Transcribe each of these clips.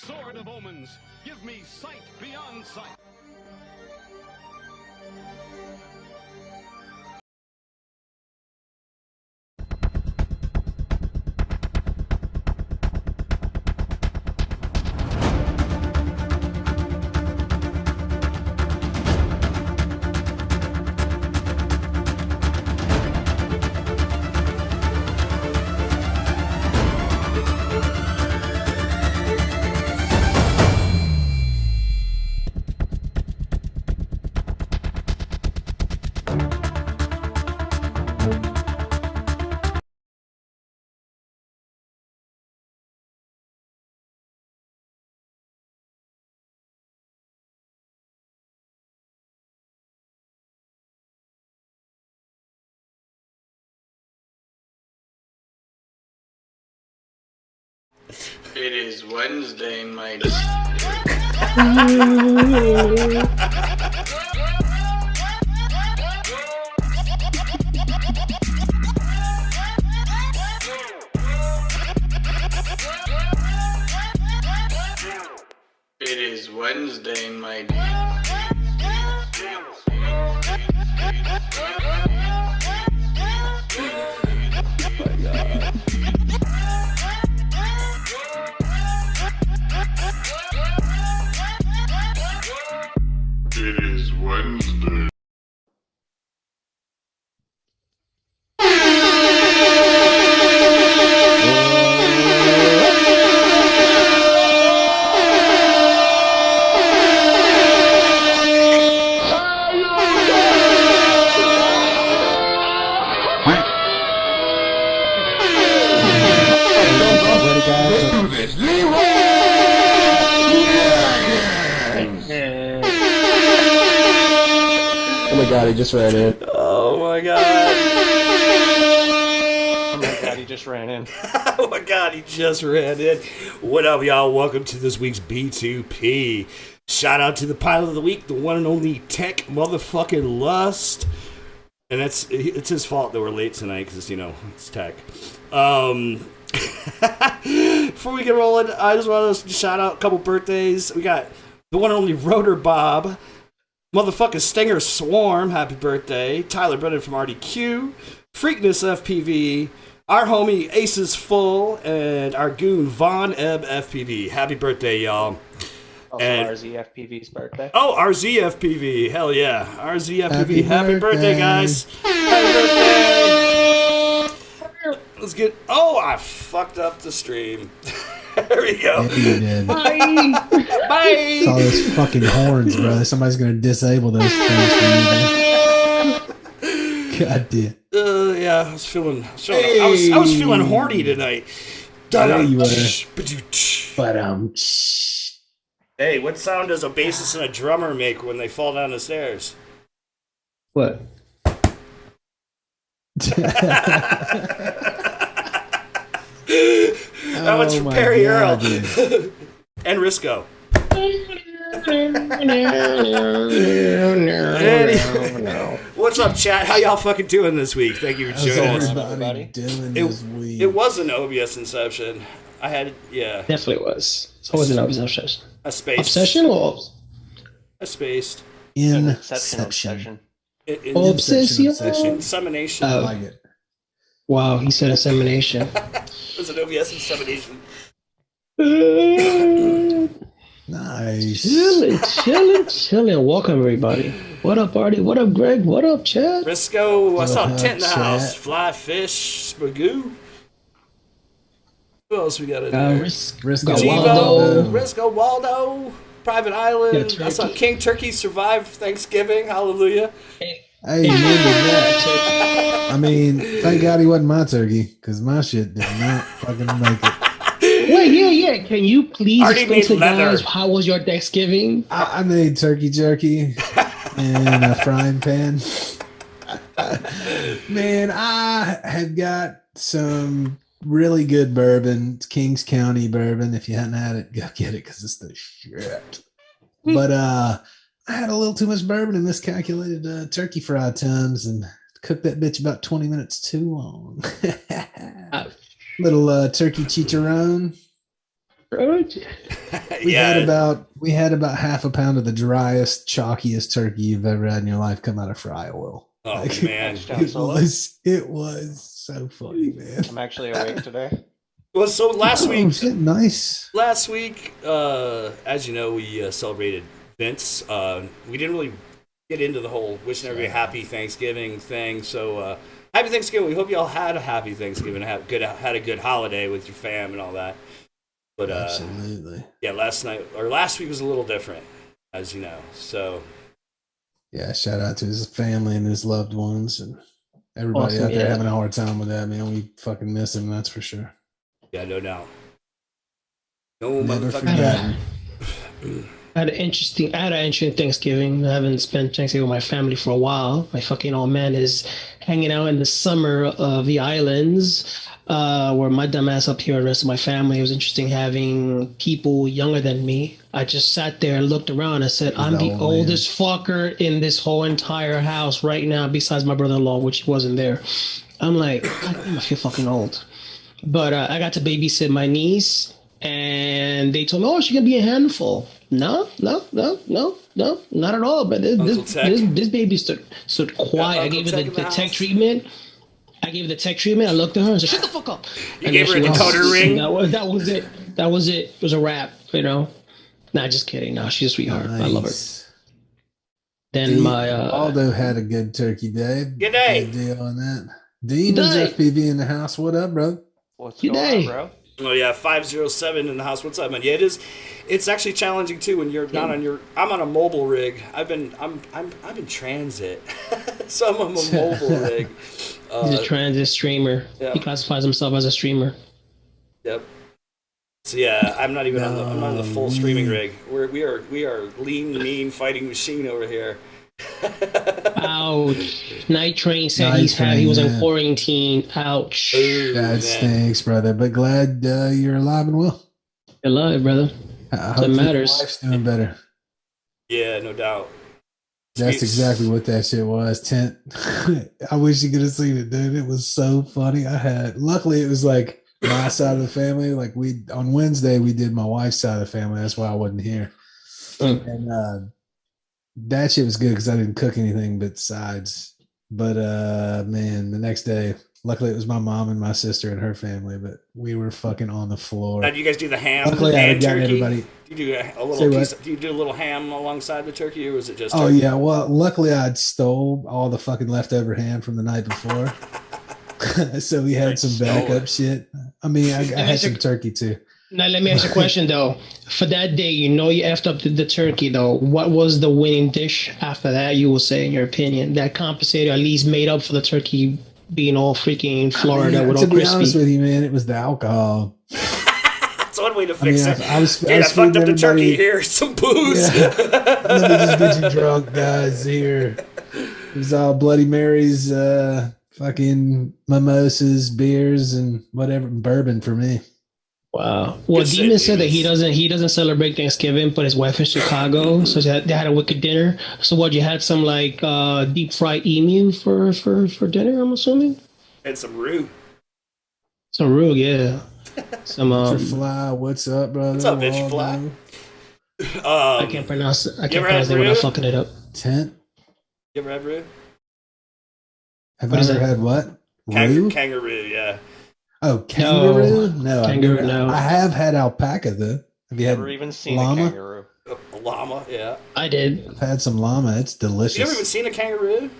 Sword of omens, give me sight beyond sight. It is Wednesday, my It is Wednesday, my It is Wednesday. Oh my god, he just ran in. Oh my god. Oh my god, he just ran in. Oh my god, he just ran in. What up, y'all? Welcome to this week's B2P. Shout out to the pilot of the week, the one and only Tech Motherfucking Lust. And it's his fault that we're late tonight, because, you know, it's Tech. Before we get rolling, I just want to shout out a couple birthdays. We got the one and only Rotor Bob. Motherfucking Stinger Swarm, happy birthday. Tyler Brennan from RDQ. Freakness FPV. Our homie Aces Full. And our goon Von Ebb FPV. Happy birthday, y'all. Also, And- RZFPV's birthday. Oh, RZFPV. Hell yeah. RZFPV. Happy birthday, guys. Happy birthday. Let's get... Oh, I fucked up the stream. There we go. Yeah, you did. Bye. It's all those fucking horns, bro. Somebody's gonna disable those things for you, man. God damn. Yeah, I was feeling I was feeling horny tonight. There you are. But Hey, what sound does a bassist and a drummer make when they fall down the stairs? what? That one's from my Perry God, Earl. dude. And Risco. What's up, chat? How y'all fucking doing this week? Thank you for How's joining us. everybody doing this week? It was an OBS Inception. I had, yeah. Definitely was. It's always an obsession. A space. Obsession or I spaced. Inception. obsession? Insemination. I like it. Wow, he said insemination. It was an OBS Insemination. Nice. Chilling. Welcome, everybody. What up, Artie? What up, Greg? What up, Chad? Risco, what's What up? up, Tent in the chat? house. Fly Fish. Spagoo. Who else we got in there? Risco Devo, Waldo. Risco, Waldo, Private Island. Yeah, That's on Turkey. King Turkey survived Thanksgiving. Hallelujah. Hey, man, did that. I mean, thank God he wasn't my turkey, because my shit did not fucking make it. Wait, yeah. Can you please Already explain to made leather. guys how was your Thanksgiving? I made turkey jerky in a frying pan. Man, I have got some really good bourbon. It's Kings County bourbon. If you hadn't had it, go get it because it's the shit. But I had a little too much bourbon and miscalculated turkey fry times and cooked that bitch about 20 minutes too long. Little turkey chicharron. We had about half a pound of the driest, chalkiest turkey you've ever had in your life come out of fry oil. Oh Like, man. it was so funny, man. I'm actually awake today. Well, so last week, Nice. as you know, we celebrated Vince. We didn't really get into the whole wishing everybody happy Thanksgiving thing. So happy Thanksgiving. We hope you all had a happy Thanksgiving, had a good holiday with your fam and all that. But Absolutely. Yeah, last week was a little different, as you know. So yeah, shout out to his family and his loved ones and everybody out there having a hard time with that, man. We fucking miss him, that's for sure. Yeah, no doubt. No Never motherfucking forgotten. I had an interesting Thanksgiving. I haven't spent Thanksgiving with my family for a while. My fucking old man is hanging out in the summer of the islands, where my dumbass up here and the rest of my family. It was interesting having people younger than me. I just sat there and looked around and said, I'm the oldest fucker in this whole entire house right now, besides my brother-in-law, which wasn't there. I'm like, God damn, I feel fucking old. But I got to babysit my niece, and they told me, oh, she's going to be a handful. No, not at all. But this baby stood quiet. I gave her the tech treatment. I looked at her and said, shut the fuck up. You gave her a decoder ring? That was it. It was a wrap, you know. Nah, just kidding. No, she's a sweetheart. Nice. I love her. Then Waldo had a good turkey day. Good day. Good deal on that. Demon's FPV in the house. What up, bro? What's going on, bro? Oh yeah, 507 in the house. What's up, man? Yeah, it's actually challenging too when you're not on your. I'm on a mobile rig. I'm in transit, so I'm on a mobile rig. He's a transit streamer. Yep. He classifies himself as a streamer. Yep. So yeah, I'm not even on the full streaming rig. We are lean, mean fighting machine over here. Ouch. Night Train said he was in quarantine. Ouch. That stinks, brother. But glad you're alive and well. You're alive, brother. That matters. Your wife's doing better. Yeah, no doubt. That's exactly what that shit was. Tent. I wish you could have seen it, dude. It was so funny. Luckily it was like my side of the family. Like on Wednesday we did my wife's side of the family. That's why I wasn't here. And that shit was good because I didn't cook anything but sides. But man, the next day, luckily it was my mom and my sister and her family, but we were fucking on the floor. Now, do you guys do the ham luckily, and I got turkey? Everybody. Do you do a little piece? Do you do a little ham alongside the turkey, or was it just? Oh yeah, well, luckily I'd stole all the fucking leftover ham from the night before, so we had some backup shit. I mean, I had some turkey too. Now, let me ask you a question, though. For that day, you effed up the turkey, though. What was the winning dish after that, you will say, in your opinion, that compensated or at least made up for the turkey being all freaking Florida with all crispy? To be honest with you, man, it was the alcohol. That's one way to fix it. I fucked up the turkey. Here, some booze. Yeah. Let me just get you drunk, guys. Here. It was all Bloody Marys, fucking mimosas, beers, and whatever, bourbon for me. Wow. Well, Demon said that he doesn't celebrate Thanksgiving, but his wife is Chicago, so they had a wicked dinner. So what, you had some like deep fried emu for dinner, I'm assuming? And some roux. Some roux, yeah. Some Fly, what's up, brother? What's up, bitch? Fly. I can't pronounce it. I can't pronounce it without fucking it up. Tent. You ever had roux? Have I ever had what? Kangaroo, yeah. Oh, kangaroo? No, kangaroo. No, I have had alpaca though. Have you never even seen llama? A kangaroo? A llama, yeah. I did. I've had some llama. It's delicious. You ever even seen a kangaroo?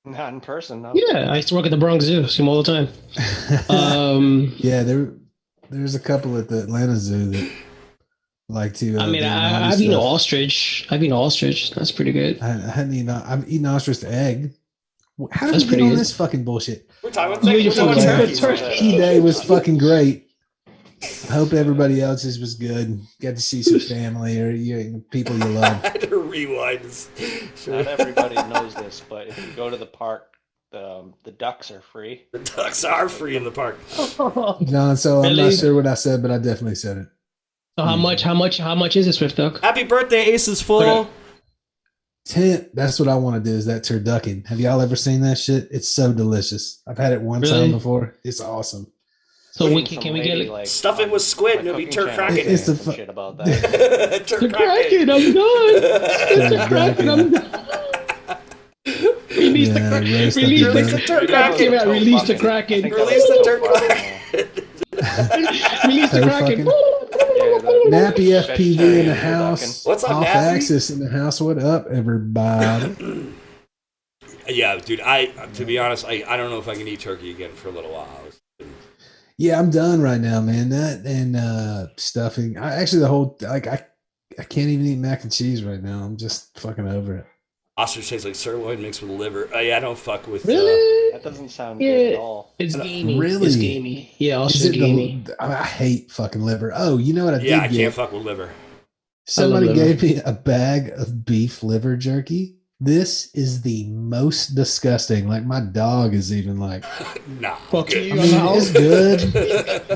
Not in person, no. Yeah, I used to work at the Bronx Zoo. See them all the time. Yeah, there's a couple at the Atlanta Zoo that like to. I mean, I've eaten ostrich. That's pretty good. I hadn't eaten. I've eaten ostrich egg. How did we get on this fucking bullshit? We're talking about Turkey Day was fucking great. I hope everybody else's was good. Got to see some family or people you love. I had to rewind this. Not everybody knows this, but if you go to the park, the ducks are free. The ducks are free in the park. No, so really? I'm not sure what I said, but I definitely said it. So how much is it, Swift Duck? Happy birthday, Ace is full. Tent. That's what I want to do. Is that turducken? Have y'all ever seen that shit? It's so delicious. I've had it one time before. It's awesome. So we Some can we get lady, like Stuff it with squid and it'll be cooking Turk channel Kraken. It's saying the some fu- shit about that. Turk the Kraken? I'm done. The Kraken. I'm done. Release the Kraken. roast up Release your Release the brother. Turk God Kraken. damn it, release the Kraken. I think Release that the was Turk so Kraken. Release the Toe Kraken. fucking. Nappy FPV in vegetarian the turducken. house. What's up, Off Nappy? Axis in the house. What up, everybody? Yeah, dude. To be honest, I don't know if I can eat turkey again for a little while. Yeah, I'm done right now, man. That and stuffing. Actually, the whole I can't even eat mac and cheese right now. I'm just fucking over it. Ostrich tastes like sirloin mixed with liver. Yeah, I don't fuck with. Really? That doesn't sound good at all. It's gamey. Really? It's gamey. Yeah, Is also it gamey. I hate fucking liver. Oh, you know what I Yeah, did I get? can't fuck with liver. Somebody liver. gave me a bag of beef liver jerky. This is the most disgusting. Like my dog is even like, Nah. Fuck good. you. I mean, it's good.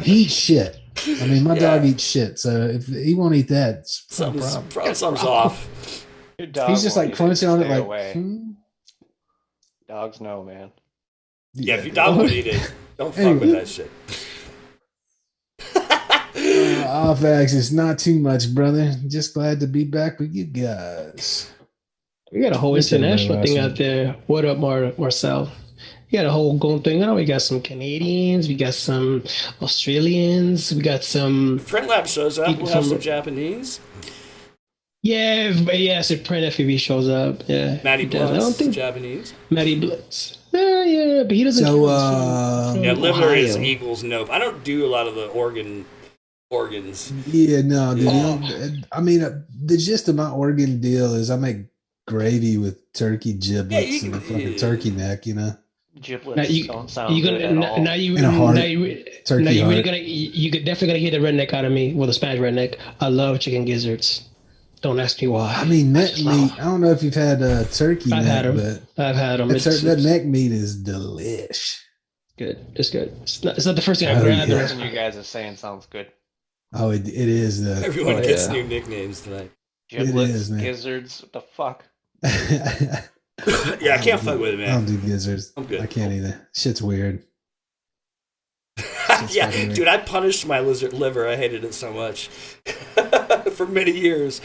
He eats shit. I mean, my Yeah. dog eats shit. So if he won't eat that, it's no problem. Something's off. Your dog He's just won't like eat it, crunching on it, stay like, away. hmm? Dogs know, man. Yeah, if your dog would eat it, don't fuck with that shit. Off Axis, not too much, brother. Just glad to be back with you guys. We got a whole Listen, international thing Russell. out there. What up, Marcel? We got a whole going thing. We got some Canadians, we got some Australians, we got some Print Lab shows up. People We'll have from- some Japanese. so Print FPV shows up. Yeah. Matty he does. I don't Blitz, think Japanese. Matty Blitz. Yeah, but he doesn't So, count. He's from Yeah, liver is Ohio. equals nope. I don't do a lot of the organs. Yeah, no, dude. Oh. I mean, the gist of my organ deal is I make gravy with turkey giblets you and a can- fucking yeah. turkey neck, you know? Giblets Now you, don't sound you good gonna at all. now you And a heart. now you Turkey now you really heart. gonna you could definitely gonna hear the redneck out of me. Well, the Spanish redneck. I love chicken gizzards. Don't ask me why. I mean, neck just love meat. I don't know if you've had turkey I've neck, had 'em. but I've had them. that neck meat is delish. good. It's good. It's not the first thing I Oh, grabbed. yeah. Everything you guys are saying sounds good. Oh, it is. Everyone Oh, gets yeah. new nicknames tonight. Giblets, is, man. gizzards, what the fuck? Yeah, I can't fuck with it, I don't man. do gizzards. I'm good. I can't either. Shit's weird. Yeah, fucking weird. dude, I punished my lizard liver. I hated it so much for many years.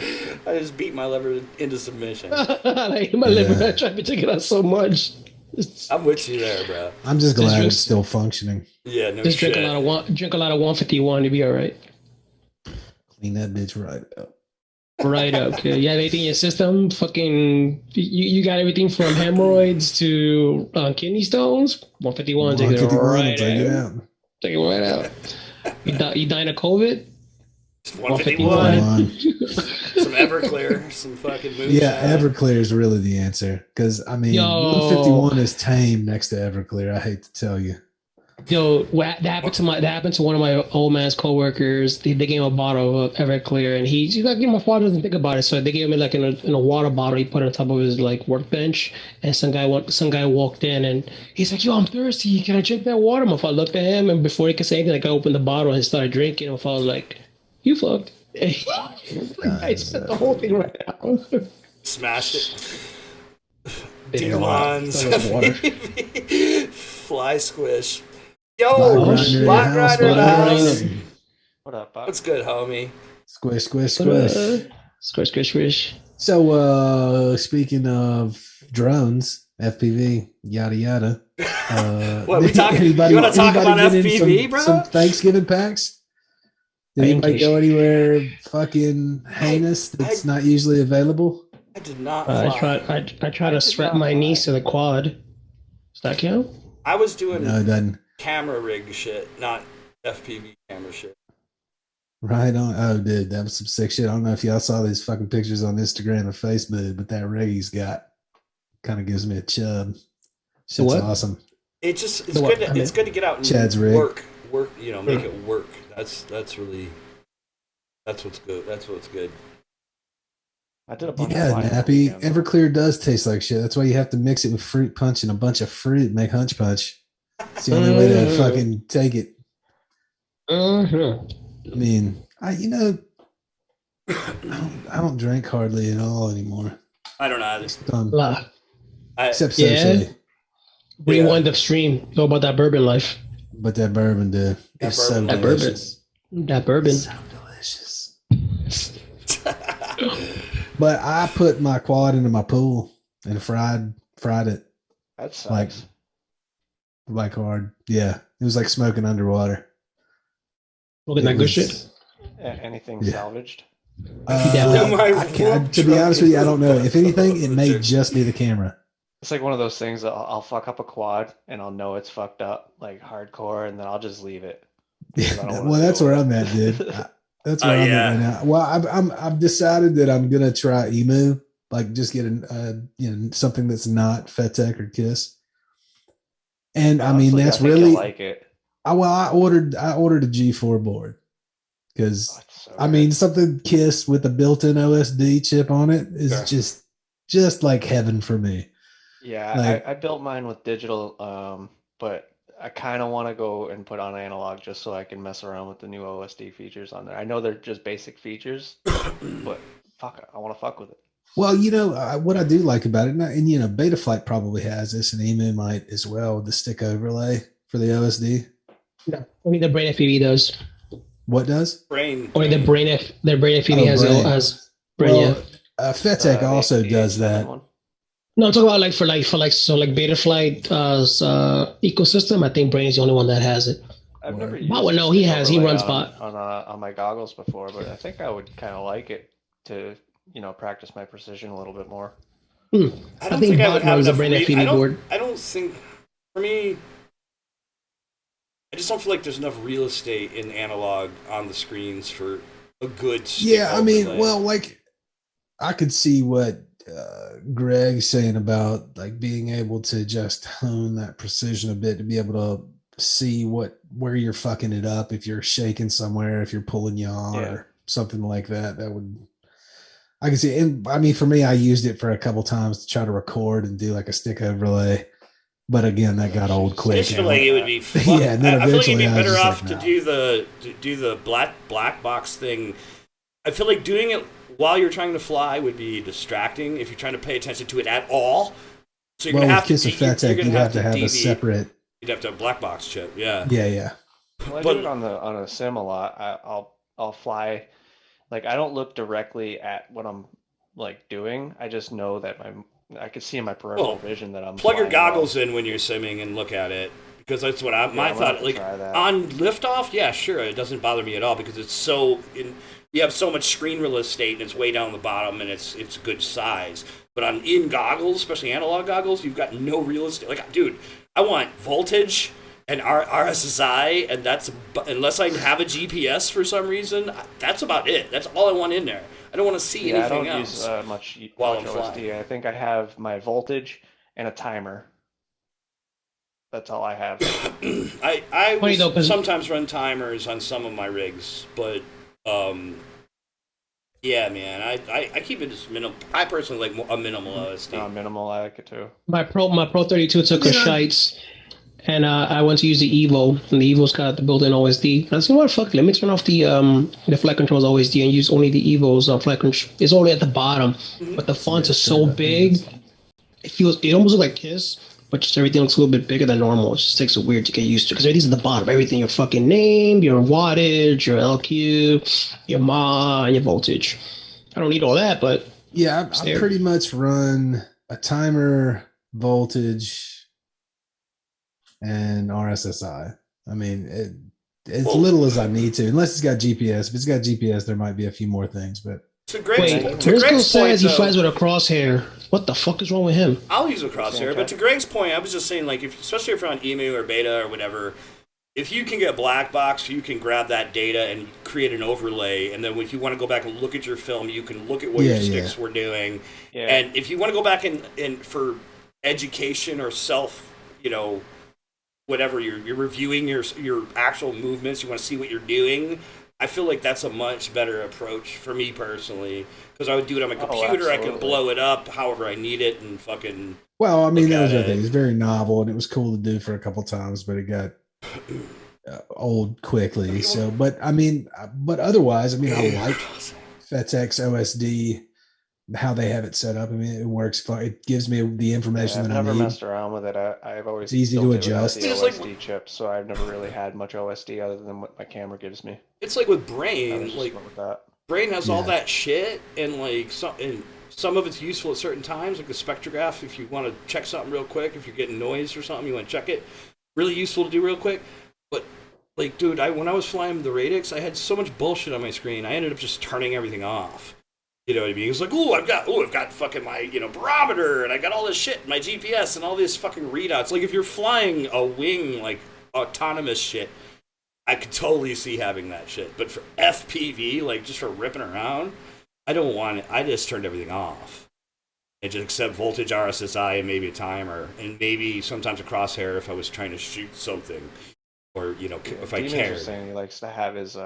I just beat my liver into submission. I hate my liver. Yeah. I tried to take it out so much. I'm with you there, bro. I'm just glad drink- it's still functioning. Yeah, no Just shit. drink a lot of 151 to be all right. Clean that bitch right up. Right up. Okay. You have anything in your system? Fucking, you got everything from hemorrhoids to kidney stones. 151. Take it 151, right take it out. out. Take it right out. You dying of COVID? 151. Come on. Some Everclear, some fucking moonshine. Yeah, Everclear is really the answer. Because, I mean, Yo. 151 is tame next to Everclear. I hate to tell you. Yo, that happened to one of my old man's coworkers. They gave him a bottle of Everclear, and he's like, my father doesn't think about it, so they gave him it like in a water bottle. He put it on top of his like workbench, and some guy walked in, and he's like, "Yo, I'm thirsty. Can I drink that water?" My father looked at him, and before he could say anything, like I opened the bottle and started drinking. And my father was like, "You fucked." I spent the whole thing right now. Smashed it. Bit it out. D1s. That was water. Fly squish. Block Yo, grinder in the block house, grinder in the block house. grinder. What up, Bob? What's good, homie? Squish, squish, squish. Squish. So, speaking of drones, FPV, yada yada. What, we talking- you wanna talk about get in FPV, bro? Some Thanksgiving packs. Did anybody go anywhere fucking heinous that's not usually available? I did not I fly. tried to strap my niece to the quad. Does that count? I was doing No, it doesn't. camera rig shit, not FPV camera shit. Right on. Oh, dude, that was some sick shit. I don't know if y'all saw these fucking pictures on Instagram and Facebook, but that rig he's got kind of gives me a chub. Shit's what? It's awesome. The what? good. It's good to get out and Chad's rig. work. You know, make it work. That's what's good. That's what's good. I did a bunch Yeah, of flying Nappy. this weekend. Everclear does taste like shit. That's why you have to mix it with fruit punch and a bunch of fruit and make hunch punch. It's the only way to fucking take it. Mm-hmm. I mean, I don't drink hardly at all anymore. I don't know either. Except socially. Rewind the stream. Go about that bourbon life. But that bourbon, dude, is so bourbon. delicious. That bourbon. So delicious. But I put my quad into my pool and fried it That sucks. like hard. Yeah, it was like smoking underwater. Looking that good shit. Anything Yeah. salvaged? To be honest with you, I don't know. If anything, it may just be the camera. It's like one of those things that I'll fuck up a quad and I'll know it's fucked up, like hardcore, and then I'll just leave it. Well, that's where I'm at, dude. That's where I'm at right now. Well, I've decided that I'm gonna try Emu, like just get something that's not FetTech or Kiss. And Honestly, I mean, that's I think really you'll like it. I ordered a G4 board because It's so I good. mean something Kiss with a built-in OSD chip on it is just like heaven for me. Yeah, like- I built mine with digital, but I kind of want to go and put on analog just so I can mess around with the new OSD features on there. I know they're just basic features, but fuck it, I want to fuck with it. Well, what I do like about it, and Betaflight probably has this, and Emu might as well, the stick overlay for the OSD. No, only the Brain FPV does. What does? Brain. Only their Brain FPV has Brain. Brain. Well, Yeah. FetTech The also does H7 that. one. No, I'm talking about like Betaflight ecosystem. I think Brain is the only one that has it. I've never Word. used Well, no, he has. He overlay runs on, bot. on my goggles before, but I think I would kind of like it to practice my precision a little bit more. I I don't think think I bot would have runs the enough. Brain FPV board. I don't think for me. I just don't feel like there's enough real estate in analog on the screens for a good. Yeah, I mean, overlay. well, like I could see what Greg's saying about like being able to just hone that precision a bit to be able to see where you're fucking it up, if you're shaking somewhere, if you're pulling yaw or something like that. That would, I can see. And I mean, for me, I used it for a couple times to try to record and do like a stick overlay. But again, that got old I quick. just feel like it would be fun. Yeah, and then I feel like you'd be eventually I was better just off like, to no. do the black box thing. I feel like doing it while you're trying to fly would be distracting if you're trying to pay attention to it at all. So you're Well, gonna with have Kiss to of FetTech, you'd have to have a deviate. separate. You'd have to have a black box chip. Yeah. Yeah. Well, I But- do it on a sim a lot. I'll fly, like I don't look directly at what I'm like doing. I just know that I can see in my peripheral vision that I'm Plug your flying well. goggles in when you're simming and look at it, because that's what my I'm gonna thought. have to Like try that. on liftoff, yeah, sure, it doesn't bother me at all because it's you have so much screen real estate and it's way down the bottom and it's good size. But on in goggles, especially analog goggles, you've got no real estate. Like, dude, I want voltage and RSSI, and that's unless I have a GPS for some reason, that's about it. That's all I want in there. I don't want to see Yeah, I anything don't else. use much while I'm OSD. flying. I think I have my voltage and a timer. That's all I have. I Funny though, will 'cause- sometimes run timers on some of my rigs, but yeah, man, I keep it as minimal. I personally like a minimal OSD. Minimal, I like it too. My Pro 32 took a shites, and I went to use the Evo, and the Evo's got the built-in OSD. I said, "What the fuck? Let me turn off the flight controls OSD and use only the Evo's flight control." It's only at the bottom, but the fonts are so big. It almost looks like Kiss, but just everything looks a little bit bigger than normal. It just takes a weird to get used to because everything's at the bottom. Everything, your fucking name, your wattage, your LQ, your MOAR, and your voltage. I don't need all that, but Yeah, I there. pretty much run a timer, voltage, and RSSI. I mean, as little as I need to, unless it's got GPS. If it's got GPS, there might be a few more things, but To Greg's, wait, to Rizko Greg's says point, he though, flies with a crosshair. What the fuck is wrong with him? I'll use a crosshair, Okay. but to Greg's point, I was just saying, like, especially if you're on Emu or Beta or whatever, if you can get black box, you can grab that data and create an overlay, and then if you want to go back and look at your film, you can look at what your sticks were doing. Yeah. And if you want to go back and for education or self, whatever, you're reviewing your actual movements, you want to see what you're doing, I feel like that's a much better approach for me personally, because I would do it on my computer, I could absolutely. blow it up however I need it and fucking... well, I mean, Look that was at the thing. it. It was very novel, and it was cool to do for a couple times, but it got old quickly. So, but otherwise, I mean, I like FetTech's OSD. how they have it set up. I mean, it works fine. It gives me the information I've that never I need. messed around with it. I've always It's easy to built it without adjust. the It's like- OSD chip, so I've never really had much OSD other than what my camera gives me. It's like with I Brain, was just like went with that. Brain has all Yeah. that shit, and like some of it's useful at certain times, like the spectrograph. If you want to check something real quick, if you're getting noise or something, you want to check it. Really useful to do real quick. But like, dude, when I was flying the Radix, I had so much bullshit on my screen. I ended up just turning everything off. You know what I mean? It was like, I've got fucking my, barometer, and I got all this shit, my GPS, and all these fucking readouts. Like, if you're flying a wing, like, autonomous shit, I could totally see having that shit. But for FPV, like, just for ripping around, I don't want it. I just turned everything off. And just accept voltage, RSSI, and maybe a timer, and maybe sometimes a crosshair if I was trying to shoot something, or, if I Demon's cared. was saying he likes to have his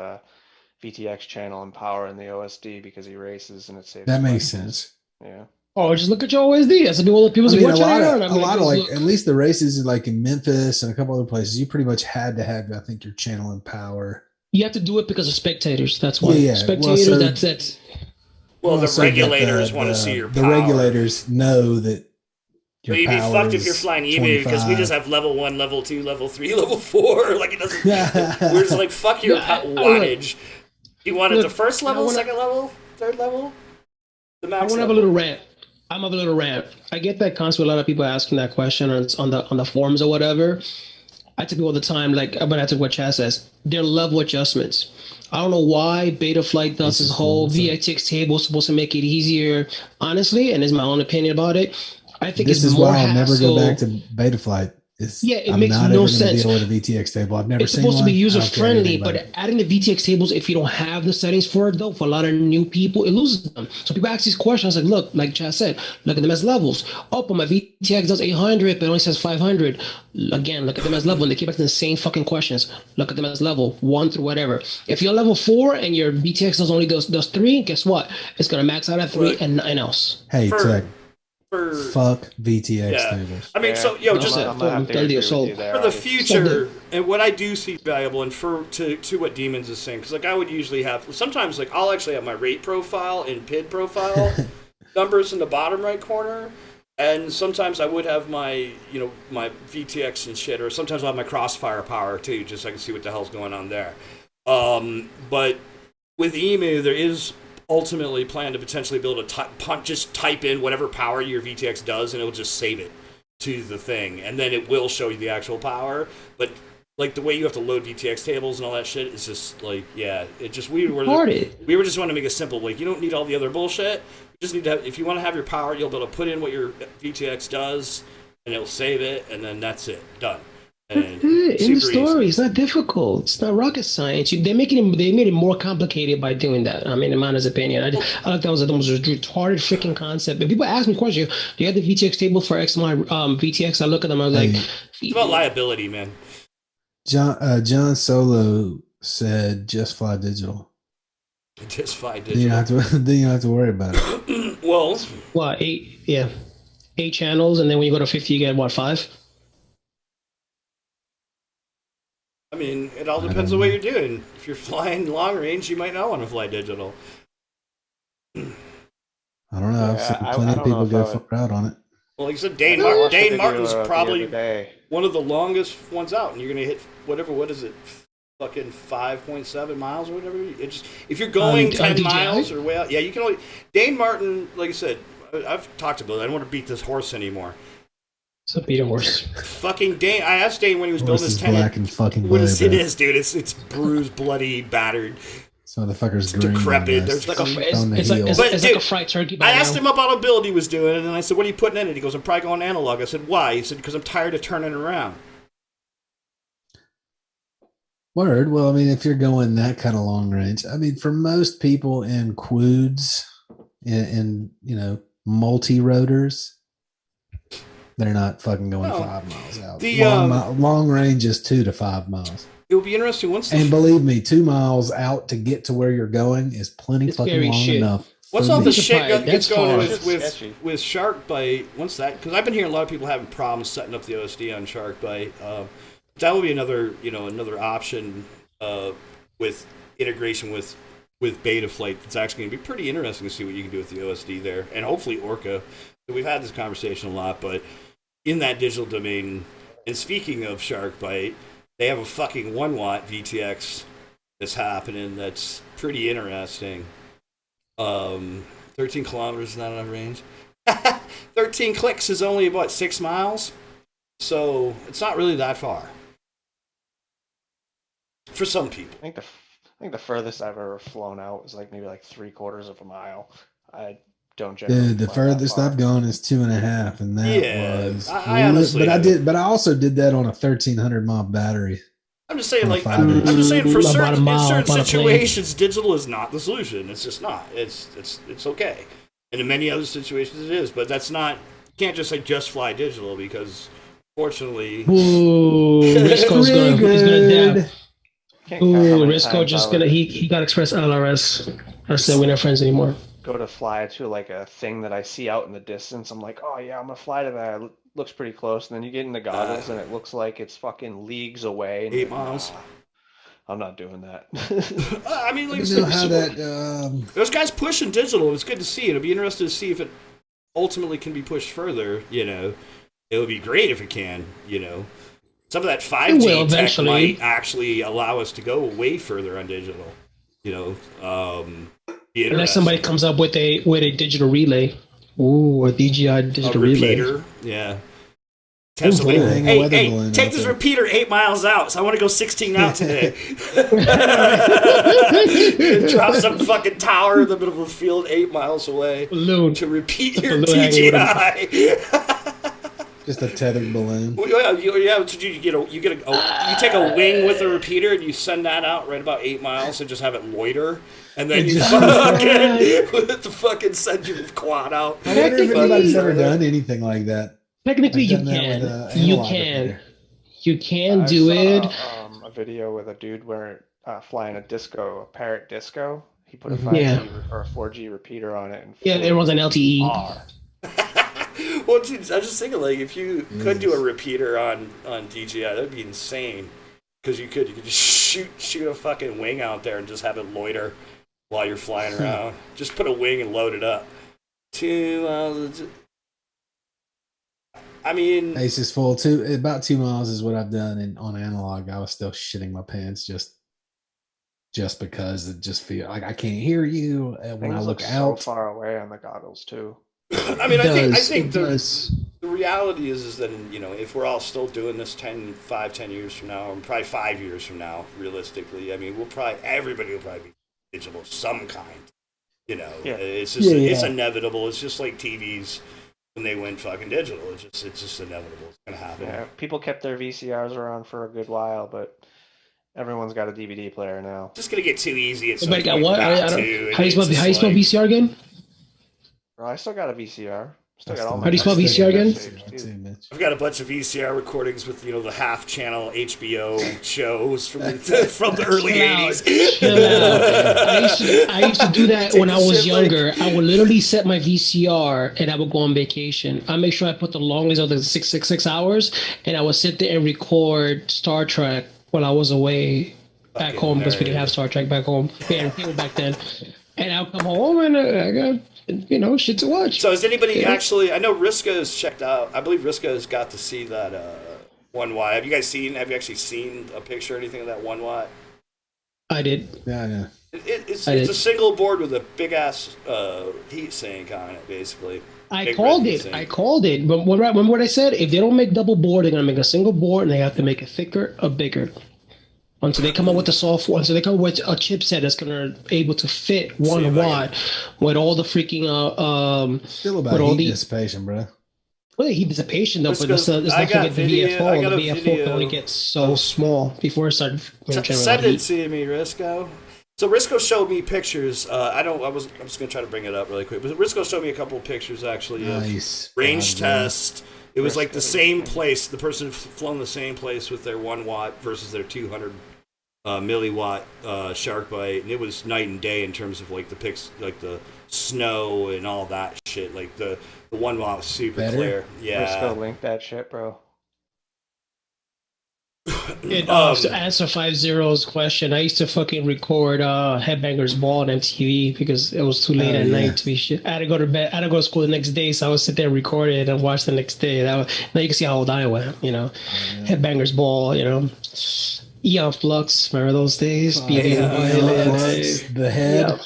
VTX channel and power in the OSD because he races and it saves. That makes questions. sense. Yeah. Oh, just look at your OSD. That's what all the people I say. mean, Watch a lot it out. of I'm like, like look. at least the races like in Memphis and a couple other places, you pretty much had to have, I think, your channel and power. You have to do it because of spectators. That's why. Yeah, yeah. Spectators, Well, so- that's it. Well, the so that regulators want to see your power. The regulators know that your But you'd be power fucked if is you're flying eBay because we 25. just have level 1, level 2, level 3, level 4. Like, it doesn't. We're just like, fuck your wattage. You want it Look, the first level, I wanna- second level, third level? The I max want to have a little rant. I'm have a little rant. I get that constantly. A lot of people asking that question on the forums or whatever. I tell people all the time, like, but I took what Chaz says. They're level adjustments. I don't know why Betaflight does this whole VTX table supposed to make it easier. Honestly, and it's my own opinion about it. I think This it's is more why I'll never hassle. go back to Betaflight. Yeah, it I'm makes not no ever sense. Deal with a VTX table. I've never It's seen supposed to one. be I user don't care friendly, anything about but it. adding the VTX tables, if you don't have the settings for it, though, for a lot of new people, it loses them. So people ask these questions like, look, like Chad said, look at them as levels. Oh, but my VTX does 800, but it only says 500. Again, look at them as level. And they keep asking the same fucking questions. Look at them as level 1 through whatever. If you're level 4 and your VTX does 3, guess what? It's going to max out at 3 and nothing else. Hey, Tech, For fuck VTX yeah. tables. I mean, so just I'm gonna have to agree with you there. for the obviously. future, and what I do see valuable, and to what Demons is saying, because like I would usually have sometimes like I'll actually have my rate profile and PID profile numbers in the bottom right corner, and sometimes I would have my my VTX and shit, or sometimes I'll have my crossfire power too, just so I can see what the hell's going on there. But with EMU, there is ultimately plan to potentially be able to just type in whatever power your VTX does, and it'll just save it to the thing, and then it will show you the actual power. But like the way you have to load VTX tables and all that shit, it's just like it just we were just want to make it simple. Like you don't need all the other bullshit. You just need to have, if you want to have your power, you'll be able to put in what your VTX does, and it'll save it, and then that's it, done. And In the super story, easy. it's not difficult. It's not rocket science. They made it more complicated by doing that. I mean, in my honest opinion, I thought that was a retarded freaking concept. But people ask me questions. Do you have the VTX table for XMI VTX? I look at them. I was like, It's about liability, man. John Solo said, "Just fly digital." Just fly Then you digital. don't have to worry about it. Well, what, 8? Yeah, 8 channels, and then when you go to 50, you get what, 5? I mean, it all depends on what you're doing. If you're flying long range, you might not want to fly digital. I don't know. I've Yeah, seen I plenty of don't people know if go I would- far out on it. Well, like I said, I Dane watched a video Martin's the probably other day. one of the longest ones out, and you're gonna hit what is it, fucking 5.7 miles or whatever. It just if you're going 10 DJI? miles or way out, yeah, you can only. Dane Martin, like I said, I've talked about it. I don't want to beat this horse anymore. It's a beat a horse. Fucking Dane, I asked Dane when he was Horse building his is tent. black and fucking What gray, is it? bro. Is dude? It's bruised, bloody, battered. This motherfucker's It's green. decrepit. guys. There's It's like It's on the heels. But, it's dude, like a fried turkey. By I asked now. him about a build he was doing, and I said, "What are you putting in it?" He goes, "I'm probably going analog." I said, "Why?" He said, "Because I'm tired of turning around." Word. Well, I mean, if you're going that kind of long range, I mean, for most people in quoods and multi rotors, they're not fucking going No. 5 miles out. The, long range is 2 to 5 miles. It would be interesting once. And believe me, 2 miles out to get to where you're going is plenty It's fucking very long shit. enough. Once for all me. the That's shit fine. gets That's going hard. with Sketchy. Shark Bite, once that, because I've been hearing a lot of people having problems setting up the OSD on Shark Bite. That would be another option with integration with with beta flight, it's actually going to be pretty interesting to see what you can do with the OSD there, and hopefully Orca. We've had this conversation a lot, but in that digital domain, and speaking of Sharkbite, they have a fucking 1 watt VTX that's happening that's pretty interesting. 13 kilometers is not enough range. 13 clicks is only about 6 miles, so it's not really that far for some people. I think the furthest I've ever flown out was like maybe like 3/4 of a mile. I don't generally. Dude, the furthest I've gone is 2.5, and that was. I honestly, but I also did that on a 1,300 mile battery. I'm just saying, like, I'm just saying, for About a mile, certain about a situations, digital is not the solution. It's just not. It's okay, and in many other situations, it is. But that's not. You can't just say just fly digital because, fortunately, Ooh, Risco's gonna dab. Can't count how Ooh, many Risco times just I gonna would he got Express LRS. I said we're not friends anymore. go to fly to like a thing that I see out in the distance. I'm like, oh yeah, I'm gonna fly to that. It looks pretty close. And then you get in the goggles and it looks like it's fucking leagues away. And 8 you're like, miles. "Nah, I'm not doing that. I mean, like, You know how that. there's guys pushing digital, and it's good to see. It'll be interesting to see if it ultimately can be pushed further. You know, it would be great if it can. You know, some of that 5G will tech eventually. might actually allow us to go way further on digital. You know, be Unless somebody interesting. comes up with a digital relay. Ooh, a DJI A digital relay. repeater, yeah. Oh, Have somebody, boy. Hang a hey, weather hey, balloon take out this there. repeater 8 miles out. So I want to go 16 out today. Drop some fucking tower in the middle of a field 8 miles away Balloon. to repeat your Balloon hanging with DJI. Just a tethered balloon. Well, yeah, so you take a wing with a repeater and you send that out right about 8 miles and just have it loiter, and then you fucking send your quad out. I wonder if anybody's ever done anything like that. Technically, I've you done that can. with a You analog can. repeater. You can I do saw, it. A video with a dude flying a Parrot disco. He put a Mhm. 5G Yeah. or a 4G repeater on it. And Yeah, flew it was an LTE. R. Well, dude, I was just thinking, like, if you could do a repeater on DJI, that'd be insane. Because you could just shoot a fucking wing out there and just have it loiter while you're flying around. Just put a wing and load it up. I mean, Ace is full. About 2 miles is what I've done, and on analog, I was still shitting my pants just because it just feel like I can't hear you when I Things look look out. so far away on the goggles too. I mean, I think It the does. reality is that, if we're all still doing this 10 years from now, or probably 5 years from now, realistically, I mean, everybody will probably be digital of some kind. You know, Yeah. it's just Yeah, it's yeah. inevitable. It's just like TVs when they went fucking digital. It's just inevitable. It's gonna happen. Yeah, people kept their VCRs around for a good while, but everyone's got a DVD player now. It's just gonna get too easy. At some Everybody got point what? not I to, don't. and How do you spell it's just like- VCR again? Bro, I still got a VCR. Still I got all still- my How do you spell I still VCR got again? that too, Mitch. I've got a bunch of VCR recordings with the half channel HBO shows from the early Chill out. '80s. Chill out. I used to do that Take when I the was shit, like- younger. I would literally set my VCR and I would go on vacation. I make sure I put the longest of the 6 hours, and I would sit there and record Star Trek while I was away back Fucking home, because we didn't nerd. have Star Trek back home. We had cable back then. And I'll come home and I got shit to watch. So has anybody Yeah. actually? I know Risco's checked out. I believe Risco's got to see that 1 watt. Have you actually seen a picture or anything of that 1 watt? I did. Yeah. It's I did. a single board with a big ass heat sink on it, basically. I Big called red it. heat I sink. called it. But remember what I said? If they don't make double board, they're gonna make a single board, and they have to make it thicker or bigger. Until they come up with the software, until they come up with a chipset that's gonna able to fit 1 See if I watt with all the freaking Still about with all heat the dissipation, bro. well, he is a patient though, Let's but go- let's not I got forget the video- I VFO. got The a VFO video can only get so small before it started generating a lot Send of it heat. to me, Risco. So Risco showed me pictures. I'm just gonna try to bring it up really quick. But Risco showed me a couple of pictures actually of Nice. range God, bro. test. It was like the same place. The person flown the same place with their 1 watt versus their 200 milliwatt Sharkbite, and it was night and day in terms of like the snow and all that shit. Like the 1 watt was super Better? clear. Let's go Yeah. link that shit, bro. To answer 50's question, I used to fucking record Headbangers Ball on MTV because it was too late at night to be shit. I had to go to bed. I had to go to school the next day, so I would sit there and record it and watch the next day. Now you can see how old I am. Headbangers Ball. Eon Flux, remember those days? The head.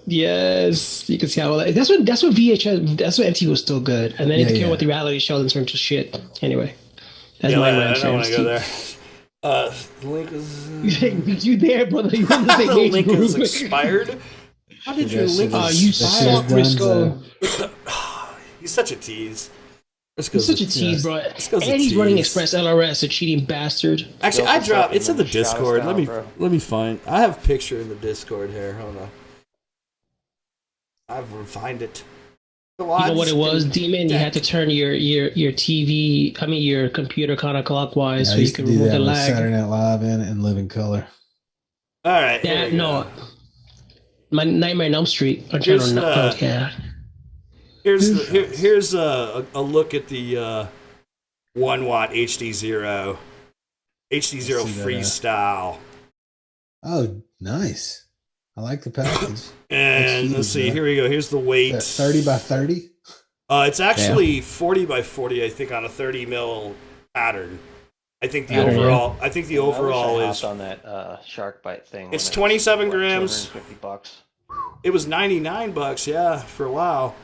Yes, you can see how that's when VHS, that's when MTV was still good, and then it came with the reality shows and turned to shit. Anyway, that's my rant. I don't want to go there. The link is. You there, brother? You want to say the link is expired. How did your link? You suck, Risco. He's such a tease. He's such a tease, bro. And he's running Express LRS, a cheating bastard. Actually, I dropped. It's in the Discord. Let me find. I have a picture in the Discord here. Hold on. I've refined it. You know what it was, Demon? You had to turn your TV, your computer counterclockwise so you could remove the lag. Saturday Night Live in it and Live in Color. All right. My Nightmare on Elm Street. Here's a look at the 1 watt HD0 freestyle. Oh, nice. I like the package. And let's see, here we go. Here's the weight. 30 by 30? It's actually 40 by 40, I think, on a 30 mil pattern. I think the overall is on that shark bite thing. It's 27 grams. $250. It was $99, yeah, for a while.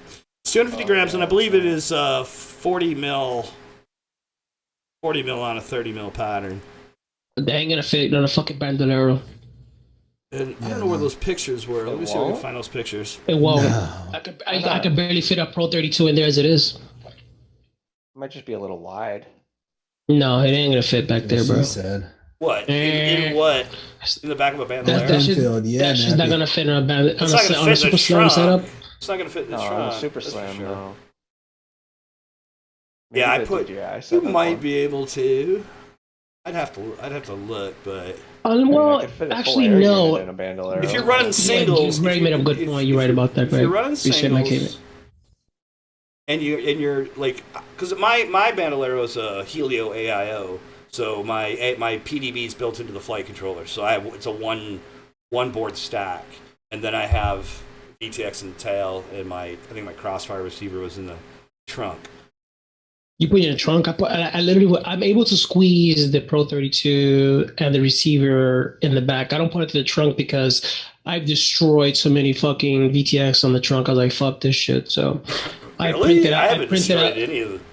It's 250 grams, and I believe it is 40 mil on a 30 mil pattern. They ain't gonna fit on a fucking bandolero. And I don't know where those pictures were. Let me see if I can find those pictures. It won't. No. I could barely fit a Pro 32 in there as it is. It might just be a little wide. No, it ain't gonna fit back there, bro. Said. What? In what? In the back of a bandolero? That's just not gonna fit on a Super Slam setup. It's not gonna fit in the trunk. Super Slam, no. Yeah, you might be able to. I'd have to look, but. Well, actually, no. If you're running singles, Greg made a good point. You're right about that, Greg. If you're running singles, and you're like, because my bandolero is a Helio AIO, so my PDB is built into the flight controller, so it's a one board stack, and then I have VTX in the tail, and I think my Crossfire receiver was in the trunk. You put it in the trunk. I'm able to squeeze the Pro 32 and the receiver in the back. I don't put it in the trunk because I've destroyed so many fucking VTX on the trunk. I was like, fuck this shit. So really? I haven't destroyed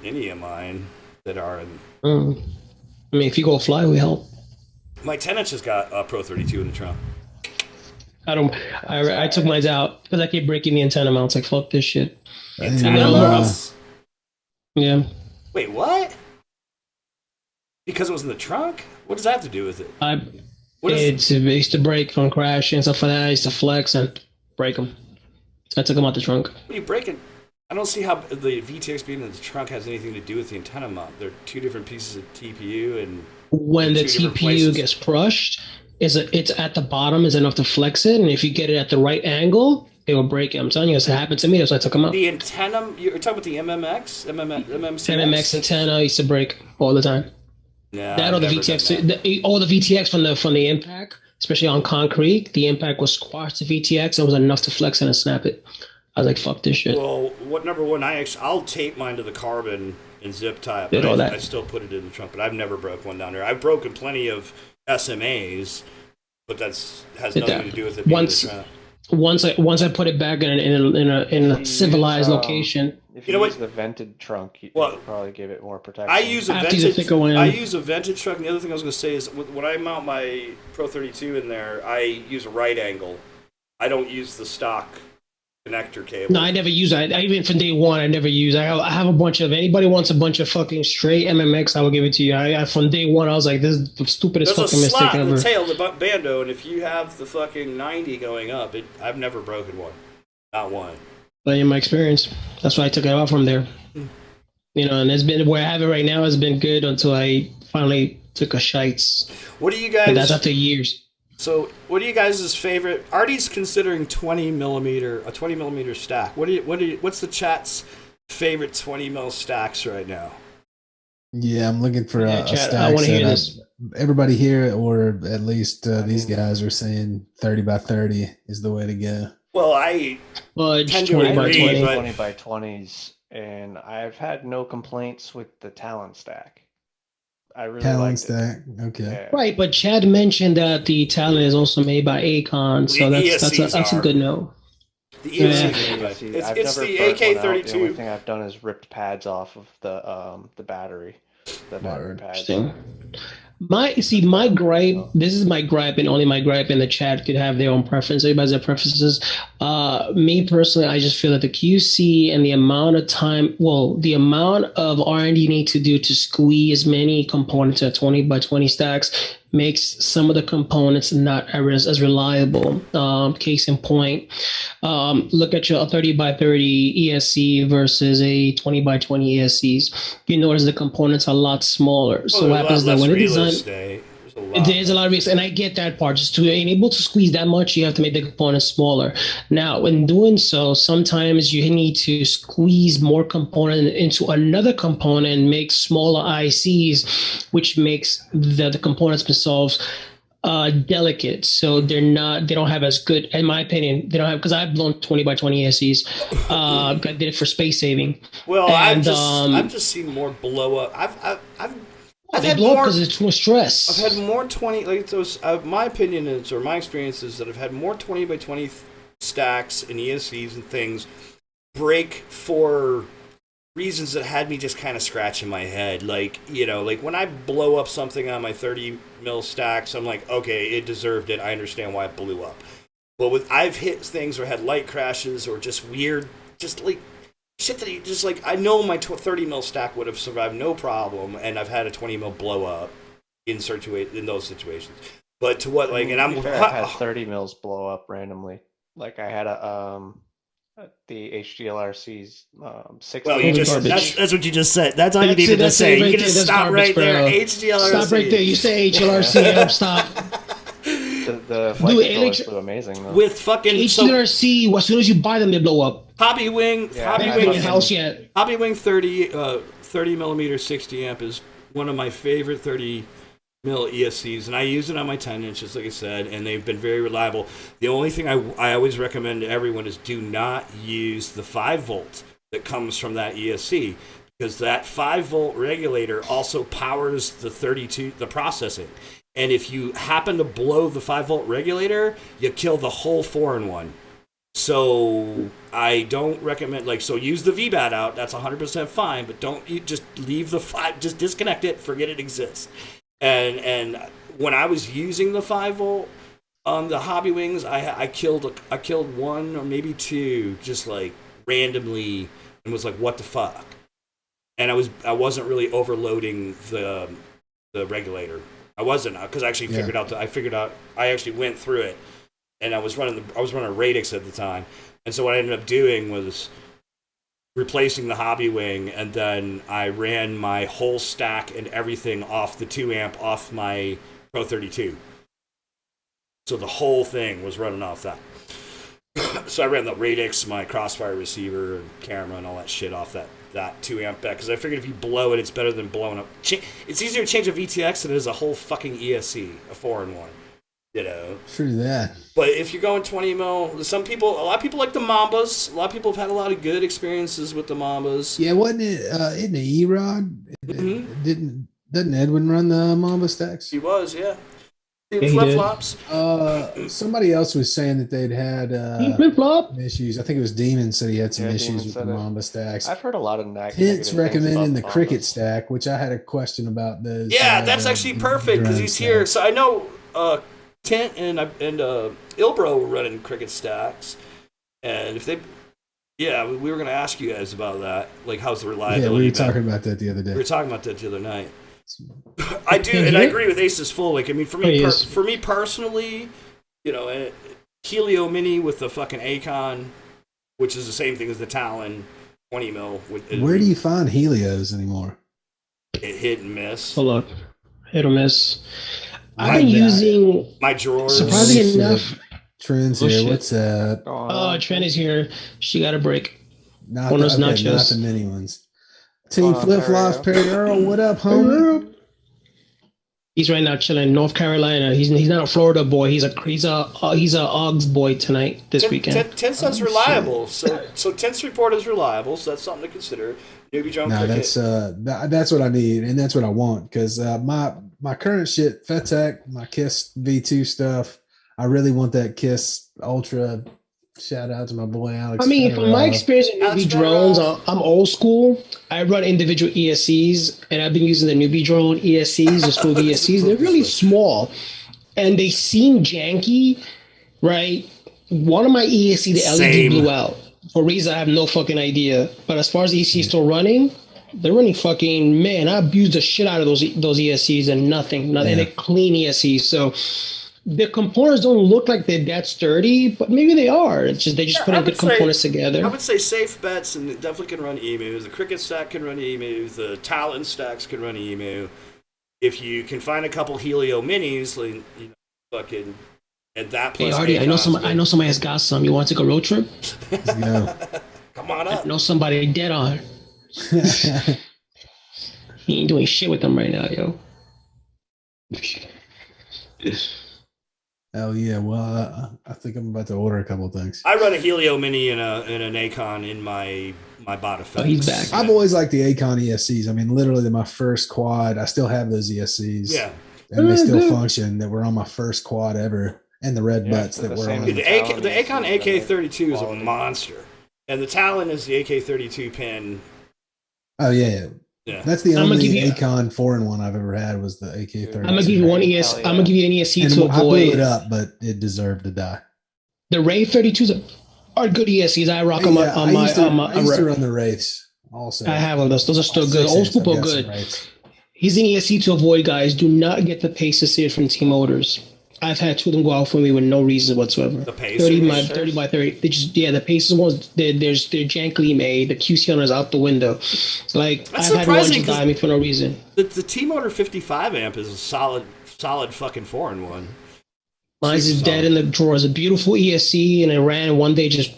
any of mine that are in. I mean, if you go fly, we help. My 10-inch has got a Pro 32 in the trunk. I took mine out because I keep breaking the antenna mounts. Like, fuck this shit. Antenna mounts? Yeah. Wait, what? Because it was in the trunk? What does that have to do with it? It used to break from crashing and stuff like that. I used to flex and break them. So I took them out the trunk. What are you breaking? I don't see how the VTX being in the trunk has anything to do with the antenna mount. They're two different pieces of TPU, and when the TPU gets crushed, it's at the bottom is enough to flex it, and if you get it at the right angle, it will break it. I'm telling you, it's happened to me. That's why I took them out. The antenna, you're talking about the MMX? MMX antenna used to break all the time. No, that or the VTX, all the VTX from the impact, especially on concrete, the impact was squashed the VTX and was enough to flex it and snap it. I was like, fuck this shit. Well, number one, I'll tape mine to the carbon and zip tie it, but I still put it in the trunk. But I've never broke one down there. I've broken plenty of SMAs, but has nothing to do with it being in the trunk. Once I put it back in a civilized location. If you use the vented trunk, it'll probably give it more protection. I use a vented trunk. And the other thing I was going to say is when I mount my Pro 32 in there, I use a right angle. I don't use the stock connector cable. No, I never use it. Even from day one, I never use. I have a bunch of. Anybody wants a bunch of fucking straight MMX, I will give it to you. From day one, I was like, this is the stupidest fucking mistake ever. There's a slot in the tail of the bando, and if you have the fucking 90 going up, I've never broken one. Not one. But in my experience, that's why I took it out from there. And it's been where I have it right now has been good until I finally took a shites. What do you guys? But that's after years. So, what are you guys' favorite? Artie's considering 20 millimeter stack. What's the chat's favorite 20 mil stacks right now? Yeah, I'm looking for Yeah, a chat. I stack want to hear setup. this. Everybody here, or at least these guys, are saying 30 by 30 is the way to go. Well, I Fudge tend to 20 by agree, 20. but 20 by 20s, and I've had no complaints with the Talon stack. I really Talon liked it. stack. Okay. Yeah. Right, but Chad mentioned that the talent is also made by Akon, so The that's a ESCs good note. the Yeah. ESC, I've it's never the burnt one out. The only AK-32. thing I've done is ripped pads off of the battery. The battery Word. pads. Interesting. My gripe. This is my gripe, and only my gripe. And the chat could have their own preference. Everybody's their preferences. Me personally, I just feel that the QC and the amount of time, the amount of R&D you need to do to squeeze as many components at 20 by 20 stacks makes some of the components not as reliable. Case in point, look at your 30 by 30 ESC versus a 20 by 20 ESCs. You notice the components are a lot smaller. So what happens is that when it design, there's a lot of risk, and I get that part. Just to enable to squeeze that much, you have to make the components smaller. Now, in doing so, sometimes you need to squeeze more component into another component and make smaller ICs, which makes the components themselves delicate. So they don't have as good, in my opinion, they don't have, because I've blown 20 by 20 ESCs. I did it for space saving. Well, And, I've just seen more blow up. I've they had blow up more because it's too much stress. I've had more 20, like those. My opinion is, or my experience is that I've had more 20 by 20 stacks and ESCs and things break for reasons that had me just kind of scratching my head. Like, like when I blow up something on my 30 mil stacks, I'm like, okay, it deserved it. I understand why it blew up. But I've hit things or had light crashes or just weird, just like shit that you just like, I know my 30 mil stack would have survived no problem, and I've had a 20 mil blow up in those situations. But to what, like, and I've had 30 mils blow up randomly. Like I had the HDLRC's 60. Well, that's what you just said. That's all you needed to say. You can just stop right there. HDLRC. Stop right there. You say HLRC. Stop. The flight controllers flew amazing though. With fucking HDLRC, as soon as you buy them, they blow up. Hobby Wing 30 millimeter 60 amp is one of my favorite 30 mil ESCs, and I use it on my 10 inches, like I said, and they've been very reliable. The only thing I always recommend to everyone is do not use the 5 volt that comes from that ESC, because that 5 volt regulator also powers the processing. And if you happen to blow the 5 volt regulator, you kill the whole 4-in-1. So I don't recommend, so use the VBAT out. That's 100% fine, but just leave the 5, just disconnect it, forget it exists. And when I was using the 5 volt on the Hobby Wings, I killed one or maybe two just like randomly, and was like, what the fuck? And I wasn't really overloading the regulator. I wasn't, because I actually figured out I actually went through it, and I was running Radix at the time. And so what I ended up doing was replacing the Hobby Wing, and then I ran my whole stack and everything off the 2 amp off my Pro 32. So the whole thing was running off that. So I ran the Radix, my Crossfire receiver and camera and all that shit off that 2 amp back, because I figured if you blow it, it's better than blowing up. It's easier to change a VTX than it is a whole fucking ESC, a 4-in-1. True that. But if you're going 20 mil, a lot of people like the Mambas. A lot of people have had a lot of good experiences with the Mambas. Yeah, wasn't it in the E-Rod? Doesn't Edwin run the Mamba stacks? He was, yeah. Flip-flops. Somebody else was saying that they'd had flip-flop issues. I think it was Demon said he had some issues with the Mamba stacks. I've heard a lot of Tent's recommending the Cricket stack, which I had a question about those. Yeah, that's actually perfect, because he's here. So I know Tent and Ilbro were running Cricket stacks, and if they, we were going to ask you guys about that, like how's the reliability? Yeah, we were talking about that the other day. We were talking about that the other night. I do, and I agree with Ace's full. Like, I mean, for me personally, Helio Mini with the fucking Akon, which is the same thing as the Talon 20 mil. Where do you find Helios anymore? It hit and miss. Hold on, hit or miss. I've been using my drawer. Surprisingly enough, Trent's here. What's up? Oh, Trent is here. She got a break. Not one of those not nachos. the mini ones. Team Going on, Flip Flops, Perry Perry Earl, what up, homie? He's right now chilling in North Carolina. He's not a Florida boy. He's a Augs boy tonight this weekend. Ten says reliable, so Ten's report is reliable, so that's something to consider. Newbie Drone No, Cricket. that's what I need, and that's what I want, because my current shit, FETech, my KISS V2 stuff, I really want that KISS Ultra. Shout out to my boy Alex. I mean, from my experience with Alex newbie drones, Federer. I'm old school. I run individual ESCs, and I've been using the newbie drone ESCs, the smooth ESCs. They're really small, and they seem janky, right? One of my ESC, the LED Same. blew out for a reason I have no fucking idea. But as far as the ESC is still running, they're running fucking, man, I abused the shit out of those ESCs and nothing. And they're clean ESCs. So the components don't look like they're that sturdy, but maybe they are. It's just they just putting good components together. I would say safe bets, and it definitely can run EMU. The Cricket stack can run EMU. The Talon stacks can run EMU. If you can find a couple Helio minis, like, you know, fucking at that Hey, plus Artie, I know ACOS, somebody has got some. You want to take a road trip? Let's go. come on I up. know somebody dead on. He ain't doing shit with them right now, yo. Hell yeah. Well, I think I'm about to order a couple of things. I run a Helio mini and an Acon in my bot effects. Oh, he's back. I've always liked the Acon ESCs. I mean, literally my first quad, I still have those ESCs. Yeah. And they still function. That were on my first quad ever. And the red butts that were on Dude, the Acon AK32 is a Quality. monster, and the Talon is the AK32 pin. Oh, yeah. Yeah. That's the I'm gonna only give you- Acon 4-in-1 I've ever had was the AK-30. I'm gonna give you one ES. Hell yeah. I'm gonna give you an ESC And to I blew it avoid. up, but it deserved to die. The Ray 32s are good ESCs. I rock them Yeah, on I my. used to, on my I used to run the Wraiths also. I have them. Those are still good. Old school, but good. He's an ESC to avoid, guys. Do not get the Paces here from Team Motors. I've had two of them go out for me with no reason whatsoever. The Pacers? 30 by 30. They just, the Pacers ones, they're jankily made. The QC on is out the window. Like, That's I've had one surprising, just die on me for no reason. The T-Motor 55 amp is a solid fucking 4-in-1. Mine's is Super dead solid. in the drawer. It's a beautiful ESC, and it ran and one day just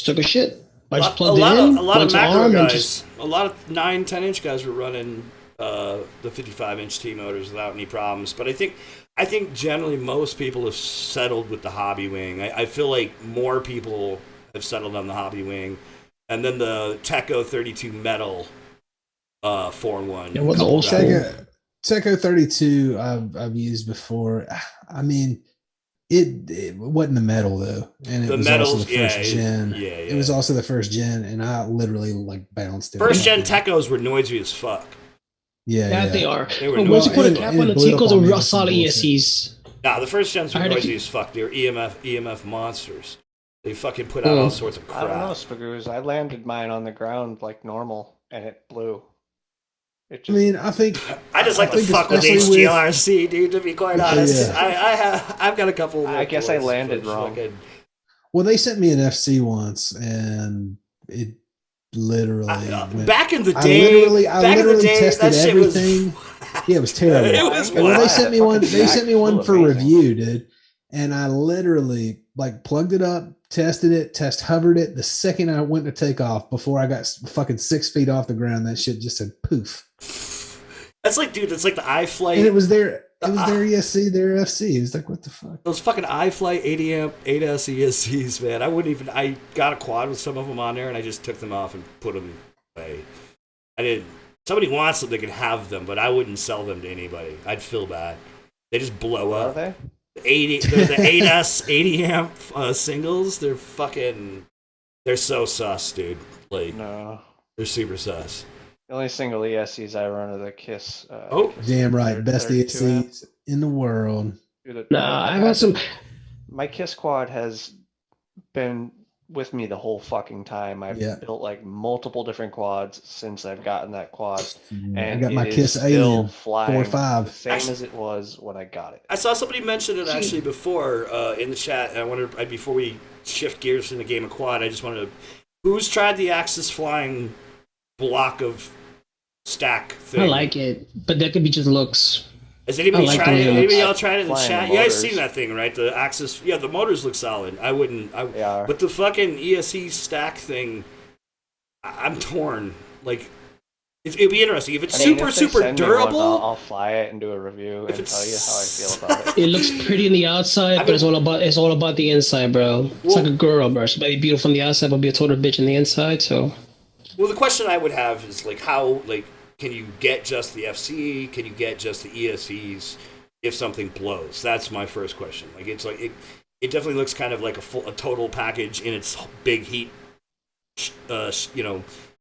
took a shit. I just plugged it in. A lot of went to macro arm, and guys, just- a lot of 9, 10-inch guys were running the 55-inch T-Motors without any problems. But I think generally most people have settled with the hobby wing. I feel like more people have settled on the hobby wing. And then the Teco 32 metal 4-in-1. Yeah, what's the old school? Teco 32 I've used before. I mean, it wasn't the metal though, and it The was metals, also the first gen. yeah. It was also the first gen, and I literally like bounced it. First gen Tecos were noisy as fuck. Yeah, That yeah. they are. They were But once you put a and- cap and on the it blew up Ticos, on are me real with some solid bullshit. ESCs. Nah, the first gens were I heard noisy it- as fuck. They were EMF monsters. They fucking put out all sorts of I don't know, crap. Spagoos. I landed mine on the ground like normal, and it blew. It I just, mean, I think I just like to think fuck with especially with- HGLRC, dude. To be quite honest, Yeah. I've got a couple. I guess I boys, landed but wrong. fucking- well, they sent me an FC once, and it literally went. back in the I day, literally that tested shit was- everything. Yeah, it was terrible. It was And when they wild. sent me one, they sent me one Full for amazing. review, dude. And I literally like plugged it up, tested it, hovered it. The second I went to take off, before I got fucking 6 feet off the ground, that shit just said poof. That's like, dude. It's like the iFlight. And it was their ESC, their FC. It was like, what the fuck? Those fucking iFlight 80 amp 8S ESCs, man. I got a quad with some of them on there, and I just took them off and put them away. I didn't. Somebody wants them, they can have them, but I wouldn't sell them to anybody. I'd feel bad. They just blow are up. they? They're the 8S 80 amp singles. They're so sus, dude. Like, No. they're super sus. The only single ESCs I run are the KISS. Oh. KISS Damn right. 32 Best amp. ESCs in the world. Dude, Nah, I've had some. My KISS quad has been with me the whole fucking time. I've Yeah. built like multiple different quads since I've gotten that quad, I and got my it is KISS still Alien flying 4.5. the same as it was when I got it. I saw somebody mention it actually before in the chat. And I wondered before we shift gears in the game of quad. I just wanted to. Who's tried the Axis flying block of stack thing? I like it, but that could be just looks. Has anybody I like tried the it? way it Anybody looks. else tried it in the Flying chat? the You guys motors. seen that thing, right? The Axis. Yeah, the motors look solid. I wouldn't. They are. But the fucking ESC stack thing, I'm torn. Like, It'd be interesting if it's I mean, super if they super send me one, durable. I'll fly it and do a review and tell you how I feel about it. It looks pretty on the outside, but it's all about the inside, bro. It's like a girl, bro. She might be beautiful on the outside, but be a total bitch on the inside. So, Well, the question I would have is like, how can you get just the FC? Can you get just the ESCs if something blows? That's my first question. Like, it's like it definitely looks kind of like a total package in its big heat,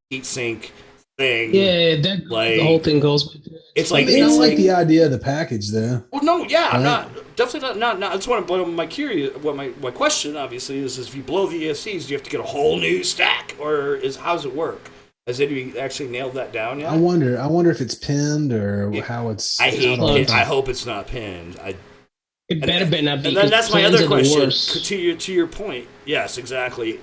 heat sink thing. yeah, that the whole thing goes. It's like I mean, I like the idea of the package, though. Well, no, yeah, I'm Right. definitely not. That's what my question obviously is if you blow the ESCs, do you have to get a whole new stack, or how's it work? Has anybody actually nailed that down yet? I wonder if it's pinned or how it's. I hate how it. I hope it's not pinned. It better not be. And then that's my other question. Worst. To your point, yes, exactly.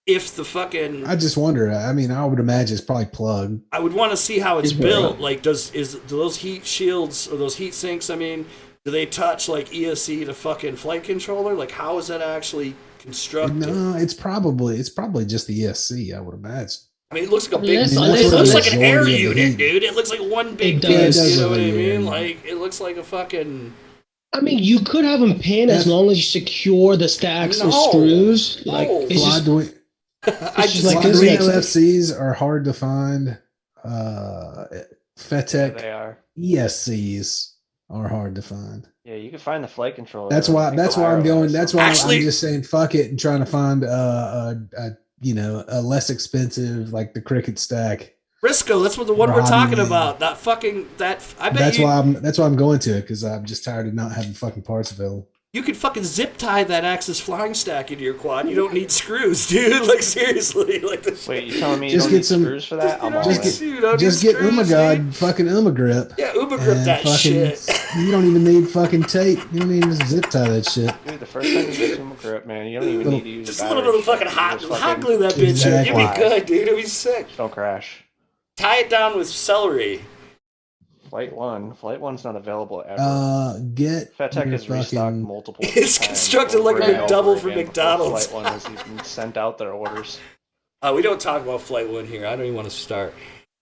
If the fucking, I just wonder. I mean, I would imagine it's probably plugged. I would want to see how it's It's built. right. Like, do those heat shields or those heat sinks? I mean, do they touch like ESC to fucking flight controller? Like, how is that actually constructed? No, it's probably just the ESC. I would imagine. I mean, it looks like a big. Yes, It unless- looks like an unless- air majority of the unit, heat. dude. It looks like one big It does. piece. You know what I It does look like mean? an air Like, it looks like a fucking. I mean, you could have them pinned as long as you secure the stacks and No. screws. Like, No. it's just I just like like this, Arduino like- FCs are hard to find. FETEC They are. ESCs are hard to find. Yeah, you can find the flight controller. That's why. That's why I'm going. That's why Actually- I'm just saying fuck it and trying to find a less expensive like the Cricut stack. Briscoe. That's what the one we're Rodney. talking about. That fucking that. I bet That's you. why I'm going to it because I'm just tired of not having fucking parts available. You could fucking zip tie that Axis flying stack into your quad. You don't need screws, dude. Like, seriously. Like this. Wait, you telling me you Just don't get need some- screws for that? I'm all just in. get- You don't Just need get screws, Umagod dude. fucking Umagrip. Yeah, Uber grip that fucking, shit. You don't even need fucking tape. You don't even zip tie that shit. Dude, the first time you get Sumo grip, man, you don't even need to use Just a a battery. little bit of fucking hot glue that bitch in. You'd be Exactly. good, dude. It'd be sick. Don't crash. Tie it down with celery. Flight 1's not available ever. Get FETEC your has restocked fucking. multiple It's times constructed like over a and over McDouble for again before McDonald's. Flight 1 has even sent out their orders. We don't talk about Flight 1 here. I don't even want to start.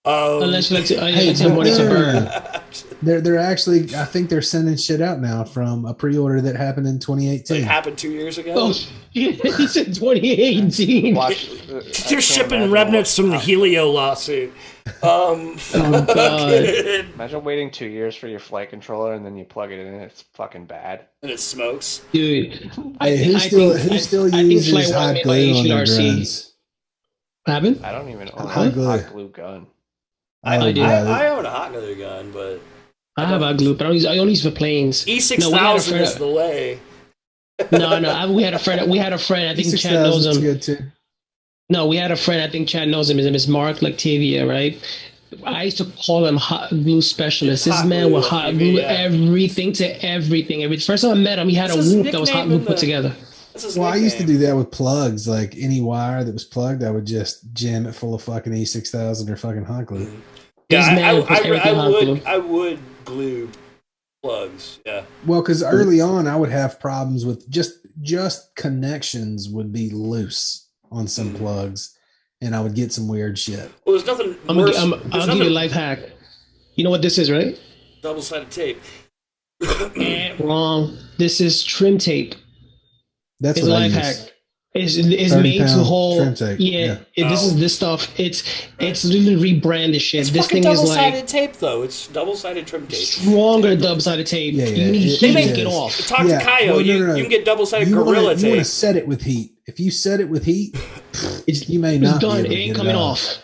unless you like to, Hey, you want it to burn. They're actually. I think they're sending shit out now from a pre-order that happened in It 2018. happened 2 years ago. Oh, shit. He said 2018. Watch. They're shipping remnants from the Helio lawsuit. Oh, God. Imagine waiting 2 years for your flight controller and then you plug it in and it's fucking bad. And it smokes. Dude. Hey, who still I think uses Flight 1 hot made by glue on their HRC. guns? What happened? I don't even own Hot a glue. hot glue gun. I do. I own a hot glue gun, but I have a glue, but I only use for planes. E6000 is the way. No, we had a friend. I think Chad knows E6000's him. good too. No, we had a friend. I think Chad knows him. His name is Mark Lactavia, right? I used to call him hot glue specialist. This Hot man glue, would hot yeah. glue everything to everything. First time I met him, he had What's a his whoop that was hot nickname glue in put the- together. That's his Well, I used to nickname. do that with plugs. Like any wire that was plugged, I would just jam it full of fucking E6000 or fucking hot glue. Yeah, This man would put everything hot glue. I would glue plugs. Yeah. Well, because early on, I would have problems with just connections would be loose on some plugs, and I would get some weird shit. Well, there's nothing I'll worse. give There's you a nothing life hack. You know what this is, right? double-sided tape. Wrong. This is trim tape. That's It's a what I life use. hack. It's 30 made to pound hold. trim tape. Yeah, Yeah. this is this stuff. It's literally rebranded shit. It's This fucking thing is double-sided like tape, though. It's double-sided trim tape. stronger double-sided tape. Yeah, You need it heat to is. get off. Talk Yeah, to Kaio. well, You no. can get double-sided You Gorilla want to tape. set it with heat. If you set it with heat, It's you may It's not. done. Be able It to ain't get coming out. off.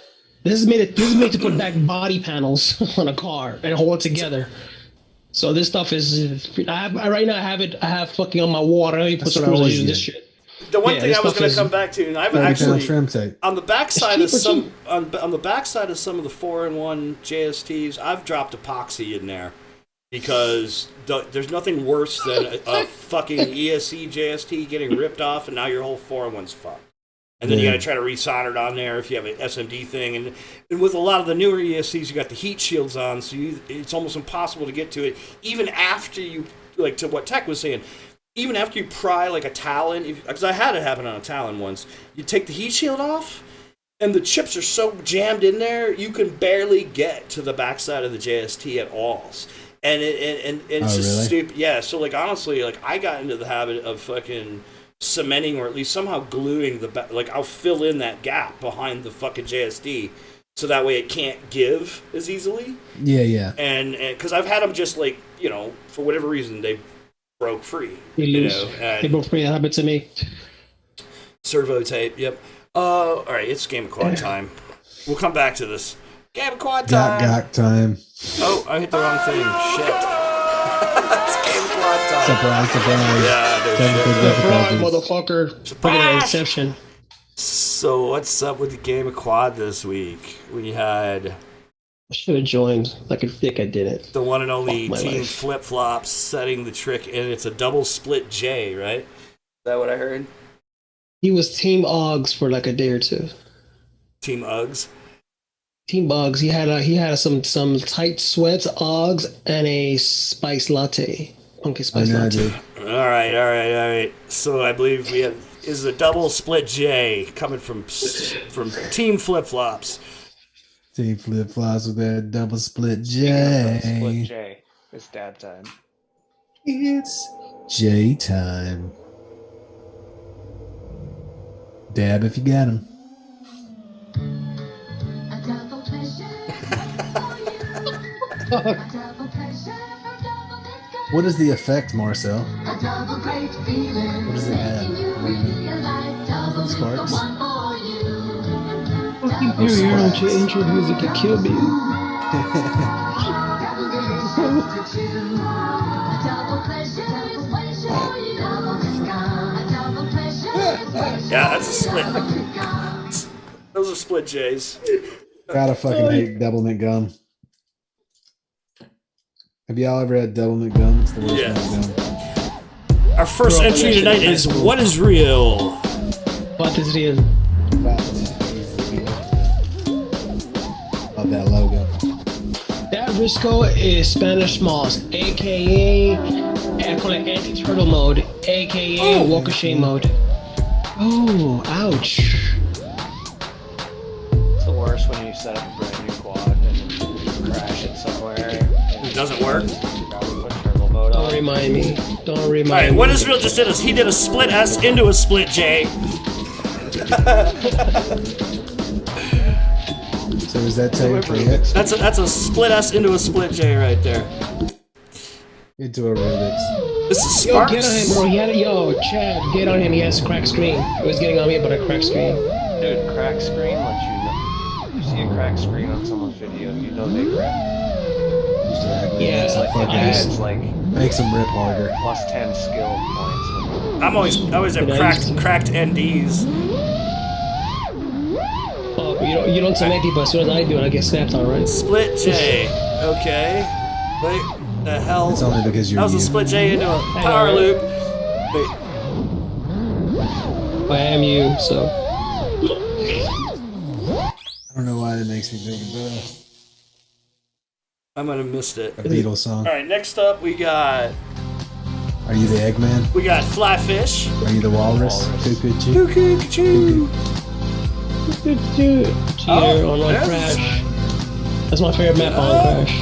This is made to put back body panels on a car and hold it together. So this stuff is. Right now I have fucking on my wall. I don't even put That's what I screws. I always use this use. shit. The one Yeah, thing this I was stuff going to is come back to, and I've 30 pound actually trim tape. on the backside of It's cheaper, some on the backside of some of the 4-in-1 JSTs, I've dropped epoxy in there because there's nothing worse than a fucking ESC JST getting ripped off, and now your whole 4-in-1's fucked. And then you Yeah. got to try to resolder it on there if you have an SMD thing, and with a lot of the newer ESCs, you got the heat shields on, so it's almost impossible to get to it, even after you like to what Tech was saying. Even after you pry like a Talon, because I had it happen on a Talon once, you take the heat shield off, and the chips are so jammed in there, you can barely get to the backside of the JST at all. And it's just really? stupid. Yeah, so like honestly, like I got into the habit of fucking cementing or at least somehow gluing the like I'll fill in that gap behind the fucking JSD so that way it can't give as easily. Yeah. And because I've had them just like, you know, for whatever reason they broke free. You know, They broke free. That happened to me. Servo tape. Yep. All right, it's Game of Quad time. We'll come back to this. Game of Quad time. Gok time. Oh, I hit the wrong thing. Shit. It's Game of Quad time. Surprise. Yeah, no Technical shit. Fraud, difficulties. motherfucker. Bring an exception. So what's up with the Game of Quad this week? We had I should have joined. I think I didn't. the one and only Fuck my Team life. Flip Flops setting the trick, and it's a double split J, right? Is that what I heard? He was Team Oggs for like a day or two. Team Uggs. Team Oggs. He had some tight sweats, Oggs, and a spice latte. Funky I spice know, latte. dude. All right. So I believe we have is a double split J coming from Team Flip Flops. Team flip flops with that double split Split J. J. It's dab time. It's J time. Dab if you got him. What is the effect, Marcel? What does it add? Sparks? Fucking period on your intro music to kill me. Yeah, that's a split. Those are split J's. Gotta fucking hate double mint gum. Have y'all ever had double mint gum? It's the worst Yes. mint gum. Our first Bro, entry that shit tonight is is cool. What is Real? What is real? Love that logo. That Risco is Spanish Moss, aka I call it anti-turtle mode, aka walk of shame mode. Oh, ouch. It's the worst when you set up a brand new quad and you crash it somewhere. And It doesn't work? You gotta put turbo mode Don't on. remind me. Don't All remind right, me. What is Real just did is he did a split S into a split J. So is that tape for it? That's a split S into a split J right there. Into a Rubik's. This is Yo, Sparks. get on him, bro. Chad, get on him. He has a cracked screen. He was getting on me about a cracked screen. Dude, crack screen lets you know. You see a crack screen on someone's video, you know they crack. Yeah, It's like it I used- adds like Makes them rip harder. plus 10 skill points. I always have Did I cracked used to- cracked NDs. Oh, but you don't cement it, but as soon as I do it, I get snapped on, right? Split J. Okay. Wait, the hell? It's only because you're That was a you. split J into a know, power right? loop. Wait, I am you, so. I don't know why that makes me think of I might have missed it. a Beatles song. All right, next up we got Are you the Eggman? Fly Fish. Are you the Walrus? Cuckoo choo. Cuckoo, cuckoo. Cheater on yes. Crash. That's my favorite map on Crash.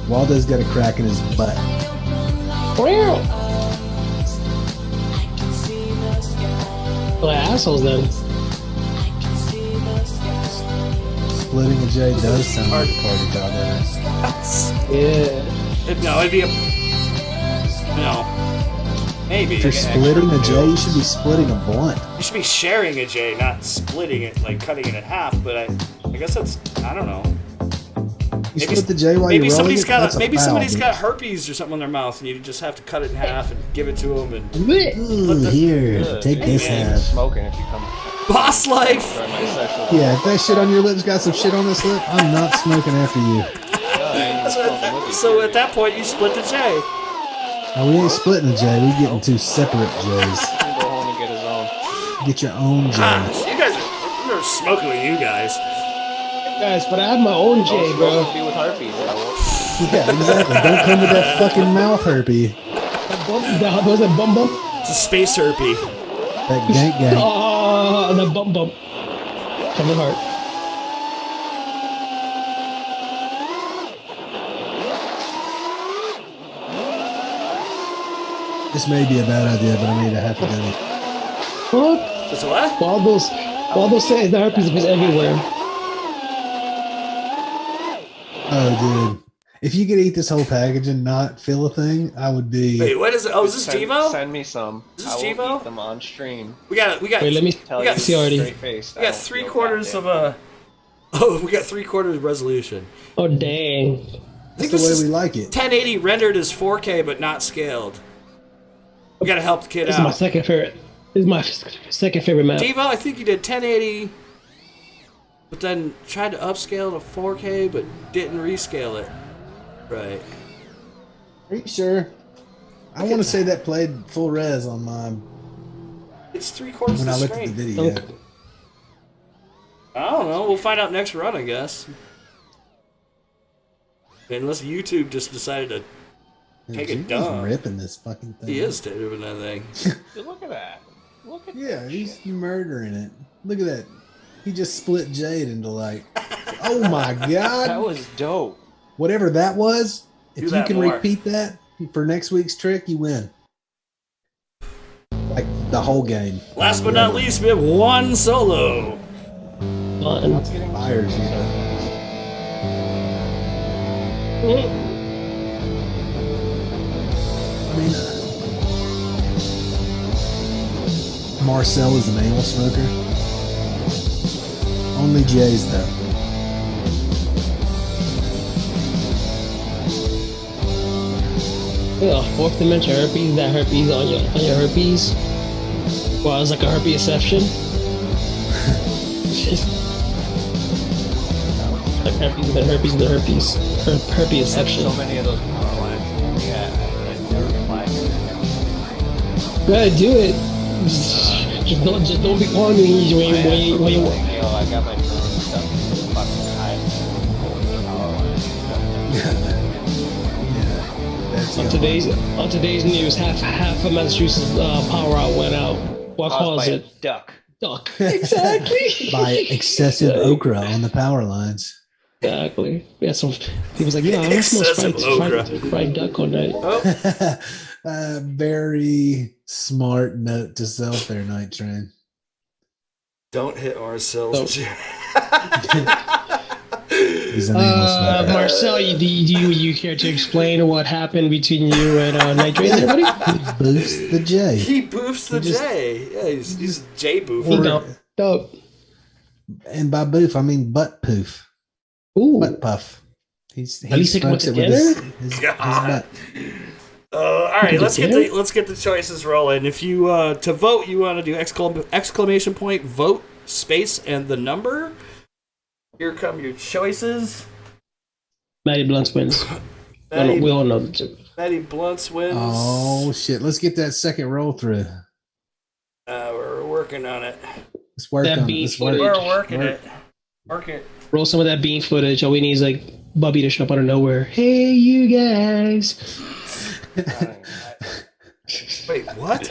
Waldo's got a crack in his butt. Well, assholes then. Splitting a J does sound like a party foul, doesn't it? Yeah. No, it'd be a no. Maybe. If you're splitting a J, you should be splitting a blunt. You should be sharing a J, not splitting it, like cutting it in half. But I guess that's I don't know. You split the J while you're rolling somebody's it? got That's a maybe foul, somebody's dude. got herpes or something in their mouth, and you just have to cut it in half and give it to them. And Ooh, here, take this man, half. smoking if you come boss life. during my session. Yeah, if that shit on your lips got some shit on this lip, I'm not smoking after you. So at that point, you split the J. Now, we ain't splitting a J, we getting two separate J's. Go home and get his own. Get your own J. You guys, we're smoking with you guys. Guys, but I have my own J, Smoke bro. with you with herpes. Yeah, exactly. Don't come with that fucking mouth herpy. Was it Bum Bum? It's a space herpy. That gank gang. Oh, that bump. Coming hard. This may be a bad idea, but I need a half a gun. What? That's what? Waldo says the herpes is everywhere. Oh, dude. If you could eat this whole package and not feel a thing, I would be. Wait, what is it? Oh, is this Givo? Send me some. Is this I will Givo? eat them on stream. We got. Wait, let me Tell We got you see already. straight faced. We got 3/4 of a. Oh, we got 3/4 resolution. Oh dang! I think That's the this way is we like it. 1080 rendered as 4K but not scaled. We gotta help the kid This is my out. second favorite. This is my second favorite map. Devo, I think you did 1080, but then tried to upscale to 4K but didn't rescale it. Right. Are you sure? I want to say that played full res on mine It's 3/4 when of I the looked at the screen. video. Okay. I don't know. We'll find out next run, I guess. Unless YouTube just decided to take a He's dump. ripping this fucking thing. He is doing that thing. Dude, look at that. Look at Yeah, that he's shit. murdering it. Look at that. He just split Jade into like, oh my That god. was dope. Whatever that was, if Do you that can more. repeat that for next week's trick, you win. Like the whole game. Last but not least, we have one solo. Fun. Fires, you know. I mean, Marcel is an anal smoker. Only Jay's though. Yeah, fourth dimension herpes. That herpes on your herpes. Well, it's like a herpeseception. Like herpes, the herpes, the herpes. There's Herpeseception. so many of those power lines. Yeah, I never replied. Gotta do it. Just don't be calling me when you. Yo, I got my drone stuff fucking high. Power lines. That's On today's news, half of Massachusetts power out went out. What Caused caused by a it? duck. Duck. Exactly. by excessive okra on the power lines. Exactly. Yeah, some people's like, yeah, I smell Excessive okra. fried duck all night. Very smart note to self there, Night Train. Don't hit ourselves. He's an anal smoker. Marcel, do you care to explain what happened between you and Nitrate and everybody? He boosts the J. He boofs the He just- J. Yeah, he's J He boofer. dope. And by boof, I mean butt poof. Ooh. Butt puff. He At least he can smokes put it with his, together? his God. butt. All right, Put let's get together? the choices rolling. If you to vote, you want to do exclamation point vote space and the number. Here come your choices. Matty Blunt wins. Matty, We all know that. Matty Blunts wins. Oh shit! Let's get that second roll through. We're working on it. Let's work That on it. beat Let's work. footage. We're working Work. it. Work it. Roll some of that bean footage. All we need is like Bubby to show up out of nowhere. Hey, you guys. Wait, what?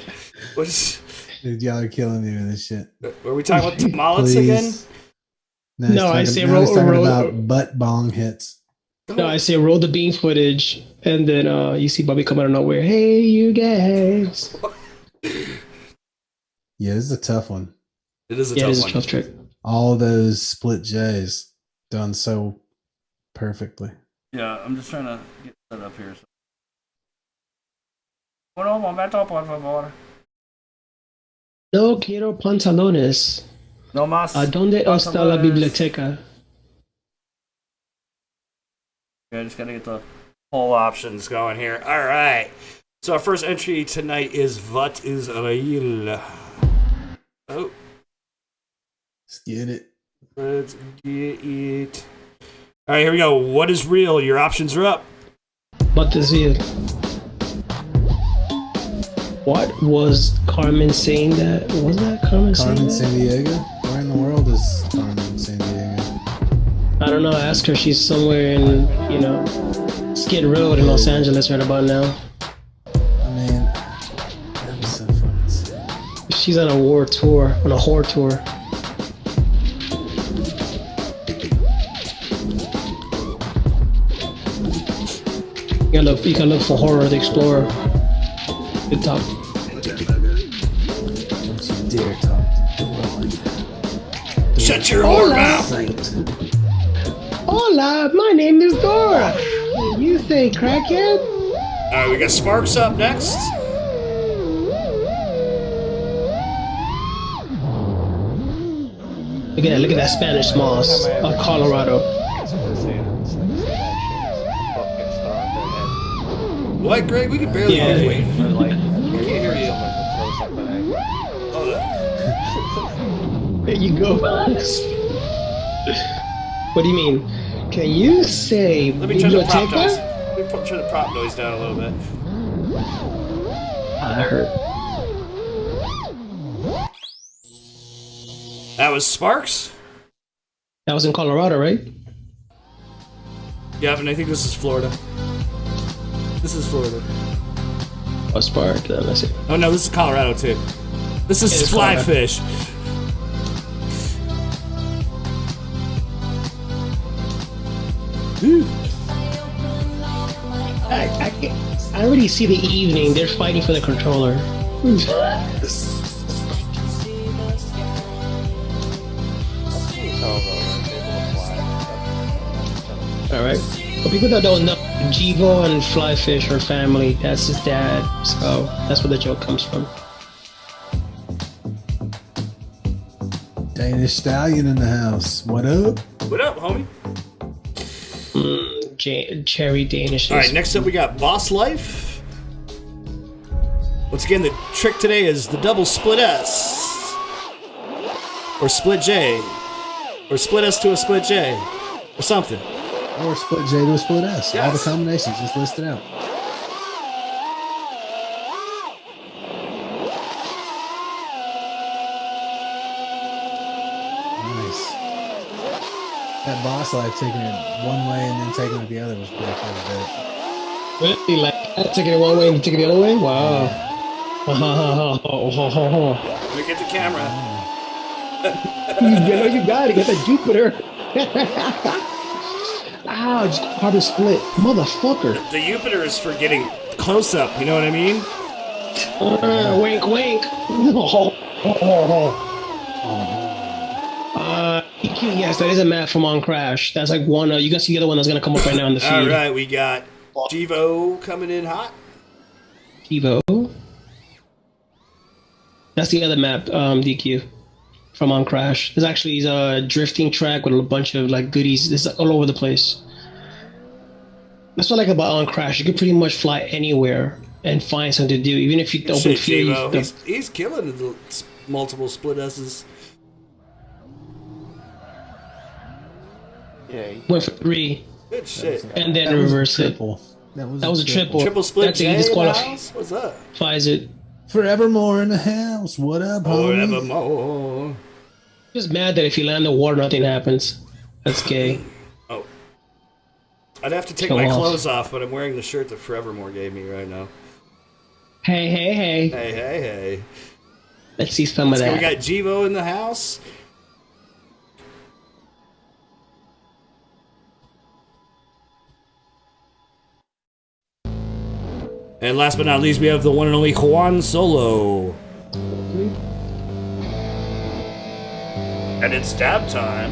What is? Dude, y'all are killing me with this shit. Were we talking about tamales again? Please. No, I say now he's roll- talking roll- about butt bong hits. No, I say roll the bean footage, and then you see Bubby come out of nowhere. Hey, you guys. Yeah, this is a tough one. It is a Yeah, tough it's a one. tough trick. All those split J's done so perfectly. Yeah, I'm just trying to get set up here. Bueno, momento, por favor. No quiero pantalones. No más. ¿A dónde está la pantalones. biblioteca? Okay, I just gotta get the whole options going here. All right. So our first entry tonight is What is real? Oh, Let's get it. let's get it. All right, here we go. What is real? Your options are up. What is it? What was Carmen saying that? Was that Carmen saying Carmen that? San Diego? Where in the world is Carmen San Diego? I don't know. Ask her. She's somewhere in, Skid Road in Los Angeles right about now. Man, I'm so fucking sick. She's on a war tour, on a whore tour. You can look for Horror the Explorer. Good talk. Don't you dare talk to Dora like that. Shut your whore mouth. Hola, my name is Dora. You say crackhead? Alright, we got Sparks up next. Look at that Spanish moss of Colorado. What, Greg? We can barely hear you. Or like, I can't hear you. Oh, There you go. What do you mean? Can you say let me turn the prop biblioteca? noise. Let me turn the prop noise down a little bit. I heard. That was Sparks? That was in Colorado, right? Yeah, and I think this is Florida. This is Florida. Oh, Spark. Let's see. Oh no, this is Colorado too. This is It is fly Colorado. fish. I already see the evening. They're fighting for the controller. Alright. For people that don't know, Jivo and Flyfish are family. That's his dad. So that's where the joke comes from. Danish stallion in the house. What up? What up, homie? Cherry Danish. Alright, next up we got Boss Life. Once again, the trick today is the double split S. Or split J. Or split S to a split J. Or something. Or split J to a split S. All the Yes. combinations just listed out. Nice. That boss life taking it one way and then taking it the other was pretty cool. Really? Like, taking it one way and taking it the other way? Wow. Let me get the camera. You got it. Get the Jupiter. Ow, just hard to split. Motherfucker. The Jupiter is for getting close up, you know what I mean? Wink, wink. Yes, that is a map from On Crash. That's like one. You can see the other one that's gonna come up right now in the feed. All right, we got Jivo coming in hot. Evo. That's the other map, DQ, from On Crash. There's actually a drifting track with a bunch of like goodies. It's all over the place. That's what I like about On Crash. You can pretty much fly anywhere and find something to do, even if you open Shit, field. Jivo. He's killing the multiple split S's. Yeah, Went for 3 Good shit. and then That was a reverse it. triple. That was a triple. Triple split That's it, J you in the disqualify- house? What's up? Flies it. Forevermore in the house. What up, homie? Forevermore. Just mad that if you land in the water, nothing happens. That's gay. Oh. I'd have to take Show my off. clothes off, but I'm wearing the shirt that Forevermore gave me right now. Hey, hey, hey. Hey, hey, hey. Let's see some of So we that. got Jivo in the house. And last but not least, we have the one and only Juan Solo. And it's dab time.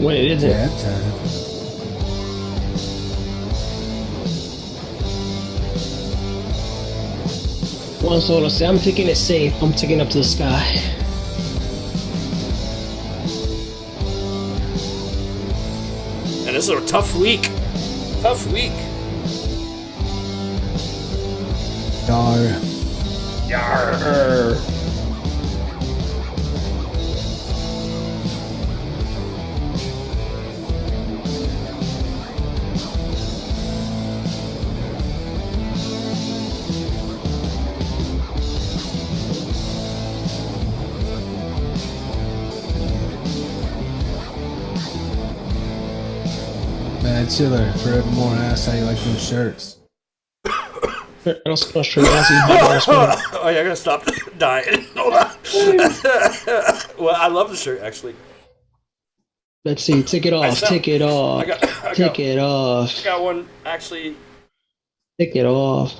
When it isn't. Dab time. One solo say, I'm taking it safe. I'm taking it up to the sky. And this is a tough week. Tough week. Dar. Yarr. Mad Chiller. Forevermore asked how you like those shirts. I don't know sure. I Oh yeah, I gotta stop dying. Hold on. Well, I love the shirt actually. Let's see. Take it off. Take it off. Take it off. I got one actually. Take it off.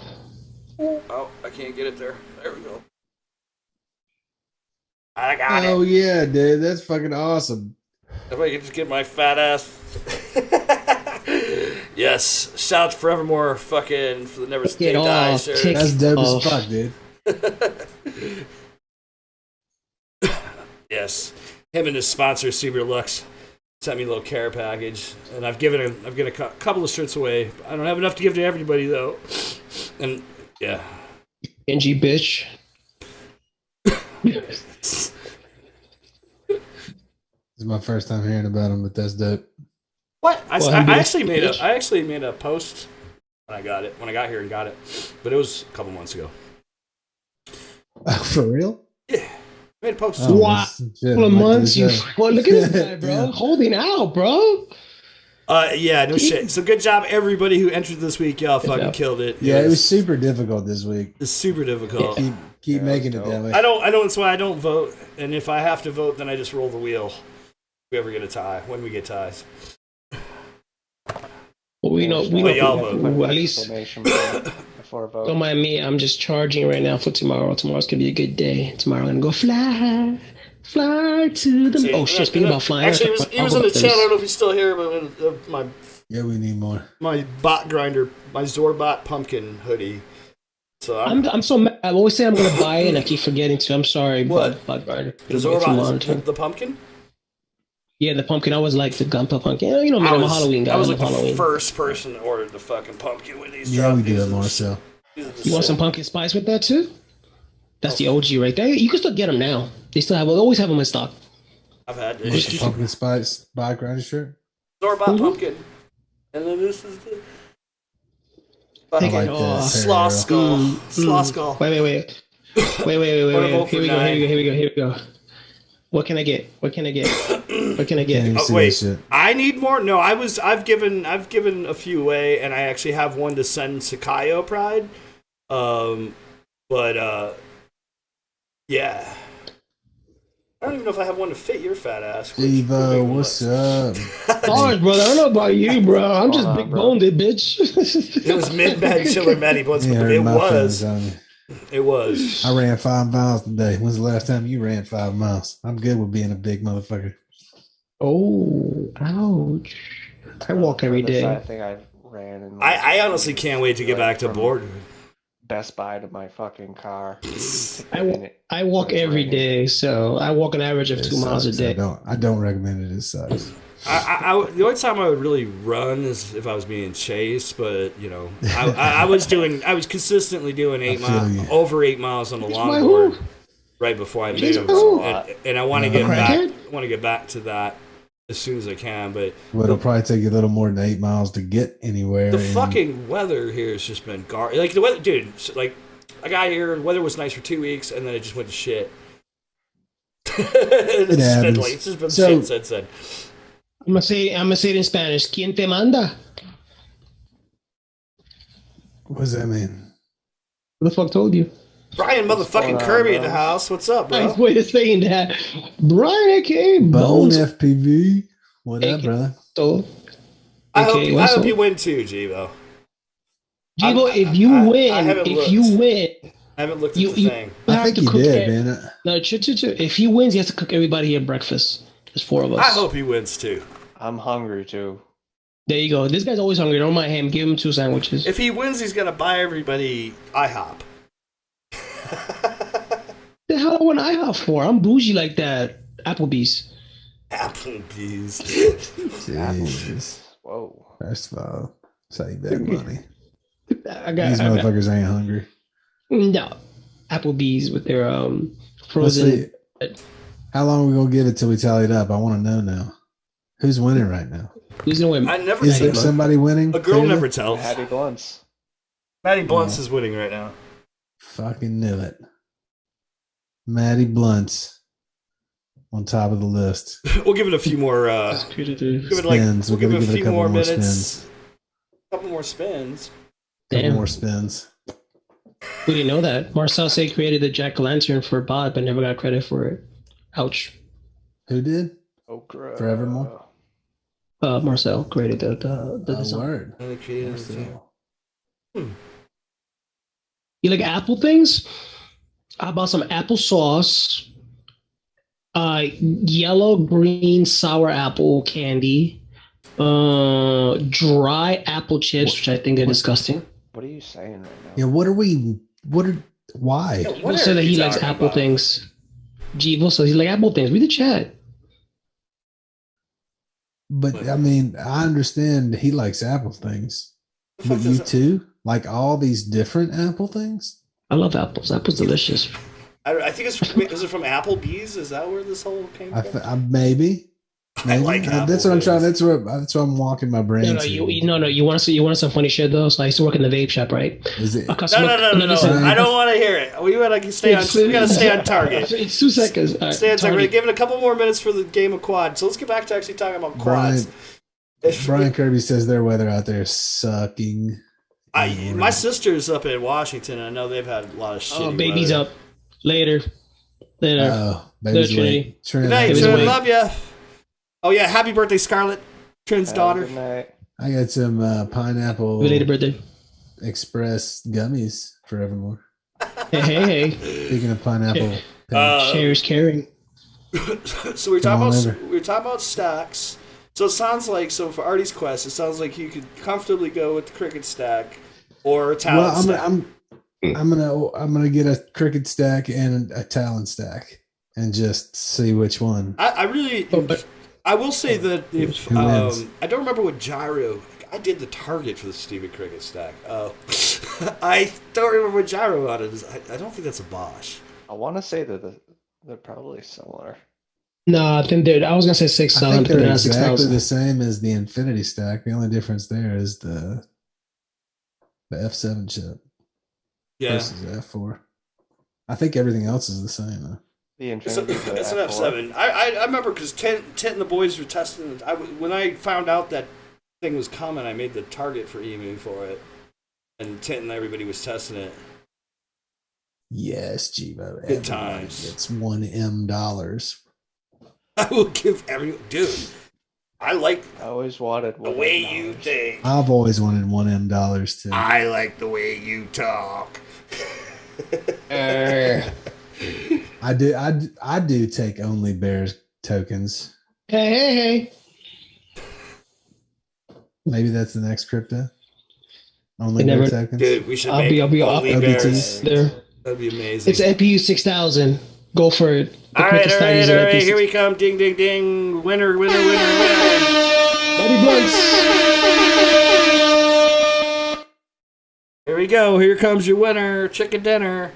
Oh, I can't get it there. There we go. I got Oh it. yeah, dude, that's fucking awesome. If I can just get my fat ass. Yes, shout out to Forevermore fucking for the Never Stay Die off. shirt. Take- That's dope Oh. as fuck, dude. Yes, him and his sponsor Super Lux sent me a little care package, and I've given a couple of shirts away. I don't have enough to give to everybody though, and yeah. NG bitch. This is my first time hearing about him, but that's dope. What? I Well, actually made a post when I got here and got it, but it was a couple months ago. For real? Yeah, I made a post. Oh, Wow. shit, Couple of might do months. You. so. Well, look at this guy, bro. Yeah. Holding out, bro. Yeah, no shit. So good job, everybody who entered this week. Y'all fucking job. killed it. Yeah, it was super difficult this week. It's super difficult. Keep making it that way. I know it's why I don't vote, and if I have to vote, then I just roll the wheel. If we ever get a tie, when we get ties. Well, we know. Well, y'all vote. Well, at least Exclamation point before a vote. don't mind me. I'm just charging right now for tomorrow. Tomorrow's gonna be a good day. Tomorrow I'm gonna go fly to the. See, Oh shit! Speaking about flying, actually, he was in the chat. I don't know if he's still here, but Yeah, we need more. my bot grinder, my Zorbot pumpkin hoodie. So I'm so mad. I always say I'm gonna buy it, and I keep forgetting to. I'm sorry, What? but the Zorbot, the pumpkin. Yeah, the pumpkin. I was like the gunpla pumpkin. You know, I'm a Halloween guy. I was I like love the Halloween. first person that ordered the fucking pumpkin with these. Yeah, we these do are it the- more so. these are the You want shit. some pumpkin spice with that too? That's the OG right there. You can still get them now. They still always have them in stock. I've had With this the pumpkin spice bike rider shirt. Zorbot pumpkin, and then this is the I Take like it that. off. slaw skull. Slaw Mm. skull. Wait. Wanna vote for Here we go. nine? Here we go. What can I get? What can I get? Can't even see Wait, this shit. I need more. No, I've given a few away, and I actually have one to send to Kaio Pride. Yeah. I don't even know if I have one to fit your fat ass. Evo, what's up? Sorry, brother. I don't know about you, bro. I'm just big boned, bitch. It was mid-bag chiller Matty Blunts, Yeah, but it my was. feelings on you. It was. I ran 5 miles today. When's the last time you ran 5 miles? I'm good with being a big motherfucker. Oh, ouch. I walk every Furthest day. I think I ran in I honestly can't wait to get back to board. Best Buy to my fucking car. I walk every day, so I walk an average of It 2 miles a sucks. day. I don't recommend it. It sucks. The only time I would really run is if I was being chased, but you know, I was consistently doing I feel you. over 8 miles on the He's my longboard who? right before I He's moved, my who? and I want to A get back. crackhead? I want to get back to that as soon as I can, but Well, it'll probably take you a little more than 8 miles to get anywhere. the and fucking weather here has just been like the weather, dude. Like I got here, the weather was nice for 2 weeks, and then it just went to shit. It's just been So- shit since then. I'm gonna say it in Spanish. ¿Quién te manda? What does that mean? Who the fuck told you? Brian motherfucking going on, Kirby in bro? the house. What's up, bro? Nice way of saying that. Brian, aka Bone Bones. FPV. What Hey, up, brother? So, I AKA hope what's up? you win too, Jivo. Jibo, I if you haven't win, looked. I haven't looked at you the thing. I have think to you cook did, it. man. No, if he wins, he has to cook everybody here breakfast. There's 4 of us. I hope he wins too. I'm hungry too. There you go. This guy's always hungry. Don't mind him. Give him 2 sandwiches. If he wins, he's gonna buy everybody IHOP. The hell I want IHOP for? I'm bougie like that. Applebee's. Applebee's. Jesus. Whoa. First of all, save that money. I These got motherfuckers ain't hungry. no Applebee's with their Let's frozen. see. How long are we gonna give it till we tally it up? I want to know now. Who's winning right now? Who's gonna win? I never. Is there tell. somebody winning? A girl clearly? never tells. Hattie Blunts. Maddie Blunts is winning right now. Fucking knew it. Maddie Blunts on top of the list. We'll give it a few more. Give it like Spins. we'll We're give gonna it a give it a few couple more more minutes. spins. A couple more spins. Couple Damn. more spins. Who didn't know that? Marcel say created the jack-o'-lantern for Bod, but never got credit for it. Ouch. Who did? Okra. Forevermore? Marcel created the Oh, design. word. Really creative. Marcel. You like apple things? How about some applesauce? Yellow, green, sour apple candy. Dry apple chips, which I think are disgusting. What are you saying right now? Yeah, why? Jivo said that he likes apple things. Jivo says he likes apple things. Read the chat. But I mean, I understand he likes apple things. But you too? Like all these different apple things? I love apples. Apples delicious. I think is it from Applebee's? Is that where this whole came from? Maybe. I like That's what I'm trying. That's what I'm walking my brain. No, you want to see some funny shit though. So I used to work in the vape shop, right? Is it? No. I don't want to hear it. We gotta stay on. We gotta stay on target. It's 2 seconds. Stay on target. We're giving a couple more minutes for the game of quad. So let's get back to actually talking about quads. Brian Kirby says their weather out there is sucking. My sister's up in Washington. I know they've had a lot of shit. Oh, baby's up. Later. Oh, baby's late. Good night, Trin. Love ya. Oh yeah, happy birthday, Scarlett, Trin's daughter. Good night. I got some pineapple Related birthday. Express gummies forevermore. Hey. Speaking of pineapple, Shares caring. So we're talking about stacks. So it sounds like for Artie's quest, it sounds like you could comfortably go with the cricket stack or a talent stack. I'm gonna get a cricket stack and a talent stack and just see which one. I will say that if I don't remember what gyro. I did the target for the stupid cricket stack. Oh, I don't remember what gyro on it is. I don't think that's a Bosch. I want to say that they're probably similar. No, I think I was gonna say 6. I think they're exactly the same as the Infinity stack. The only difference there is the F7 chip versus the F4. I think everything else is the same though. The Infinity. It's an F7. I remember because Tent and the boys were testing it. When I found out that thing was coming, I made the target for Emu for it, and Tent and everybody was testing it. Yes, Jivo. Good times. It's $1M. I will give dude. I always wanted the way you think. I've always wanted $1M too. I like the way you talk. I do take only Bears tokens. Hey. Maybe that's the next crypto. Only Bear tokens. Dude, we should I'll be only Bears. There. That'd be amazing. It's NPU 6000. Go for it. All right. Here we come. Ding, ding, ding. Winner. Buddy Blunts. Here we go. Here comes your winner. Chicken dinner.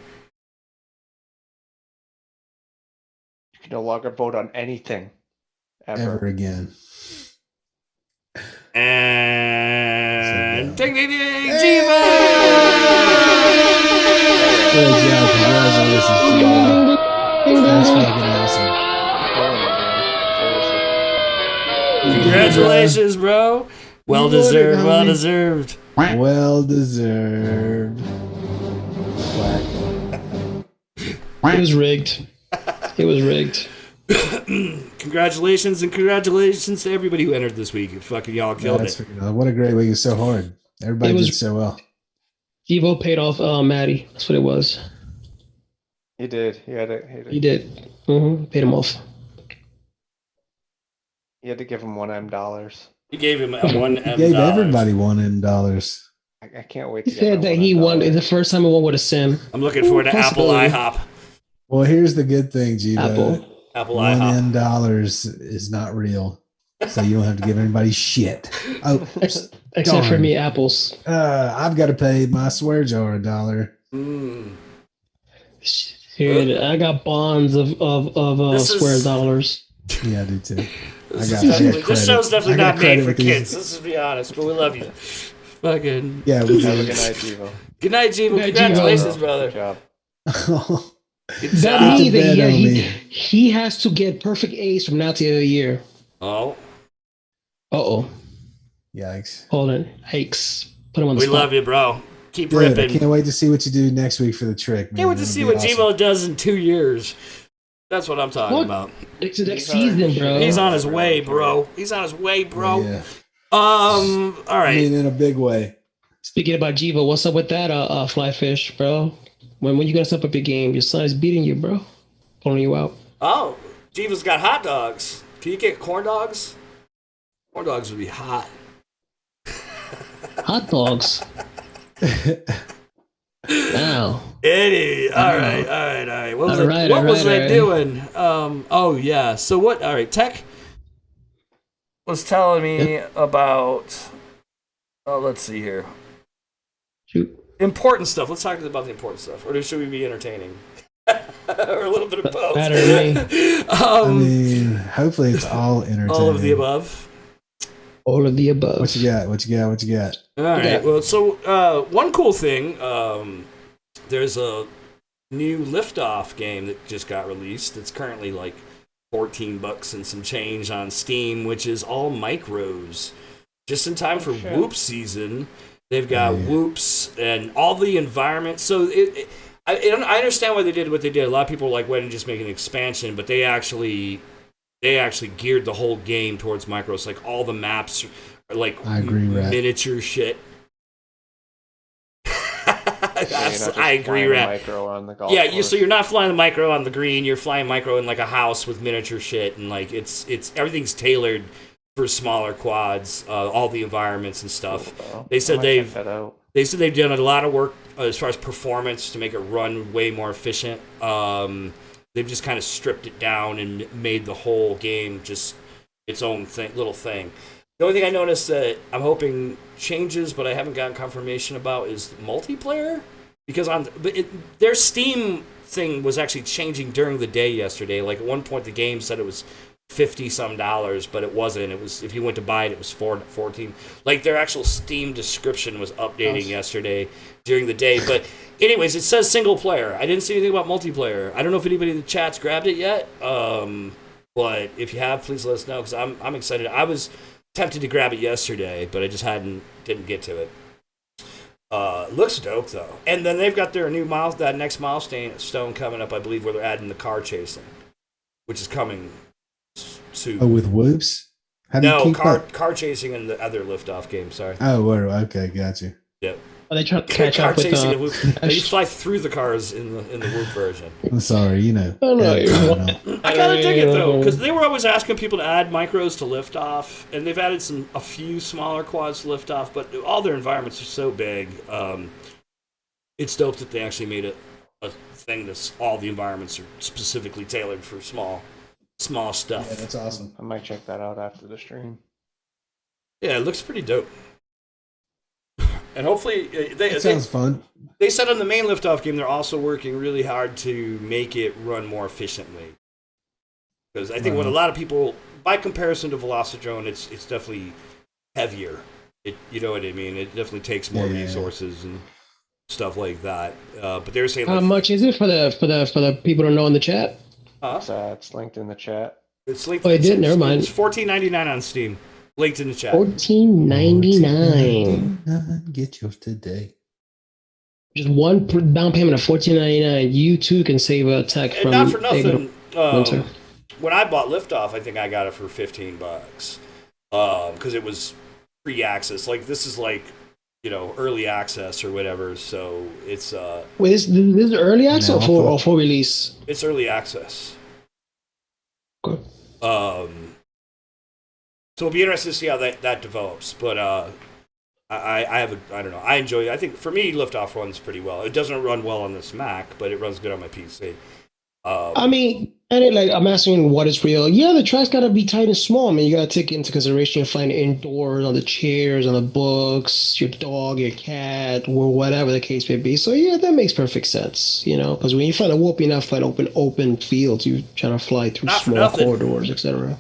You can no longer vote on anything. Ever Again. And ding, ding, ding. Jivo! Good job. Congratulations, Jivo. That's fucking awesome. Congratulations, bro. Well deserved. It was rigged. Congratulations to everybody who entered this week. Fucking y'all killed it. What a great week. It was so hard. Everybody did so well. Evo paid off Maddie. That's what it was. He did. He did. Paid him off. You had to give him $1M. You gave him $1M. You gave everybody $1M. I can't wait. He said that he won the first time he won with a sim. I'm looking forward to Apple IHOP. Well, here's the good thing, Jivo. Apple IHOP. $1M is not real, so you don't have to give anybody shit. Oh, except for me, apples. I've got to pay my swear jar $1. Dude, I got bonds of square dollars. Yeah, I do too. This show's definitely not made for kids. Let's be honest, but we love you. Fucking yeah. We have a good night, Jivo. Good night, Jivo. Congratulations, brother. Good job. That means that he has to get perfect A's from now to the end of the year. Oh. Uh-oh. Yikes. Hold on. Hikes. Put him on the spot. We love you, bro. keep Good. I ripping. can't wait to see what you do next week for the trick, man. Can't wait to That'll see be what awesome. G-Mo does in 2 years. That's what I'm talking What? about. Next season, bro. He's on his way, bro. He's on his way, bro. Yeah. All right. I mean, in a big way. Speaking about Jiva, what's up with that, fly fish, bro? When you gonna step up your game? Your son is beating you, bro. Pulling you out. Oh, Jiva's got hot dogs. Can you get corn dogs? Corn dogs would be hot. Hot dogs. Wow. Eddie. All right. What was All I, right, what was all I right. doing? Oh yeah. So what? All right. Tech was telling me about. Oh, let's see here. Shoot. Important stuff. Let's talk about the important stuff, or should we be entertaining? Or a little bit of both. Better than me. I mean, hopefully it's all entertaining. All of the above. All of the above. What you got? What you got? What you got? All right. Yeah. Well, so one cool thing, there's a new liftoff game that just got released. It's currently like $14 and some change on Steam, which is all micros, just in time for Whoop season. They've got Whoops and all the environments. So I understand why they did what they did. A lot of people like went and just make an expansion, but they actually geared the whole game towards micros. Like all the maps are like I agree, Rat. miniature shit. I agree, Rat. Micro on the golf Yeah, so you're not flying the micro on the green. You're flying micro in like a house with miniature shit, and like it's everything's tailored for smaller quads. All the environments and stuff. They said they've done a lot of work as far as performance to make it run way more efficient. They've just kind of stripped it down and made the whole game just its own little thing. The only thing I noticed that I'm hoping changes, but I haven't gotten confirmation about, is multiplayer. Because their Steam thing was actually changing during the day yesterday. Like at one point, the game said it was $50-some, but it wasn't. It was, if you went to buy it, it was $14. Like their actual Steam description was updating yesterday during the day. But anyways, it says single player. I didn't see anything about multiplayer. I don't know if anybody in the chat's grabbed it yet. But if you have, please let us know, because I'm excited. I was tempted to grab it yesterday, but I just didn't get to it. Looks dope though. And then they've got their new that next milestone coming up, I believe, where they're adding the car chasing, which is coming soon. Oh, with Whoops? How do you No, keep up? car chasing in the other liftoff game. Sorry. Oh, okay, got you. Yep. Are they trying to catch Car up with chasing. You fly through the cars in the Whoop version. I'm sorry, you know. I don't know. I kind of dig it though, because they were always asking people to add micros to liftoff, and they've added a few smaller quads to liftoff, but all their environments are so big. It's dope that they actually made it a thing that's all the environments are specifically tailored for small stuff. Yeah, that's awesome. I might check that out after the stream. Yeah, it looks pretty dope. And hopefully, That sounds fun. They said on the main liftoff game they're also working really hard to make it run more efficiently. Because I think when a lot of people, by comparison to Velocidrone, it's definitely heavier. You know what I mean? It definitely takes more resources and stuff like that. But they were saying, how much is it for the people to know in the chat? It's linked in the chat. It's linked. Oh, it did. Never mind. It's $14.99 on Steam. Linked in the chat. $14.99. Get yours today. Just one down payment of $14.99. You too can save a tech And from. not for nothing. Winter. When I bought Liftoff, I think I got it for $15. Because it was pre-access. Like this is like, early access or whatever. So it's Wait, this is early access or full release? It's early access. Okay. So it'll be interesting to see how that develops. But I don't know. I enjoy it. I think for me, Liftoff runs pretty well. It doesn't run well on this Mac, but it runs good on my PC. I mean, I'm asking what is real. Yeah, the track's got to be tight and small. I mean, you got to take into consideration you're flying indoors, on the chairs, on the books, your dog, your cat, or whatever the case may be. So yeah, that makes perfect sense. Because when you fly a whoop, you're not flying open fields. You're trying to fly through small corridors, etc.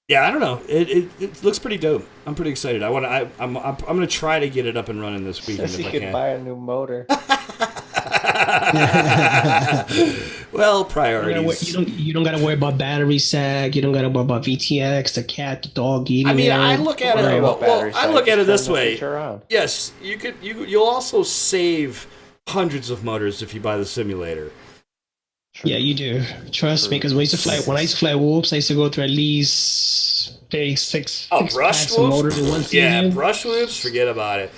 Yeah, I don't know. It looks pretty dope. I'm pretty excited. I'm gonna try to get it up and running this weekend Says if he I could can. buy a new motor. Well, priorities. You don't gotta worry about battery sag. You don't gotta worry about VTX, the cat, the dog eating. I mean, it. I look at Worry it. about battery I side, look at just it this turn the way. feature on. Yes, you'll also save hundreds of motors if you buy the simulator. Yeah, you do. Trust me, because when I used to fly whoops, I used to go through at least 36 Oh, six brush packs of motors in one whoops? Yeah, season. brush whoops. Forget about it.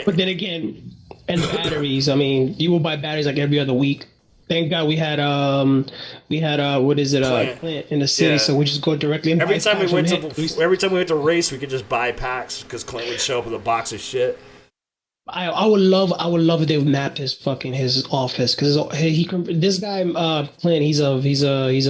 But then again, and batteries. I mean, you will buy batteries like every other week. Thank God we had what is it Clint in the city, Yeah. so we just go directly and every buy time we packs went from him. every time we went to race, we could just buy packs because Clint would show up with a box of shit. I would love if they would map his office because this guy Clint he's a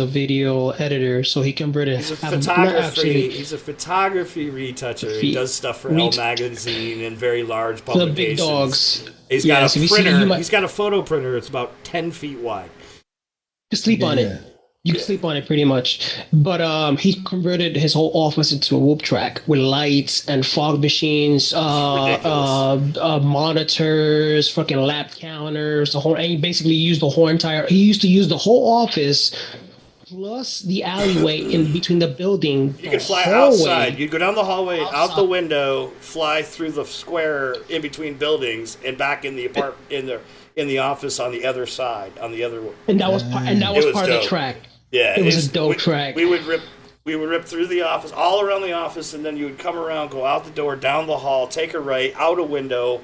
video editor, so he converted. He's a photography. He's a photography retoucher. He does stuff for Elle magazine and very large the publications. big dogs. He's got a printer. He's got a photo printer. It's about 10 feet wide. You sleep on it. You can sleep on it pretty much. But he converted his whole office into a whoop track with lights and fog machines, monitors, fucking lap counters, the whole. And he basically used the whole entire. He used to use the whole office plus the alleyway in between the building. You could fly outside. You'd go down the hallway and out the window, fly through the square in between buildings, and back in the in the office on the other side, on the other. And that was part of the track. Yeah, it was a dope track. We would rip through the office, all around the office, and then you would come around, go out the door, down the hall, take a right, out a window.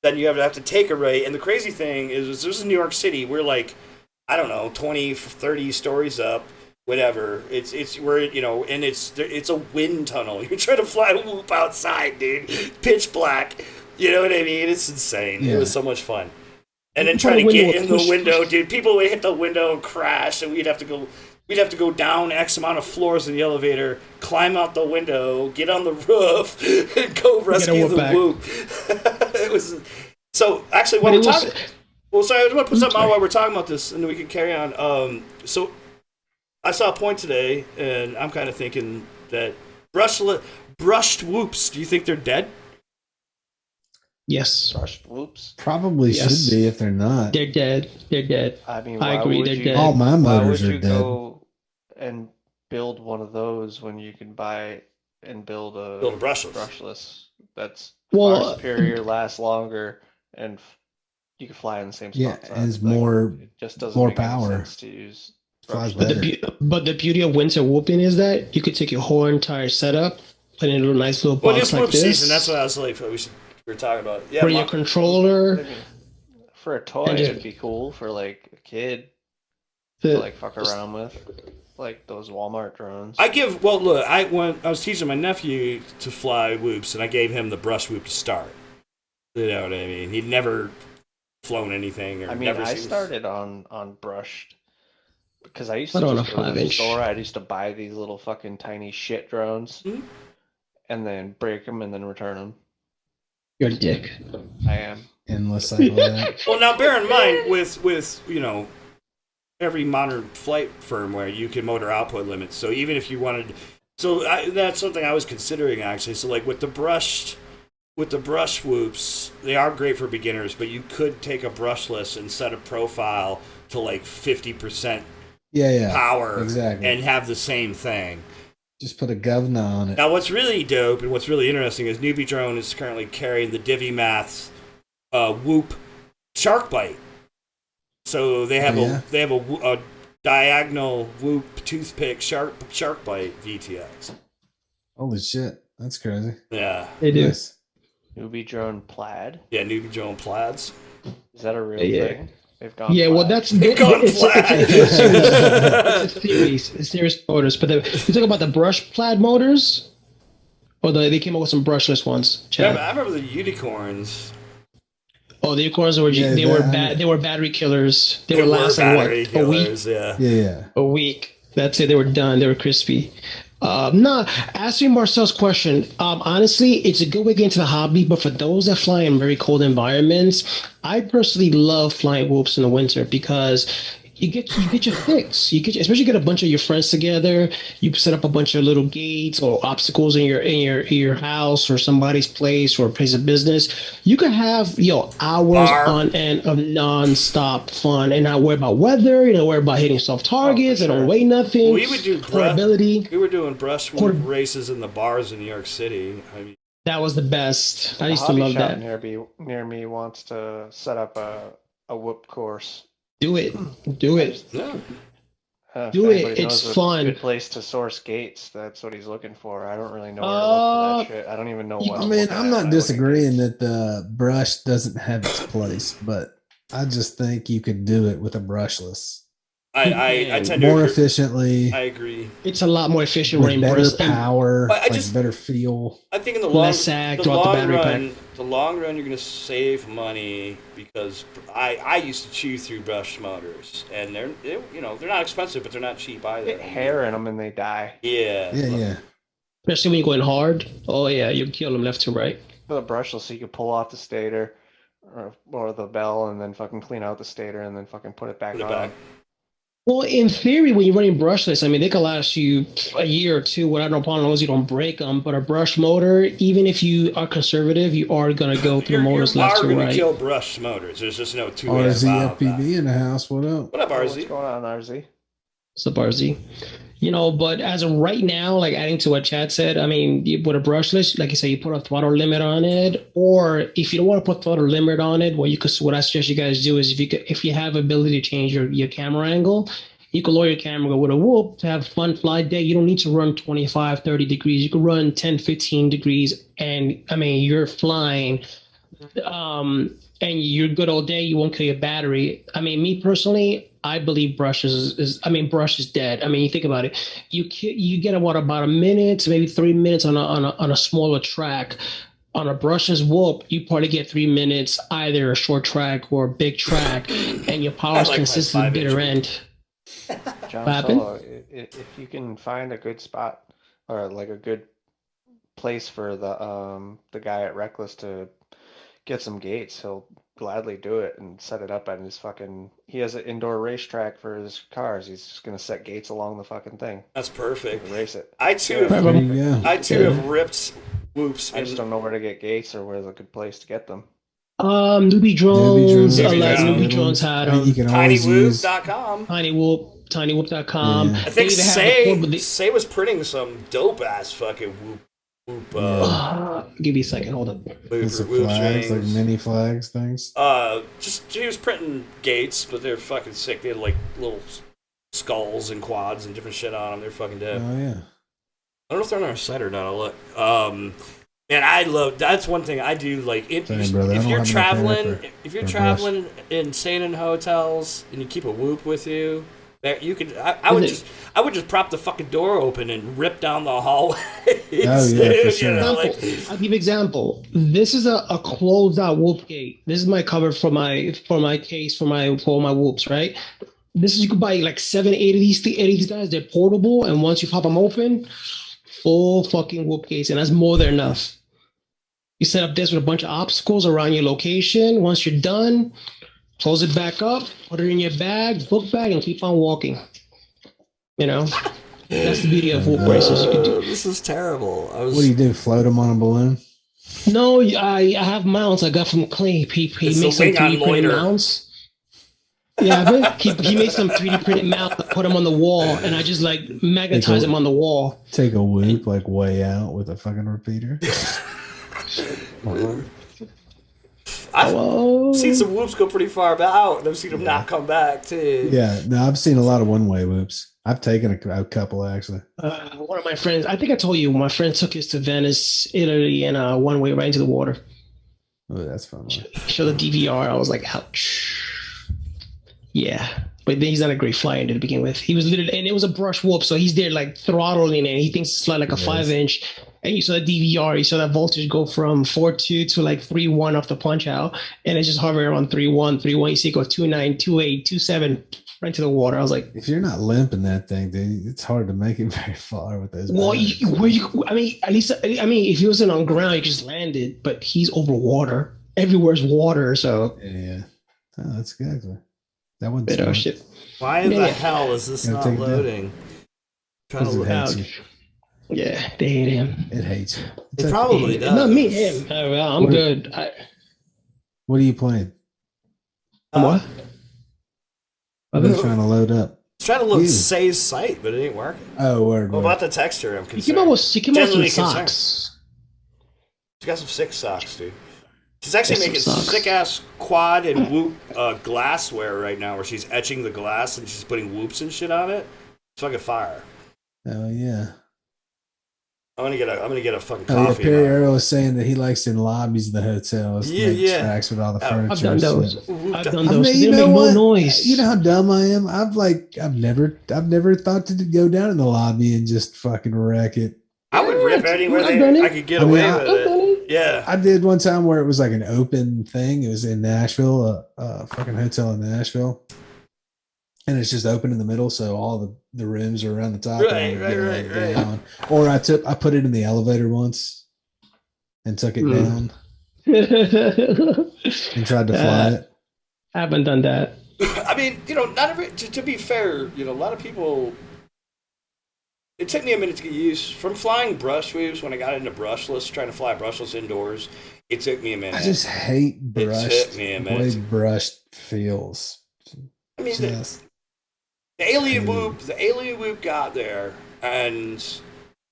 Then you have to take a right. And the crazy thing is, this is New York City. We're like, I don't know, 20, 30 stories up, whatever. It's where, and it's a wind tunnel. You're trying to fly a whoop outside, dude. Pitch black. You know what I mean? It's insane. Yeah. It was so much fun. And then trying to get in the window, dude. People would hit the window and crash, and we'd have to go down X amount of floors in the elevator, climb out the window, get on the roof, and go rescue the whoop. It was so actually while we're talking. Well, sorry, I just want to put something out while we're talking about this, and then we can carry on. So I saw a point today, and I'm kind of thinking that brushed whoops. Do you think they're dead? Yes. Brushed whoops? Probably should be if they're not. They're dead. They're dead. I mean, I agree. They're dead. All my motors are dead. Go and build one of those when you can buy and build a brushless? That's far superior, lasts longer, and you can fly in the same spot. Yeah, and it's more. It just doesn't more make any power. sense to use. Flies But the beauty of winter whooping is that you could take your whole entire setup, put in a little nice little box like this. Season, that's what I was like. We were talking about. Yeah, for your controller. I mean, for a toy, it'd be cool for like a kid to like fuck around with, like those Walmart drones. Look, when I was teaching my nephew to fly whoops, and I gave him the brush whoop to start. You know what I mean? He'd never flown anything. I started on brushed because I used to just go to the store. I used to buy these little fucking tiny shit drones, and then break them and then return them. You're a dick. I am. Endless cycle of that. Well, now bear in mind with every modern flight firmware, you can motor output limits. So even if you wanted, that's something I was considering actually. So like with the brush whoops, they are great for beginners, but you could take a brushless and set a profile to like 50% power, exactly, and have the same thing. Just put a governor on it. Now, what's really dope and what's really interesting is Newbie Drone is currently carrying the Divi Maths Whoop Shark Bite. So they have a diagonal Whoop toothpick shark bite VTX. Holy shit, that's crazy. Yeah, they do. Nice. Newbie Drone Plaid. Yeah, Newbie Drone Plaids. Is that a real thing? They've gone. Yeah, plaid. well, that's it's a series of motors. But you talk about the brush plaid motors, or they came up with some brushless ones. Chad. I remember the unicorns. Oh, the unicorns were They were battery killers. They were lasting a week. Yeah. A week. That's it. They were done. They were crispy. Answering Marcel's question, honestly, it's a good way to get into the hobby, but for those that fly in very cold environments, I personally love flying whoops in the winter because you get your fix. Especially get a bunch of your friends together. You set up a bunch of little gates or obstacles in your house or somebody's place or a place of business. You can have hours on end of non-stop fun and not worry about weather. You don't worry about hitting soft targets. for I don't sure. weigh nothing. We would do portability. We were doing brush races in the bars in New York City. I mean, That was the best. I A used to hobby love shop that. near me wants to set up a whoop course. Do it. Do it. no. If Do it. anybody It's knows a fun. good place to source gates. That's what he's looking for. I don't really know where to look for that shit. I don't even know what. I mean, I'm not looking disagreeing that the brush doesn't have its place, but I just think you could do it with a brushless. I tend more to efficiently. I agree. It's a lot more efficient with better rainbows. power, But I better feel. I think in the Less sag throughout the battery run, pack. the long run, you're going to save money because I used to chew through brush motors, and they're not expensive, but they're not cheap either. Get hair in them and they die. Yeah. Yeah. Especially when you're going hard. Oh yeah, you kill them left to right. With a brushless, so you could pull off the stator or the bell and then fucking clean out the stator and then fucking put it back Put it on. back. Well, in theory, when you're running brushless, I mean, they can last you a year or two without no problem as long as you don't break them. But a brush motor, even if you are conservative, you are going to go through motors left to You're going right. to kill brush motors. There's just no two ways RZ about that. FPV in the house. What up? What up, What's RZ? going on, RZ? It's a RZ. But as of right now, like adding to what Chad said, I mean, with a brushless, like you say, you put a throttle limit on it, or if you don't want to put throttle limit on it, what I suggest you guys do is if you have ability to change your camera angle, you can lower your camera, go with a whoop to have a fun flight day. You don't need to run 25, 30 degrees. You can run 10, 15 degrees, and I mean, you're flying. And you're good all day. You won't kill your battery. I mean, me personally, I believe brush is dead. I mean, you think about it. You get about a minute, maybe 3 minutes on a smaller track. On a brushless whoop, you probably get 3 minutes, either a short track or a big track, and your power is consistent at the bitter end. John What happened? Solo, if you can find a good spot or like a good place for the guy at Reckless to get some gates, he'll gladly do it and set it up at his fucking. He has an indoor racetrack for his cars. He's just gonna set gates along the fucking thing. That's perfect. And race it. I too There you go. have ripped whoops. I just don't know where to get gates or where's a good place to get them. Newbie drones. Newbie Drones had them. You can always use. TinyWhoop.com. tinywhoop.com. Yeah. I think They even have Say was printing some dope ass fucking whoop. Give me a second. Hold on. It's the whoop flags, like strings. mini flags things. He was printing gates, but they're fucking sick. They had like little skulls and quads and different shit on them. They're fucking dead. Oh yeah. I don't know if they're on our site or not. I'll look. Man, I love. That's one thing I do. Like if Same, brother. I if don't you're have enough hair traveling, for- if you're for a traveling and staying in hotels and you keep a whoop with you, that you could. I would just prop the fucking door open and rip down the hallway. Oh, yeah, for sure. I'll give you an example. This is a closed out whoop gate. This is my cover for my case for my whoops, right? This is you could buy like 7, 8 of these guys. They're portable, and once you pop them open, full fucking whoop case, and that's more than enough. You set up this with a bunch of obstacles around your location. Once you're done, close it back up, put it in your bag, book bag, and keep on walking. That's the beauty of whoop races. You can do. This is terrible. What do you do? Float them on a balloon? No, I have mounts I got from Clay. He It's made the some wing on 3D printed loiter. mounts. Yeah, but he made some 3D printed mounts, put them on the wall, and I just like magnetize them on the wall. Take a whoop like way out with a fucking repeater. I've seen some whoops go pretty far out, and I've seen them not come back too. Yeah, no, I've seen a lot of one-way whoops. I've taken a couple actually. One of my friends, I think I told you, my friend took his to Venice, Italy, and one way right into the water. Oh, that's fun. Show the DVR. I was like, ouch. Yeah. But then he's not a great flyer to begin with. He was literally, and it was a brush whoop, so he's there like throttling it. He thinks it's like a 5-inch. And you saw the DVR, you saw that voltage go from 4.2 to like 3.1 off the punch out. And it's just hovering around 3.1, 3.1. You see it go 2.9, 2.8, 2.7 right to the water. I was like, if you're not limping that thing, dude, it's hard to make it very far with those. well, if he wasn't on ground, you just landed, but he's over water. Everywhere's water, so. Yeah. Oh, that's good. That one's But, fun. shit. Why in the Yeah. hell is this Gotta not take it down. loading? Trying to Because it look. hates Ouch. you. Yeah, they hate him. It hates you. It probably does. Not me, him. I'm What- good. What are you playing? What? What are you trying to load up? I was trying to load You. Say's site, but it ain't working. Oh, word. What word. about the texture? I'm She concerned. came out with some Genuinely concerned. socks. She got some sick socks, dude. She's actually Some making socks. sick ass quad and whoop glassware right now, where she's etching the glass and she's putting whoops and shit on it. It's fucking fire. Oh, yeah. I'm gonna get a fucking Oh, yeah. coffee. Perry man. Earl was saying that he likes in lobbies of the hotels. Yeah, Make yeah. tracks with all the Oh, furniture. I've done and those. shit. I've done I those. mean, They you make know no what? noise. You know how dumb I am. I've never thought to go down in the lobby and just fucking wreck it. I would rip anywhere I've done it. I could get I mean, away I- with I've done it. it. Yeah. I did one time where it was like an open thing. It was in Nashville, a fucking hotel in Nashville, and it's just open in the middle, so all the rooms are around the top. Right, and right, go right. down. Or I put it in the elevator once and took it down and tried to fly it. I haven't done that. I mean, not every. To be fair, a lot of people. It took me a minute to get used from flying brush sweeps when I got into brushless, trying to fly brushless indoors. It took me a minute. I just hate brushed. took me a The way minute. brushed feels. I mean, Just, the alien whoop got there, and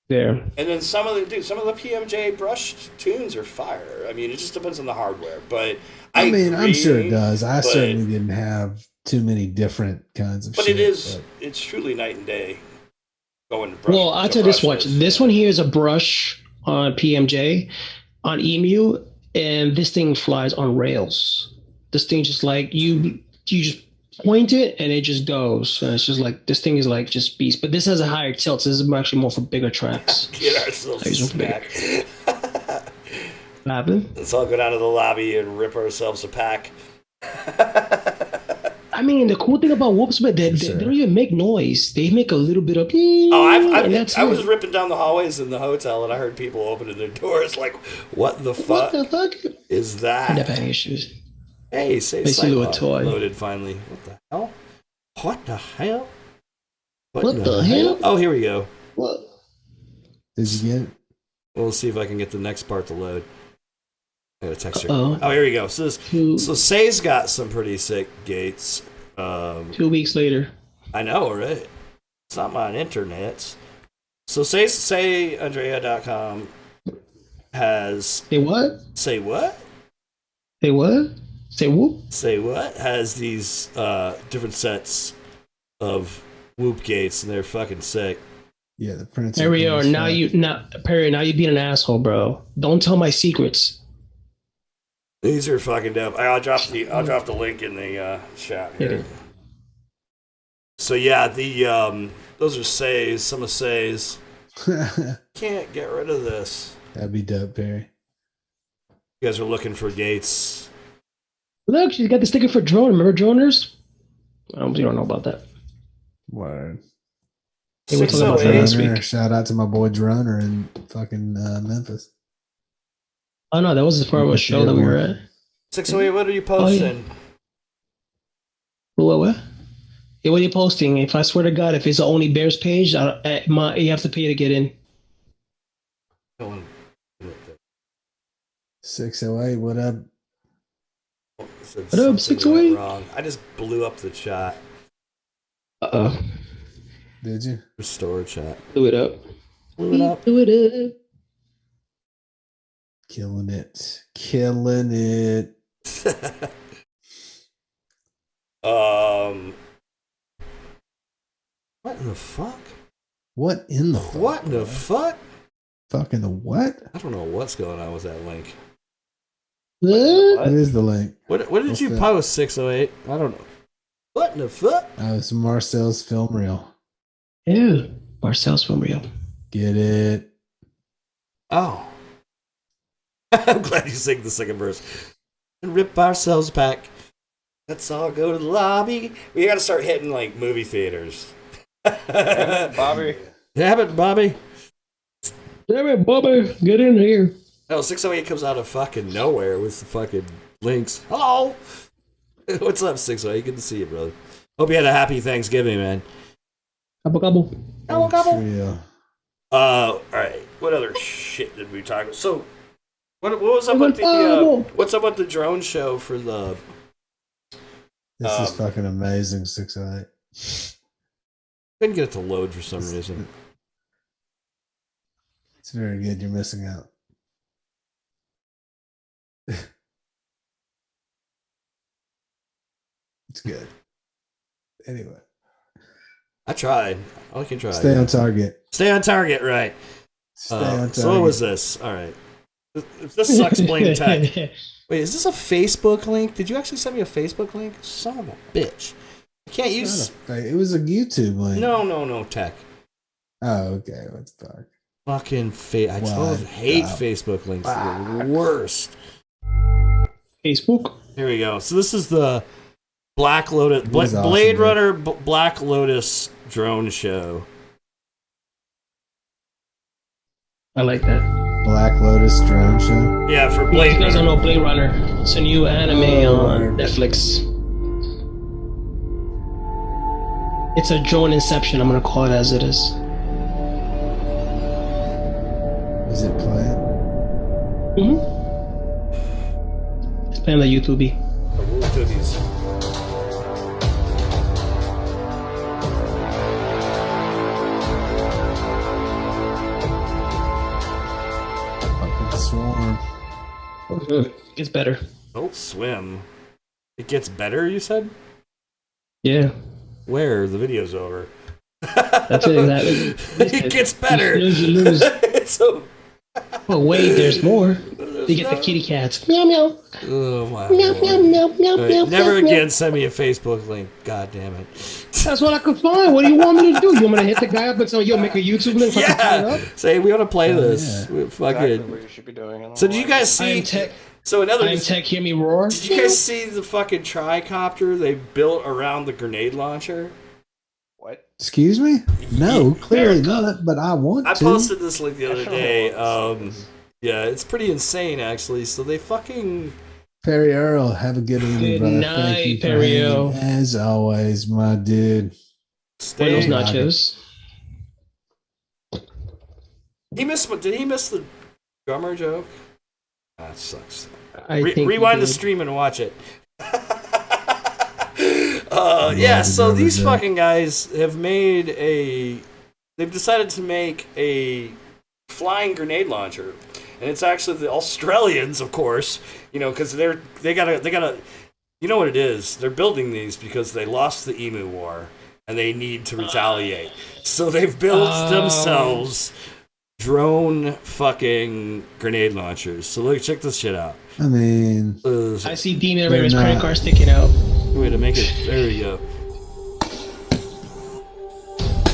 There. then some of the PMJ brushed tunes are fire. I mean, it just depends on the hardware, but I mean, I'm sure it agree, does. I but- certainly didn't have too many different kinds of But shit. it's truly night and day. Going to brush. Well, I'll tell you this much. This one here is a brush on PMJ, on Emu, and this thing flies on rails. This thing just like you just point it and it just goes. And it's just like this thing is like just beast. But this has a higher tilt. So this is actually more for bigger tracks. Get ourselves a Here's one snack. What happened? Let's all go down to the lobby and rip ourselves a pack. I mean, the cool thing about whoops, but they don't even make noise. They make a little bit of. I was ripping down the hallways in the hotel and I heard people opening their doors like, what the fuck What the fuck? is I never that? had issues. Hey, say They see a Cyclops toy. loaded finally. What the hell? What the hell? What the hell? Oh, here we go. What? Did you get it? We'll see if I can get the next part to load. I got a texture. Uh-oh. Oh, here we go. So Two Say's got some pretty sick gates. 2 weeks later. I know, right? It's not my internet. So sayandrea.com has Say what? say what? Say what? Say whoop? Say what? Has these different sets of whoop gates and they're fucking sick. Yeah, the prints. There we cool are. as Now fuck. Perry, now you being an asshole, bro. Don't tell my secrets. These are fucking dope. I'll drop the link in the chat here. Okay. So yeah, the those are Say's, some of Say's. Can't get rid of this. That'd be dope, Perry. You guys are looking for gates. Look, she's got the sticker for drone. Remember droners? You don't know about that. Word. Hey, we're talking about that 608. last Droner. week. Shout out to my boy Droner in fucking Memphis. Oh no, that was the part of a show that we were at. 608, what are you posting? What? Yeah, what are you posting? If I swear to God, if it's the Only Bears page, you have to pay to get in. 608, what up? What up, 608? Wrong. I just blew up the chat. Uh-oh. Did you? Restore chat. Do it up. Blew it up. Do it up. Killing it. Killing it. What in the fuck? What in the fuck? What in the fuck? Fucking the what? I don't know what's going on with that link. What is the link? What did What's you that? post, 608? I don't know. What in the fuck? Oh, it's Marcel's film reel. Ew. Marcel's from Rio. Get it? Oh. I'm glad you sang the second verse. And rip ourselves back. Let's all go to the lobby. We gotta start hitting like movie theaters. Bobby. Damn it, Bobby. Damn it, Bobby. Get in here. No, 608 comes out of fucking nowhere with the fucking links. Hello. What's up, 608? Good to see you, brother. Hope you had a happy Thanksgiving, man. Gobble gobble. Real. All right. What other shit did we talk about? So, what was up with the what's up with the drone show for the? This is fucking amazing, 608. Couldn't get it to load for some reason. It's very good. You're missing out. It's good. Anyway. I tried. I can try. Stay on target. Stay on target, right. Stay on target. So what was this? All right. If this sucks, blame tech. Wait, is this a Facebook link? Did you actually send me a Facebook link? Son of a bitch. You can't use... It was a YouTube link. No, tech. Oh, okay. What the fuck? Fucking I just hate Facebook links. They're the worst. Facebook. Here we go. So this is the Black Lotus... Blade Runner Black Lotus drone show. I like that. Black Lotus drone show? Yeah, for Blade You guys Runner. don't know Blade Runner. It's a new anime on Netflix. It's a drone inception. I'm gonna call it as it is. Is it playing? It's playing on the YouTube. Fucking swarm. It's better. Don't swim. It gets better, you said? Yeah. Where? The video's over. That's it. It gets better. You lose. So... Oh wait, there's more. You get the kitty cats. Meow meow. Oh my Meow Lord. meow meow meow Right, meow. never meow, again meow. send me a Facebook link. God damn it. That's what I could find. What do you want me to do? You want me to hit the guy up and say, "Yo, make a YouTube link"? Yeah. Say we want to play this. Yeah. Fucking. Exactly what you should be doing. So did you guys I see? am tech. So another. I am tech. Hear me roar. Did you guys see the fucking tricopter they built around the grenade launcher? What? Excuse me? No, clearly not, but I want I to. posted this link the other Sure. day. Yeah, it's pretty insane actually. So they fucking. Perry Earl, have a good evening, Good brother. night, Thank you for Perry hanging, Earl. as always, my dude. Buenos Stay. nachos. He missed. Did he miss the drummer joke? That sucks. I think Rewind you the did. stream and watch it. Yeah, so these fucking guys have made they've decided to make a flying grenade launcher. And it's actually the Australians, of course, because they gotta, you know what it is? They're building these because they lost the Emu War and they need to retaliate. So they've built themselves drone fucking grenade launchers. So look, check this shit out. I mean, I see Demon Raven's They're credit not. card sticking out. Way to make it. There we go.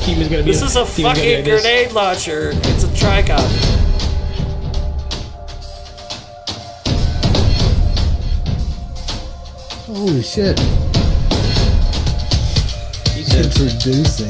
Demon's gonna be. This is a Demon's gonna be fucking like this. grenade launcher. It's a tricopter. holy shit. He said, Introducing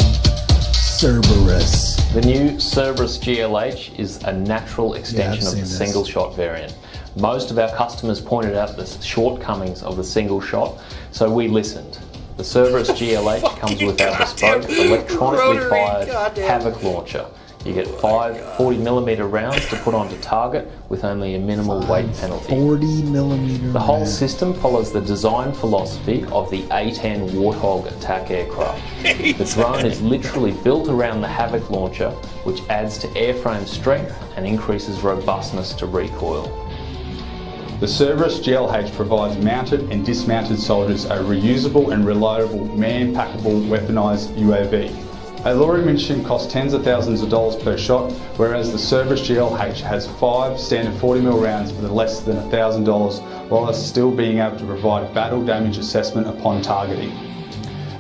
Cerberus. The new Cerberus GLH is a natural extension of seen the this. single shot variant. Most of our customers pointed out the shortcomings of the single shot, so we listened. The Cerberus GLH comes with our bespoke electronically rotary fired goddamn- Havoc launcher. You get 5 40mm rounds to put onto target with only a minimal weight penalty. 40mm. The whole system follows the design philosophy of the A-10 Warthog attack aircraft. The drone is literally built around the Havoc launcher, which adds to airframe strength and increases robustness to recoil. The Cerberus GLH provides mounted and dismounted soldiers a reusable and reliable man-packable weaponised UAV. A luring mission costs tens of thousands of dollars per shot, whereas the Cerberus GLH has 5 standard 40mm rounds for less than $1,000, while still being able to provide battle damage assessment upon targeting.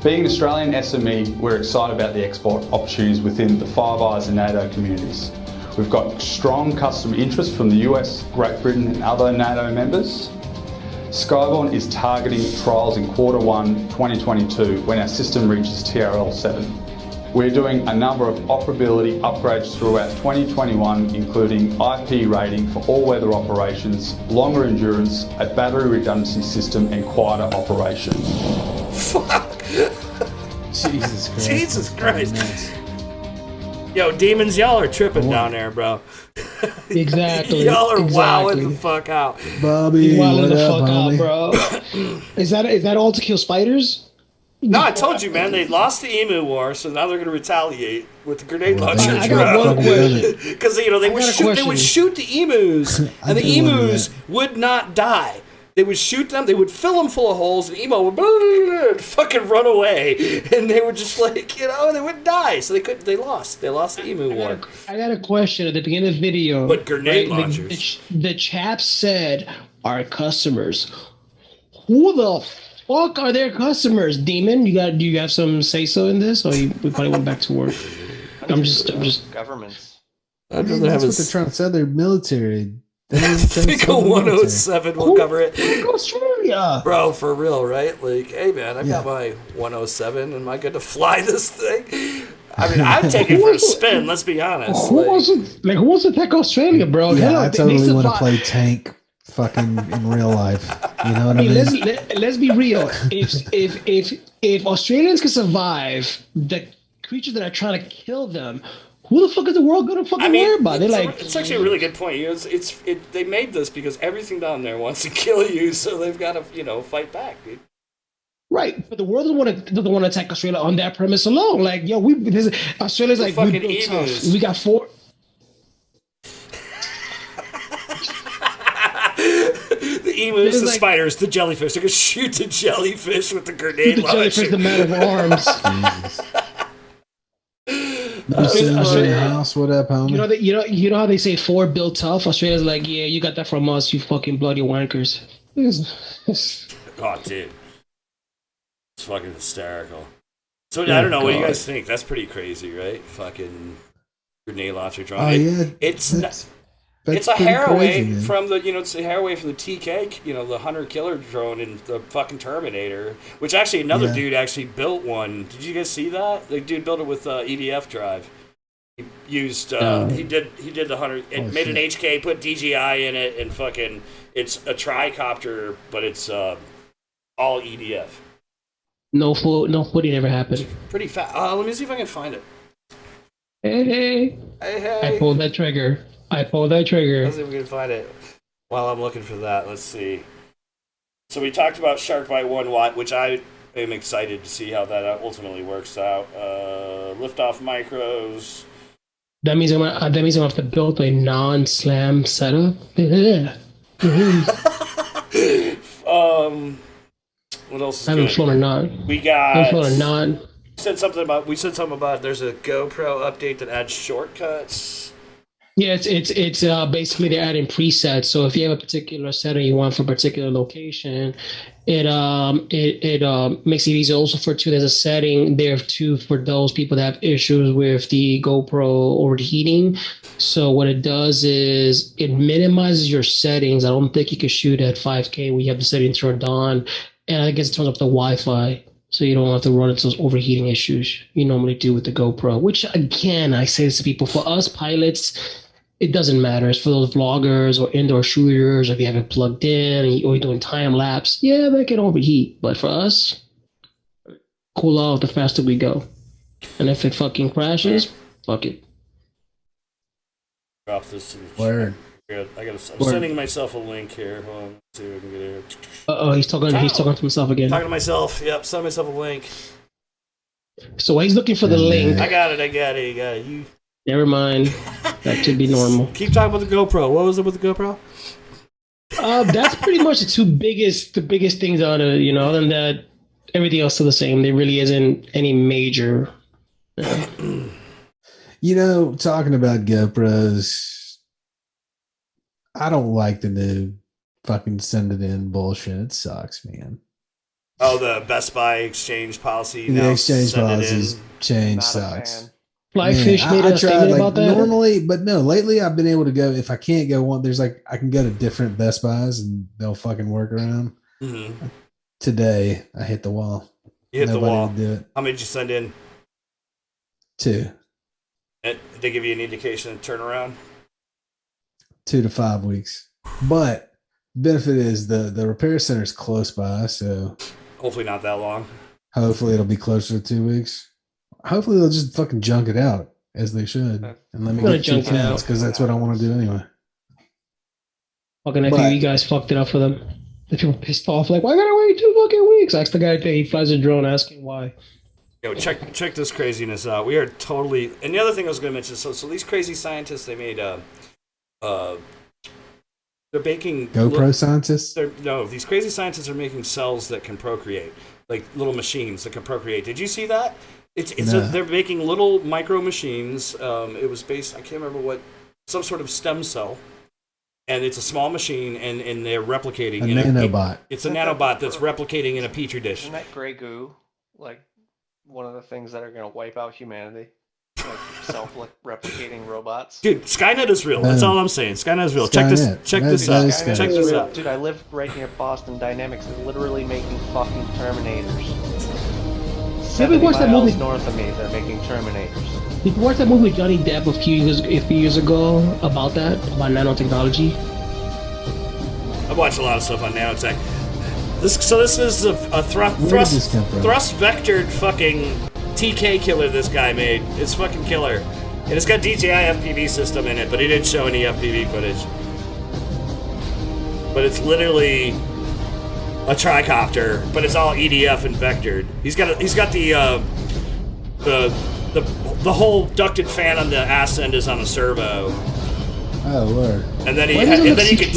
Being an Australian SME, we're excited about the export opportunities within the Five Eyes and NATO communities. We've got strong customer interest from the US, Great Britain and other NATO members. Skyborne is targeting trials in Q1 2022 when our system reaches TRL 7. We're doing a number of operability upgrades throughout 2021, including IP rating for all-weather operations, longer endurance, a battery redundancy system, and quieter operation. Fuck. Jesus Christ. Jesus Christ. Nice. Yo, demons, y'all are tripping down there, bro. Exactly. Y'all are exactly. wowing the fuck out. Bobby, Wilding what the up, fuck out, homie? bro. Is that all to kill spiders? No, I told you, man. They lost the emu war, so now they're going to retaliate with the grenade launcher. I got one question. Because they would shoot the emus, and the emus would not die. They would shoot them, they would fill them full of holes, and the emu would fucking run away, and they would just they wouldn't die, so they lost. They lost the emu war. I got a question at the beginning of the video. But grenade launchers. The chap said, our customers. Who the fuck are their customers, Demon? Do you have some say-so in this, or we probably went back to work? I'm just Governments. I'd Man, rather have that's what they're trying to say. They're military. I think a 107 will cover it. Australia. Bro, for real, right? Like, hey man, I've got my 107. Am I good to fly this thing? I mean, I'd take it for a spin, let's be honest. Who wants to attack Australia, bro? Yeah, Hell, I totally want to play tank fucking in real life. You know what I mean? Let's be real. If Australians can survive the creatures that are trying to kill them, who the fuck is the world gonna fucking worry about? It's actually a really good point. You know, they made this because everything down there wants to kill you, so they've got to fight back, dude. Right, but the world doesn't want to attack Australia on that premise alone. Like, yo, Australia's like, we built tough. We got 4. The emus, the spiders, the jellyfish. They're gonna shoot the jellyfish with the grenade launcher. The jellyfish, the man of arms. House, what up, homie? You know how they say 4 built tough? Australia's like, yeah, you got that from us, you fucking bloody wankers. Oh, dude. It's fucking hysterical. So, I don't know, what do you guys think? That's pretty crazy, right? Fucking grenade launcher drone. Oh, yeah. It's a hair away from the, it's a hair away from the TK, the hunter-killer drone in the fucking Terminator, which actually another dude actually built one. Did you guys see that? The dude built it with EDF drive. He used, he did the hunter, made an HK, put DJI in it, and fucking, it's a tricopter, but it's all EDF. No footing ever happened. Pretty fast. Let me see if I can find it. Hey. I pulled that trigger. Let's see if we can find it. While I'm looking for that, let's see. So we talked about Shark by 1 watt, which I am excited to see how that ultimately works out. Liftoff micros. That means I'm gonna have to build a non-slam setup. What else is I haven't flown a non. We got. flown a non. We said something about. There's a GoPro update that adds shortcuts. Yeah, it's basically they're adding presets. So if you have a particular setting you want for a particular location, it makes it easy also there's a setting there too for those people that have issues with the GoPro overheating. So what it does is it minimizes your settings. I don't think you can shoot at 5K when you have the setting turned on, and I guess it turns up the Wi-Fi. So you don't have to run into those overheating issues you normally do with the GoPro, which again, I say this to people, for us pilots, it doesn't matter. It's for those vloggers or indoor shooters, or if you have it plugged in or you're doing time lapse, yeah, that can overheat. But for us, cool off the faster we go. And if it fucking crashes, fuck it. Drop this. Word. I'm sending myself a link here. Hold on, let's see if I can get here. He's talking to himself again. Talking to myself. Yep, send myself a link. So while he's looking for the link, I got it. You. Never mind. That should be normal. Keep talking about the GoPro. What was it with the GoPro? That's pretty much the biggest things on it. Other than that, everything else is the same. There really isn't any major. Talking about GoPros, I don't like the new fucking send it in bullshit. It sucks, man. Oh, the Best Buy exchange policy. The exchange policies change sucks. Flyfish made a statement about that. Normally, but no, lately I've been able to go. If I can't go one, I can go to different Best Buys and they'll fucking work around. Mm-hmm. Today I hit the wall. You hit the wall. Do it. How many did you send in? 2. And they give you an indication of turnaround? 2 to 5 weeks. But benefit is the repair center is close by, so Hopefully not that long. hopefully it'll be closer to 2 weeks. Hopefully they'll just fucking junk it out as they should, and let me Gonna get 2 junk it out. cans because that's what I want to do anyway. Fucking I But- think you guys fucked it up for them. The people pissed off, like, why gotta wait 2 fucking weeks? I asked the guy today, he flies a drone asking why. Yo, check this craziness out. We are totally. And the other thing I was going to mention. So these crazy scientists, they made they're baking GoPro scientists? No, these crazy scientists are making cells that can procreate, like little machines that can procreate. Did you see that? They're making little micro machines. It was based. I can't remember what, some sort of stem cell. And it's a small machine, and they're replicating. A nanobot. It's a nanobot that's replicating in a petri dish. Isn't that gray goo like one of the things that are going to wipe out humanity? Like self-replicating robots? Dude, Skynet is real. That's all I'm saying. Skynet is real. Check this out. Check this out. Dude, I live right near Boston. Dynamics is literally making fucking Terminators. 70 watch that miles movie? north of me, they're making Terminators. Did you watch that movie with Johnny Depp a few years ago about nanotechnology? I've watched a lot of stuff on nanotech. This is a thrust vectored fucking TK killer this guy made. It's fucking killer. And it's got DJI FPV system in it, but he didn't show any FPV footage. But it's literally a tricopter, but it's all EDF and vectored. He's got the whole ducted fan on the ass end is on a servo. Oh, Lord. And then you can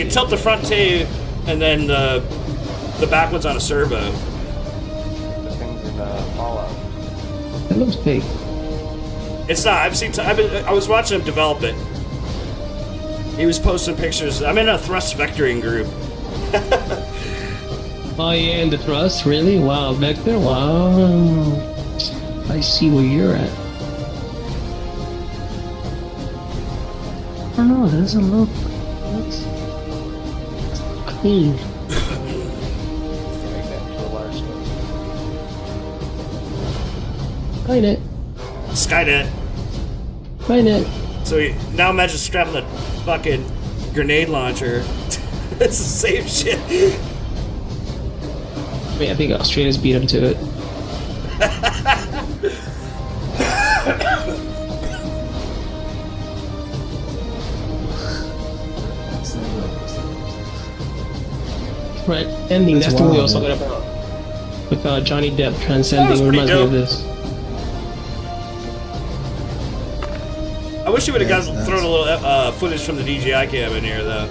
tilt the front too, and then the back one's on a servo. The things in Fallout. It looks fake. It's not. I was watching him develop it. He was posting pictures. I'm in a thrust vectoring group. Oh yeah, and the thrust, really? Wow, vector, wow. I see where you're at. I don't know, it doesn't look clean. Skynet. So now imagine strapping a fucking grenade launcher. It's the same shit. I mean, I think Australia's beat him to it. Right, ending. That's the movie I was talking about. With Johnny Depp transcending. Reminds me of this. I wish you would have thrown a little footage from the DJI cam in here, though.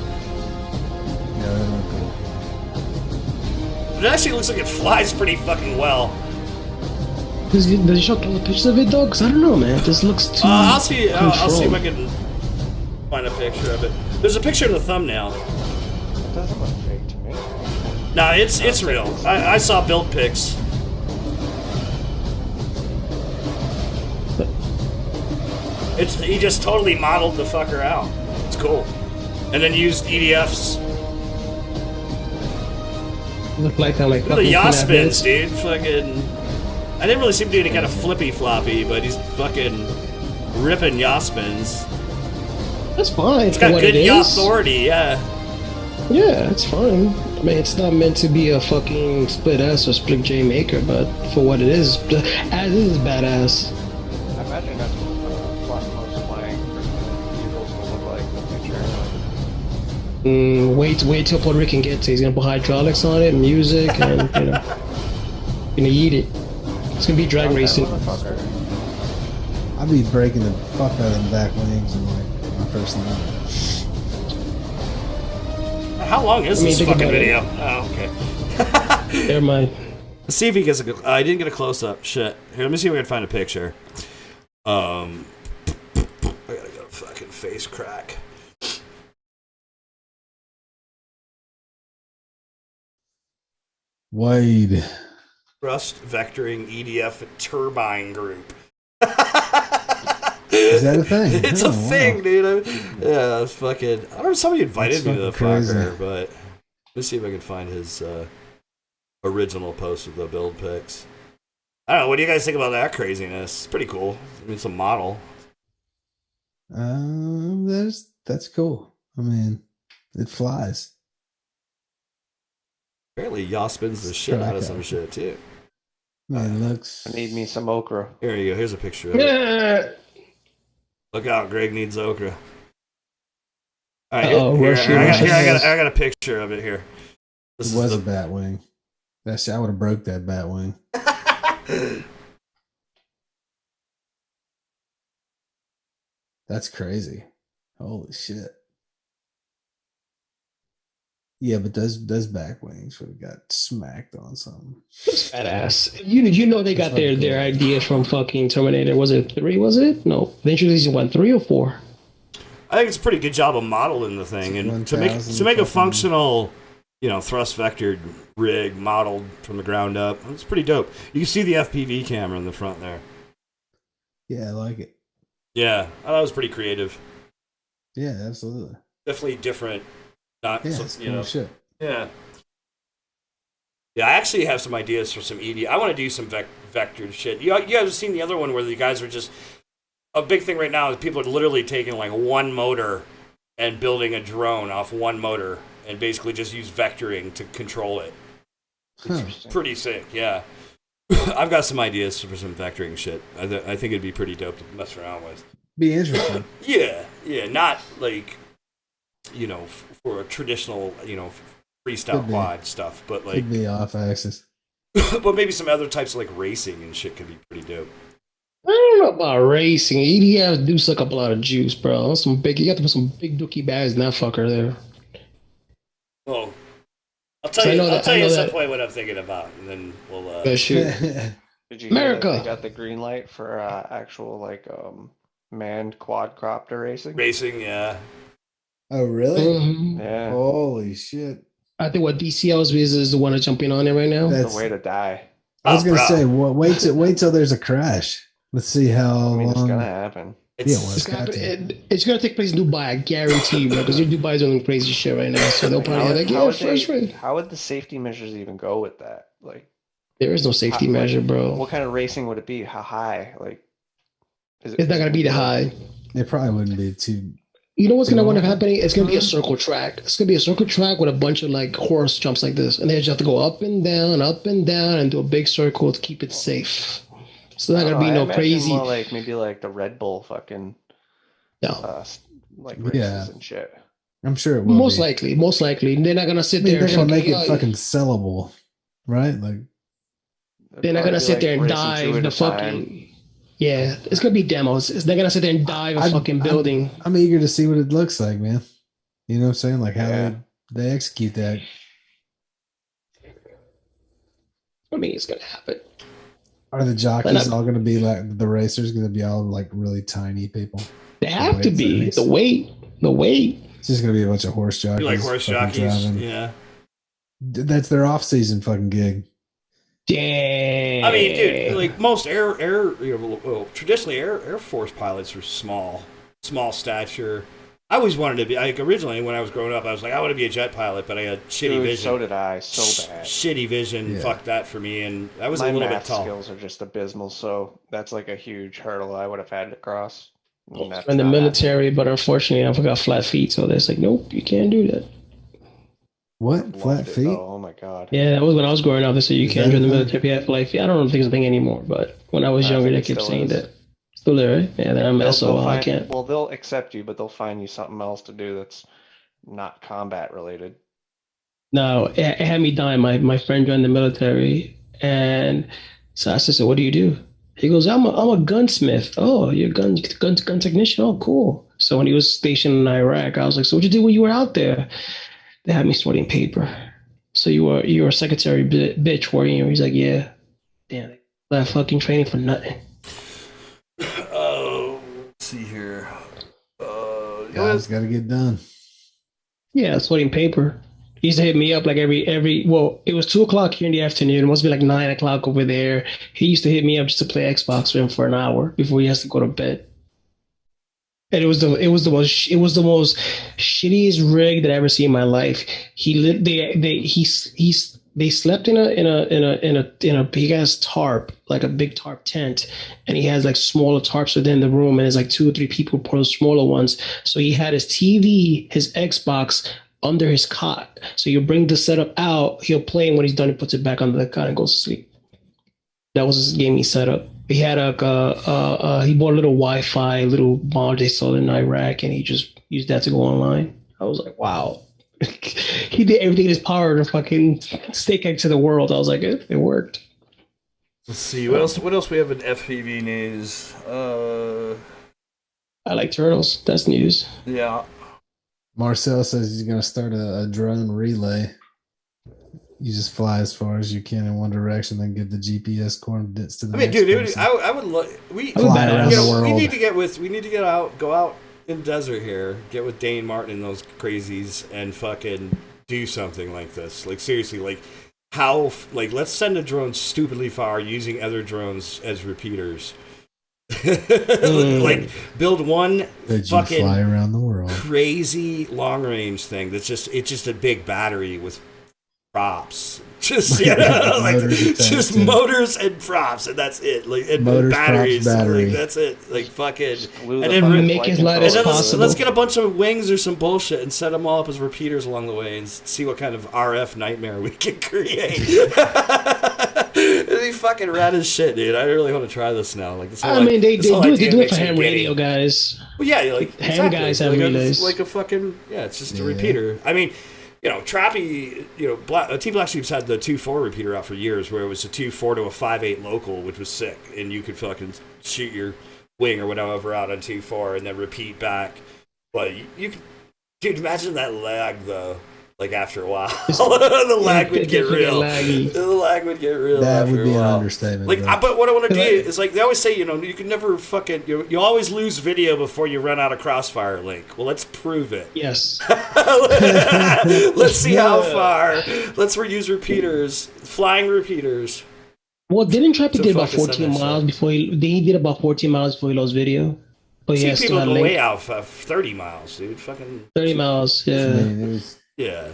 Yeah, that looked cool. It actually looks like it flies pretty fucking well. Does he show pictures of it, though? Because I don't know, man. This looks too. I'll see if I can find a picture of it. There's a picture in the thumbnail. It doesn't look fake to me. No, it's real. I saw build pics. He just totally modeled the fucker out. It's cool. And then used EDFs. Look like I'm like. Look at the yaw spins, dude. Fucking. I didn't really see him do any kind of flippy floppy, but he's fucking ripping yaw spins. That's fine. It's got good yaw authority, yeah. Yeah, it's fine. I mean, it's not meant to be a fucking split S or split J maker, but for what it is, as is badass. I imagine that's what most flying vehicles will look like in the future. Wait till Puerto Rican gets it. He's gonna put hydraulics on it, music, and gonna eat it. It's gonna be drag racing. I'll be breaking the fuck out of them back wings in like my first night. How long is this fucking video? Oh, okay. Never mind. Let's see if he gets a good. I didn't get a close up. Shit. Here, let me see if I can find a picture. I gotta go fucking face crack. Wade. Thrust vectoring EDF turbine group. Is that a thing? It's a thing, dude. Yeah, it's fucking. I don't know. Somebody invited me to the fucker, but let's see if I can find his original post of the build pics. I don't know. What do you guys think about that craziness? It's pretty cool. I mean, it's a model. That's cool. I mean, it flies. Apparently, y'all spins the shit out of some shit too. Man, looks. I need me some okra. Here you go. Here's a picture of it. Yeah. Look out, Greg needs okra. All right, I got a picture of it here. This was a bat wing. That's I would have broke that bat wing. That's crazy. Holy shit. Yeah, but those back wings would have got smacked on something. Badass. You know they got their ideas from fucking Terminator. Was it 3? Was it? No. They introduced 3 or 4? I think it's a pretty good job of modeling the thing, and to make a functional, thrust vectored rig modeled from the ground up. It's pretty dope. You can see the FPV camera in the front there. Yeah, I like it. Yeah, I thought it was pretty creative. Yeah, absolutely. Definitely different. Not cool shit. Yeah. Yeah, I actually have some ideas for some ED. I want to do some vectored shit. You guys have seen the other one where the guys are just... A big thing right now is people are literally taking like one motor and building a drone off one motor and basically just use vectoring to control it. It's pretty sick, yeah. I've got some ideas for some vectoring shit. I think it'd be pretty dope to mess around with. Be interesting. Yeah, not like, for a traditional, freestyle quad stuff, but like... Could be off axis. But maybe some other types of like racing and shit could be pretty dope. I don't know about racing. EDF do suck up a lot of juice, bro. You got to put some big dookie bags in that fucker there. Oh, I'll tell you at some point what I'm thinking about, and then we'll. Shoot. Did you America. hear that they got the green light for actual manned quadcopter racing? Racing, yeah. Oh, really? Mm-hmm. Yeah. Holy shit! I think what DCL is the one that's jumping on it right now. That's the way to die. I was gonna say, wait till there's a crash. Let's see how long. It's gonna happen. It's gonna take place in Dubai, I guarantee you, bro. Because Dubai is doing crazy shit right now, so they'll probably first rate. How would the safety measures even go with that? Like, there is no safety measure, bro. What kind of racing would it be? How high? Like, it's not gonna be that high. It probably wouldn't be too. You know what's gonna wind up happening? It's gonna be a circle track. It's gonna be a circle track with a bunch of like horse jumps like this, and they just have to go up and down, and do a big circle to keep it safe. It's not gonna be no crazy. More like maybe like the Red Bull fucking races and shit. I'm sure it will. Most likely, they're not gonna sit there. They're gonna make it fucking sellable, right? Like they're not gonna sit there and dive the fucking. Yeah, it's gonna be demos. They're gonna sit there and dive a fucking building. I'm eager to see what it looks like, man. You know what I'm saying? Like how they execute that. I mean, it's gonna happen. Are the jockeys all going to be like the racers? Going to be all like really tiny people? They have to be. The weight. It's just going to be a bunch of horse jockeys. Like horse jockeys, driving. Yeah. That's their off-season fucking gig. Damn. I mean, dude, like most traditionally Air Force pilots are small stature. I always wanted to be. Like originally, when I was growing up, I was like, I want to be a jet pilot, but I had shitty vision. So did I. So bad. Shitty vision. Yeah. Fuck that for me. And I was a little bit tall. My math skills are just abysmal, so that's like a huge hurdle I would have had to cross. In the military, but unfortunately, I've got flat feet, so they're like, nope, you can't do that. What? Flat feet? Oh my god. Yeah, that was when I was growing up. They said you can't join the military if you have flat feet. I don't think it's a thing anymore, but when I was younger, they kept saying that. Still there, right? Yeah, then I'm SOL. I can't. Well, they'll accept you, but they'll find you something else to do that's not combat related. No, it had me dying. My friend joined the military, and so I said, "So what do you do?" He goes, "I'm a gunsmith." Oh, you're a gun technician. Oh, cool. So when he was stationed in Iraq, I was like, "So what you did when you were out there?" They had me sorting paper. So you were a secretary bitch, were you? He's like, "Yeah." Damn, that fucking training for nothing. Let's see here. Guys, got to get done. Yeah, sorting paper. He used to hit me up like every. Well, it was 2:00 here in the afternoon. It must be like 9:00 over there. He used to hit me up just to play Xbox with him for an hour before he has to go to bed. And it was the most shittiest rig that I ever seen in my life. He they slept in a big ass tarp, like a big tarp tent, and he has like smaller tarps within the room, and it's like 2 or 3 people for those smaller ones. So he had his TV, his Xbox under his cot. So you bring the setup out, he'll play, and when he's done, he puts it back under the cot and goes to sleep. That was his gaming setup. He had he bought a little Wi-Fi, little mod they sold in Iraq, and he just used that to go online. I was like, wow. He did everything in his power to fucking stay connected to the world. I was like, it worked. Let's see what else. What else we have in FPV news? I like turtles. That's news. Yeah. Marcel says he's going to start a drone relay. You just fly as far as you can in one direction, then give the GPS coordinates to the. I mean, next dude, person. I would love. We Fly around the world. We need to get out, go out in the desert here, get with Dane Martin and those crazies, and fucking do something like this. Like seriously, like how, like let's send a drone stupidly far using other drones as repeaters. Like build one fucking fly around the world crazy long range thing that's just a big battery with props, just like just motors and props, and that's it. Like and motors, batteries, props, battery. like that's it. Like fucking, Glue and the then fucking make flight it light as controller. possible. let's get a bunch of wings or some bullshit and set them all up as repeaters along the way and see what kind of RF nightmare we can create. It'd be fucking rad as shit, dude. I really want to try this now. Like, I mean, they do it for ham radio guys. Well, yeah, like ham guys have relays. Like a fucking it's just a repeater. I mean, Trappy, Team Black Sheep's had the 2.4 repeater out for years, where it was a 2.4 to a 5.8 local, which was sick, and you could fucking shoot your wing or whatever out on 2.4 and then repeat back. But you could, dude, imagine that lag though. Like after a while, the lag would get real. The lag would get real. That would be an while. understatement. But what I want to do is like they always say, you can never fucking you always lose video before you run out of crossfire link. Well, let's prove it. Yes. Let's see how far. Let's reuse repeaters, flying repeaters. Well, didn't Trappy did about 14 miles before he did about 14 miles before he lost video? But See, he people go way out 30 miles, dude. Fucking 30 miles. Yeah. I mean, yeah.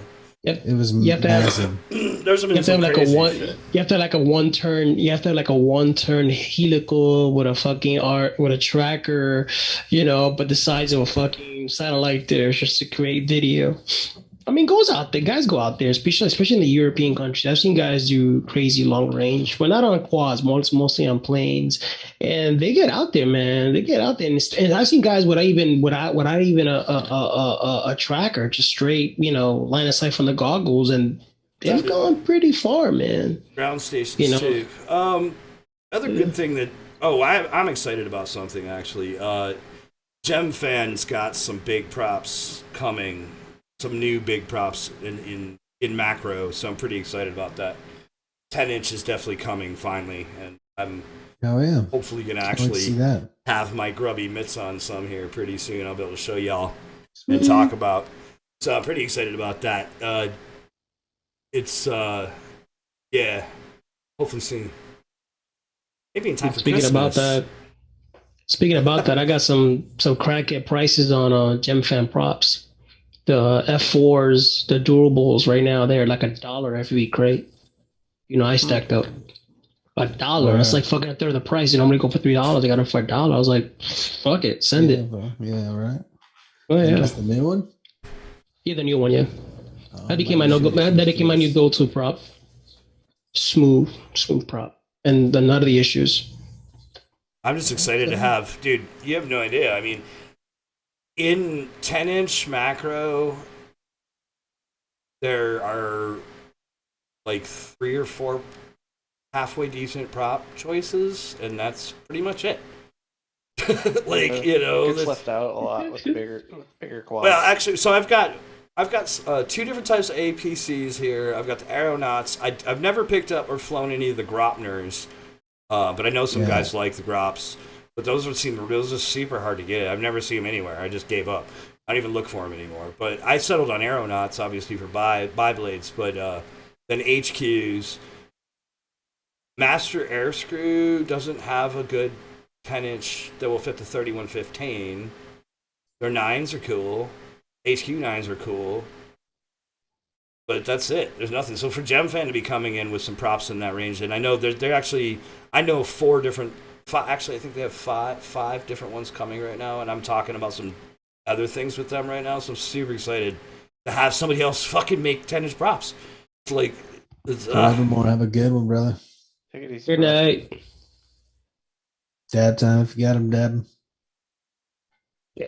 Yep. It was There's massive. some You have to have like crazy a one. shit. You have to have like a one turn. You have to have like a one turn helical with a fucking with a tracker, but the size of a fucking satellite there just to create video. I mean, guys go out there, especially in the European countries. I've seen guys do crazy long range, but not on quads, mostly on planes, and they get out there, man. They get out there, and I've seen guys without even a tracker, just straight, line of sight from the goggles, and they've gone pretty far, man. Ground stations too. Other good thing that I'm excited about something actually. Gem Fan's got some big props coming. Some new big props in macro, so I'm pretty excited about that. 10-inch is definitely coming finally, and I'm hopefully gonna actually have my grubby mitts on some here pretty soon. I'll be able to show y'all and talk about. So I'm pretty excited about that. It's hopefully soon. Maybe in time for Christmas. Speaking about that, I got some crackhead prices on Gem Fan props. The F4s, the durables right now, they're like $1 every crate. I stacked up $1. That's like fucking a third of the price. I'm gonna go for $3. I got them for $1. I was like, fuck it, send it. Yeah, right. Oh yeah, that's the new one. Yeah, the new one. Yeah, that became my new go-to prop. Smooth prop, and none of the issues. I'm just excited to have, dude. You have no idea. I mean. In 10-inch macro, there are like 3 or 4 halfway decent prop choices, and that's pretty much it. It's left out a lot with bigger quads. Well, actually, so I've got 2 different types of APCs here. I've got the Aeronauts. I've never picked up or flown any of the Gropners, but I know some guys like the Grops. But those are super hard to get. I've never seen them anywhere. I just gave up. I don't even look for them anymore. But I settled on Aeronauts, obviously, for bi-blades. But then HQs. Master Air Screw doesn't have a good 10-inch that will fit the 3115. Their 9s are cool. HQ 9s are cool. But that's it. There's nothing. So for GemFan to be coming in with some props in that range, and I know they're actually, I know 4 different, actually I think they have five different ones coming right now, and I'm talking about some other things with them right now, so I'm super excited to have somebody else fucking make 10-inch props. It's like, Forevermore, have a good one, brother. Take it easy, Good bro. night. Dab time if you got them, dab 'em.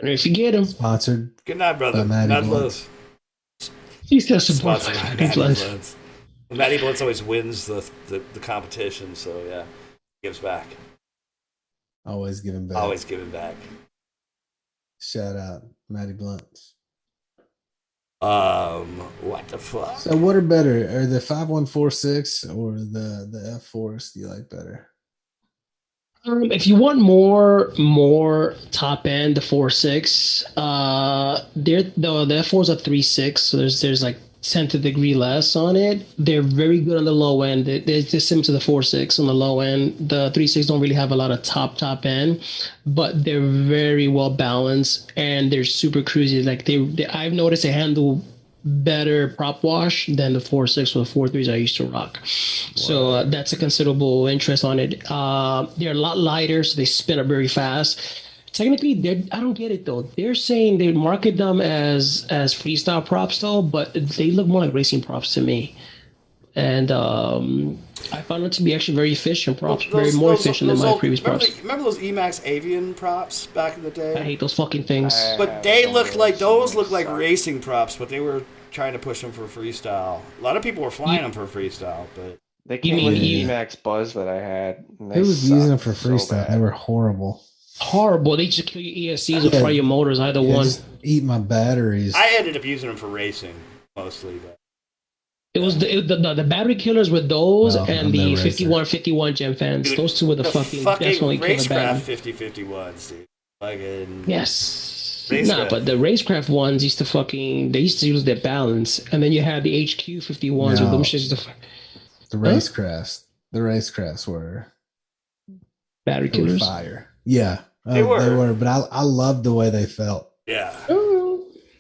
And if you get them, Sponsored. good night, brother. By Matty Mad Blunt. Lows. he's got some Sponsored by Matty blood. Blunts. Matty Blunts always wins the competition, so yeah, gives back. Always giving back. Always giving back. Shout out, Matty Blunt. What the fuck? So what are better? Are the 5146 or the F4s do you like better? If you want more top end, the 4.6, the F4s are 3.6, so there's like 10th of degree less on it. They're very good on the low end. They're similar to the 4.6 on the low end. The 3.6 don't really have a lot of top end, but they're very well balanced and they're super cruisy. Like I've noticed they handle better prop wash than the 4.6 or the 4.3s I used to rock. So that's a considerable interest on it. They're a lot lighter, so they spin up very fast. Technically, I don't get it though. They're saying they market them as freestyle props though, but they look more like racing props to me. And I found it to be actually very efficient props, more efficient than my previous props. Remember those Emax Avian props back in the day? I hate those fucking things. But they looked like those looked like racing props, but they were trying to push them for freestyle. A lot of people were flying them for freestyle, but They came with the Emax Buzz that I had. Who was using them for freestyle? They were horrible. Horrible. They just kill your ESCs or fry your motors, either one. Just eat my batteries. I ended up using them for racing mostly. But it was the battery killers with those and the 5151 gem fans. Dude, those two were the fucking definitely killer bad. Racecraft 5051s, dude. Fucking Yes. Racecraft. Nah, but the Racecraft ones used to use their balance, and then you had the HQ 51s with them shits. The Racecrafts. The Racecrafts were battery killers. Fire. Yeah, they were. But I loved the way they felt. Yeah.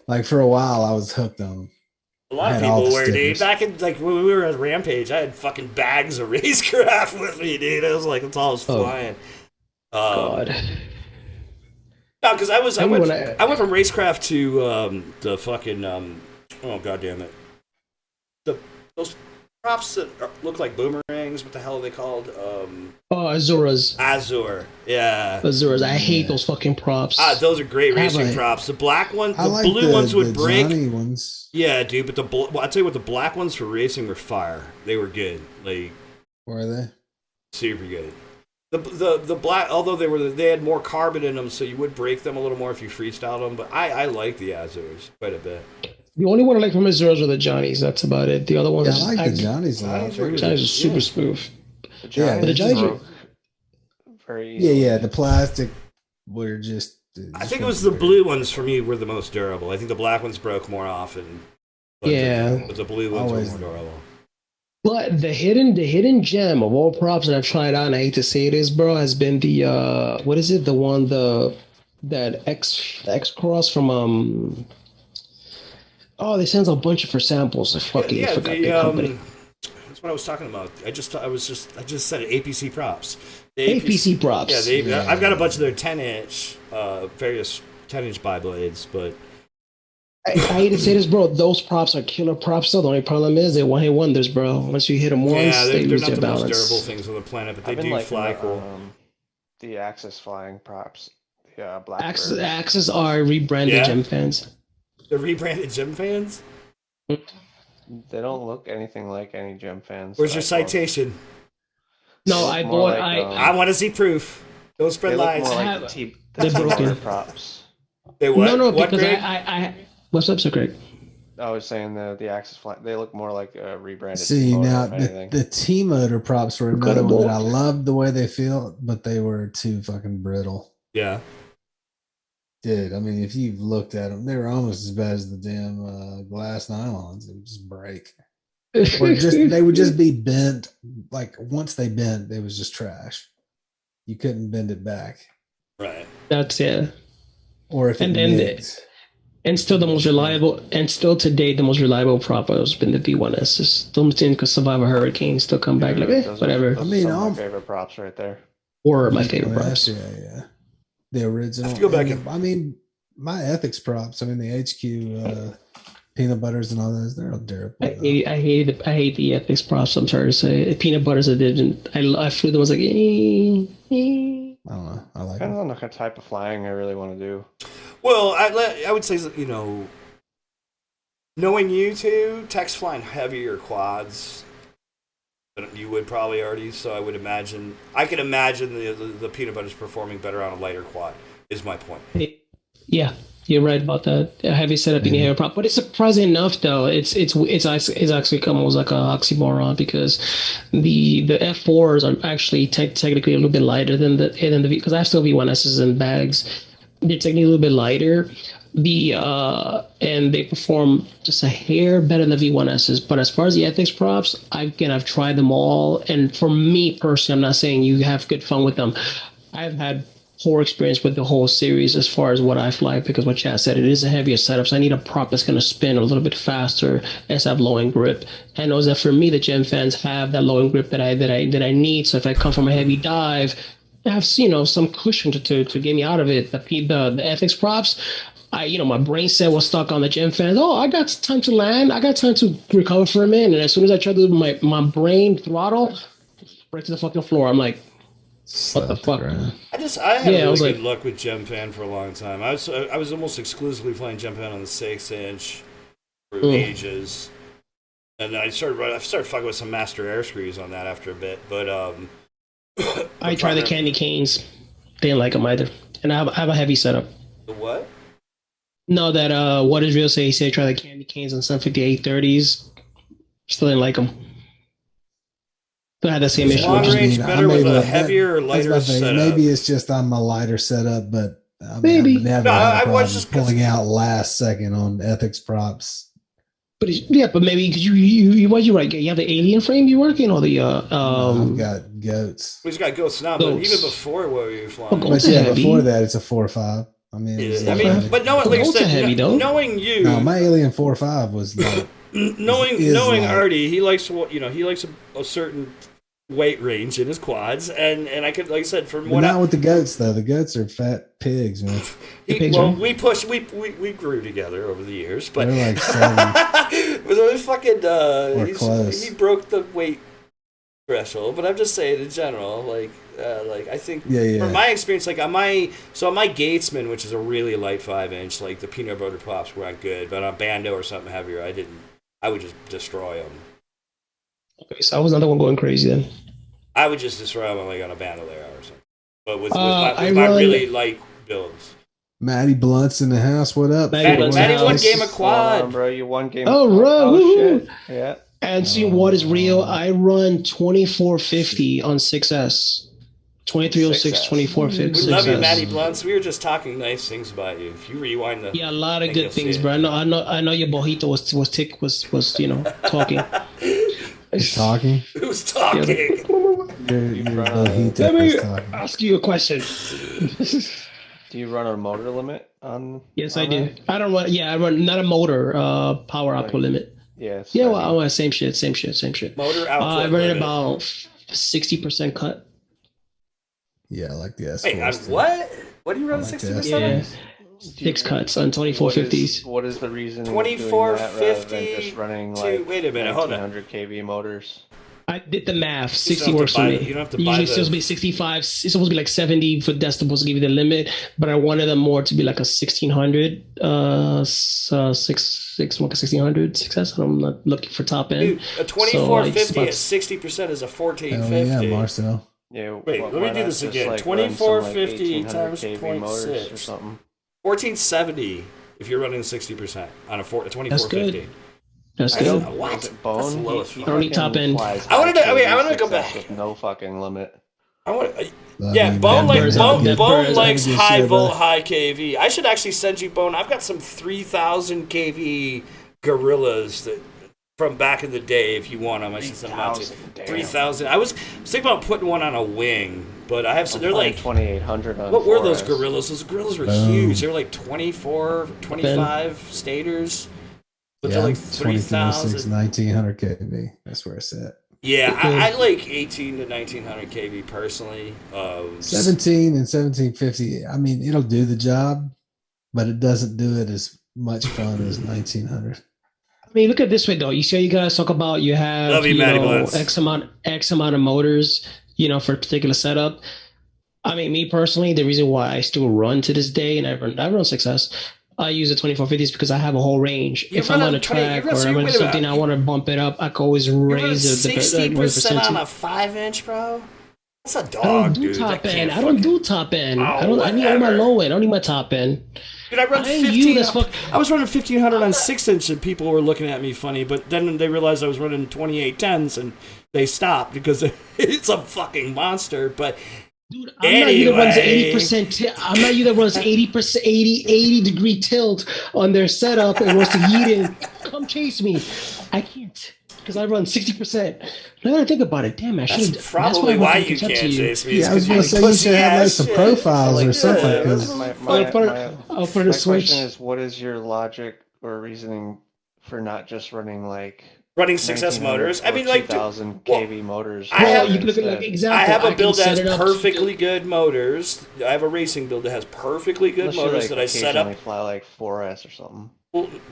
Like for a while, I was hooked on them. A lot of people were, dude. Back in like when we were at Rampage, I had fucking bags of Racecraft with me, dude. It was like that's all I was flying. God. No, because I went from Racecraft to the fucking oh god damn it, those props that look like boomerangs. What the hell are they called? Azuras. Azure, yeah. Azuras. I hate those fucking props. Those are great racing props. The black ones, the blue ones would break. Johnny ones. Yeah, dude. But I'll tell you what, the black ones for racing were fire. They were good. Like, were they? Super good. The black, although they had more carbon in them, so you would break them a little more if you freestyled them. But I like the Azures quite a bit. The only one I like from Azuras are the Johnnies. That's about it. The other ones, I like the Johnnies a lot. Johnnies are super smooth. The Johnnies are very easy. Yeah. The plastic were just. I think it was the blue ones for me were the most durable. I think the black ones broke more often. But the blue ones were more durable. But the hidden gem of all props that I've tried out, and I hate to say this, bro, has been the what is it? The one that X Cross from they sends a bunch of samples. I forgot the company. That's what I was talking about. I just said it. APC props. APC props. Yeah, I've got a bunch of their 10-inch, various 10-inch bi-blades, but. I hate to say this, bro. Those props are killer props. Though the only problem is they're one-hit wonders, bro. Once you hit them once, they lose their balance. They're not the most durable things on the planet, but they do fly cool. The Axis flying props. Yeah, Black Axis are rebranded gem fans. The rebranded gem fans? They don't look anything like any gem fans. Where's your citation? No, I bought. I want to see proof. Don't spread lies. They're broken props. They what? No, what because grade? I what's up, so Greg? I was saying the Axis fly. They look more like rebranded. See now the T-motor props were another one that I loved the way they feel, but they were too fucking brittle. Yeah. Dude, I mean, if you've looked at them, they were almost as bad as the damn glass nylons. It would just break. Or they would just be bent. Like once they bent, it was just trash. You couldn't bend it back. Right. That's Or if it And still the most reliable, and still to date, the most reliable prop has been the V1S. Those things could survive a hurricane, still come back like, whatever. Those I mean, are some of I'll- my favorite props right there. Or my favorite props. Yeah. The original. I have to go back I mean, my ethics props. I mean, the HQ peanut butters and all those. They're all durable. I hate the ethics props. I'm sorry to say, peanut butters. I didn't. I flew them. I was like, I don't know. I like Depends them. on the type of flying I really want to do. Well, I would say, you know, knowing you two, Tech's flying heavier quads than you would probably already. So I can imagine the peanut butter's performing better on a lighter quad. Is my point. yeah, you're right about that. A heavy setup being a heavy prop, but it's surprising enough though. It's actually almost like a oxymoron because the F4s are actually technically a little bit lighter than the because I have still V1Ss in bags. They're technically a little bit lighter. And they perform just a hair better than the V1Ss. But as far as the ethics props, I've tried them all. And for me personally, I'm not saying you have good fun with them. I've had poor experience with the whole series as far as what I fly because what Chad said, it is a heavier setup. So I need a prop that's going to spin a little bit faster and have low end grip. And knows that for me, the Gem fans have that low end grip that I need. So if I come from a heavy dive, I have some cushion to get me out of it. The ethics props, my brain set was stuck on the Gem fans. Oh, I got time to land. I got time to recover for a minute. And as soon as I tried to do my brain throttle, right to the fucking floor. I'm like, what the fuck? I had really good luck with Gem Fan for a long time. I was almost exclusively playing Gem Fan on the 6-inch for ages, and I started fucking with some master air screws on that after a bit. But I tried the candy canes. Didn't like them either, and I have a heavy setup. The what? No, that what is real say? He said try the candy canes on 75830s. Still didn't like them. I had the same issue. Long range better with a heavier or lighter setup. Maybe it's just I'm a lighter setup, but Maybe. I've never had a problem pulling out last second on ethics props. But maybe because you right? You have the alien frame you're working or the I've got goats. He's got goats now, but even before what you were flying. But yeah, before that it's a 4.5. I mean, but knowing, like I said, knowing you, no, my alien 4.5 was like knowing Artie, he likes a certain weight range in his quads, and I could, like I said, from what with the goats though. The goats are fat pigs, man. We grew together over the years, but they're like 7. fucking close. he broke the weight threshold. But I'm just saying in general, like I think from my experience, like on my Gatesman, which is a really light 5-inch, like the peanut butter props weren't good, but on Bando or something heavier, I would just destroy them. Okay, so I was another one going crazy then. I would just destroy them like on a bandolier or something. But with my really light builds. Matty Blunt's in the house. What up? Matty won game of quad. Bro, you won game of quad. Oh, shit. Yeah. And see what is real? I run 2450 on 6S. 2306, 2450. We love you, Matty Blunts. We were just talking nice things about you. If you rewind the... Yeah, a lot of good things, bro. I know your Bojito was talking. He's talking? Who's talking? Let me ask you a question. Do you run a motor limit on? Yes, I do. I don't run. Yeah, I run not a motor. Power output limit. Yes. Yeah. Well, same shit. Motor output. I run it about 60% cut. Yeah, I like the S. Wait, what? What do you run 60%? Yeah. 6 cuts on 2450s. What is the reason? 2450 just running like wait a minute, hold on. 100 kV motors. I did the math. 60 works for me. You don't have to Usually it's supposed to be 65. It's supposed to be like 70 for decibels to give you the limit, but I wanted them more to be like a 1600, 1600 success. I'm not looking for top end. Dude, a 2450 at 60% is a 1450. Yeah, Marcel. Yeah. Wait, let me do this again. 2450 times 0.6 or something. 1470 if you're running 60% on a 2450. That's good. What? Bone? That's I don't need top end. I want to go back. With no fucking limit. Bone likes high KV. I should actually send you Bone. I've got some 3000 KV gorillas that from back in the day. If you want them, I should send them out to you. 3,000, 3,000. I was thinking about putting one on a wing, but I have some. They're like 2,800 on. What were those 4S. gorillas? Those gorillas were huge. They were like 24, 25 stators. But they're like 3,000. 1900 kV. That's where it's at. Yeah, I like 18 to 1900 kV personally. 17 and 1750. I mean, it'll do the job, but it doesn't do it as much fun as 1900. I mean, look at it this way though. You see, how you guys talk about you have Love you, Matty Blends. X amount of motors, for a particular setup. I mean, me personally, the reason why I still run to this day, and I run Success, I use the 2450s because I have a whole range. If I'm on a track or I'm on something I want to bump it up, I can always raise the 60% on a 5-inch, bro. That's a dog, I don't do dude. top end. I don't do top end. I need all my low end. I don't need my top end. Dude, I run 15. I was running 1500 on 6-inch, and people were looking at me funny. But then they realized I was running 2810s, and they stopped because it's a fucking monster. But dude, I'm not you that runs 80%. I'm not you that runs 80%, 80 degree tilt on their setup and wants to yeet in. Come chase me. I can't because I run 60%. Now that I think about it, damn, I should. That's probably why you can't chase me. Yeah, I was going to say you should have like some profiles or something. I'll put a switch. My question is, what is your logic or reasoning for not just running like running 6S motors? I mean, like 2,000 kV motors. I have a build that has perfectly good motors. I have a racing build that has perfectly good motors that I set up. Fly like 4S or something.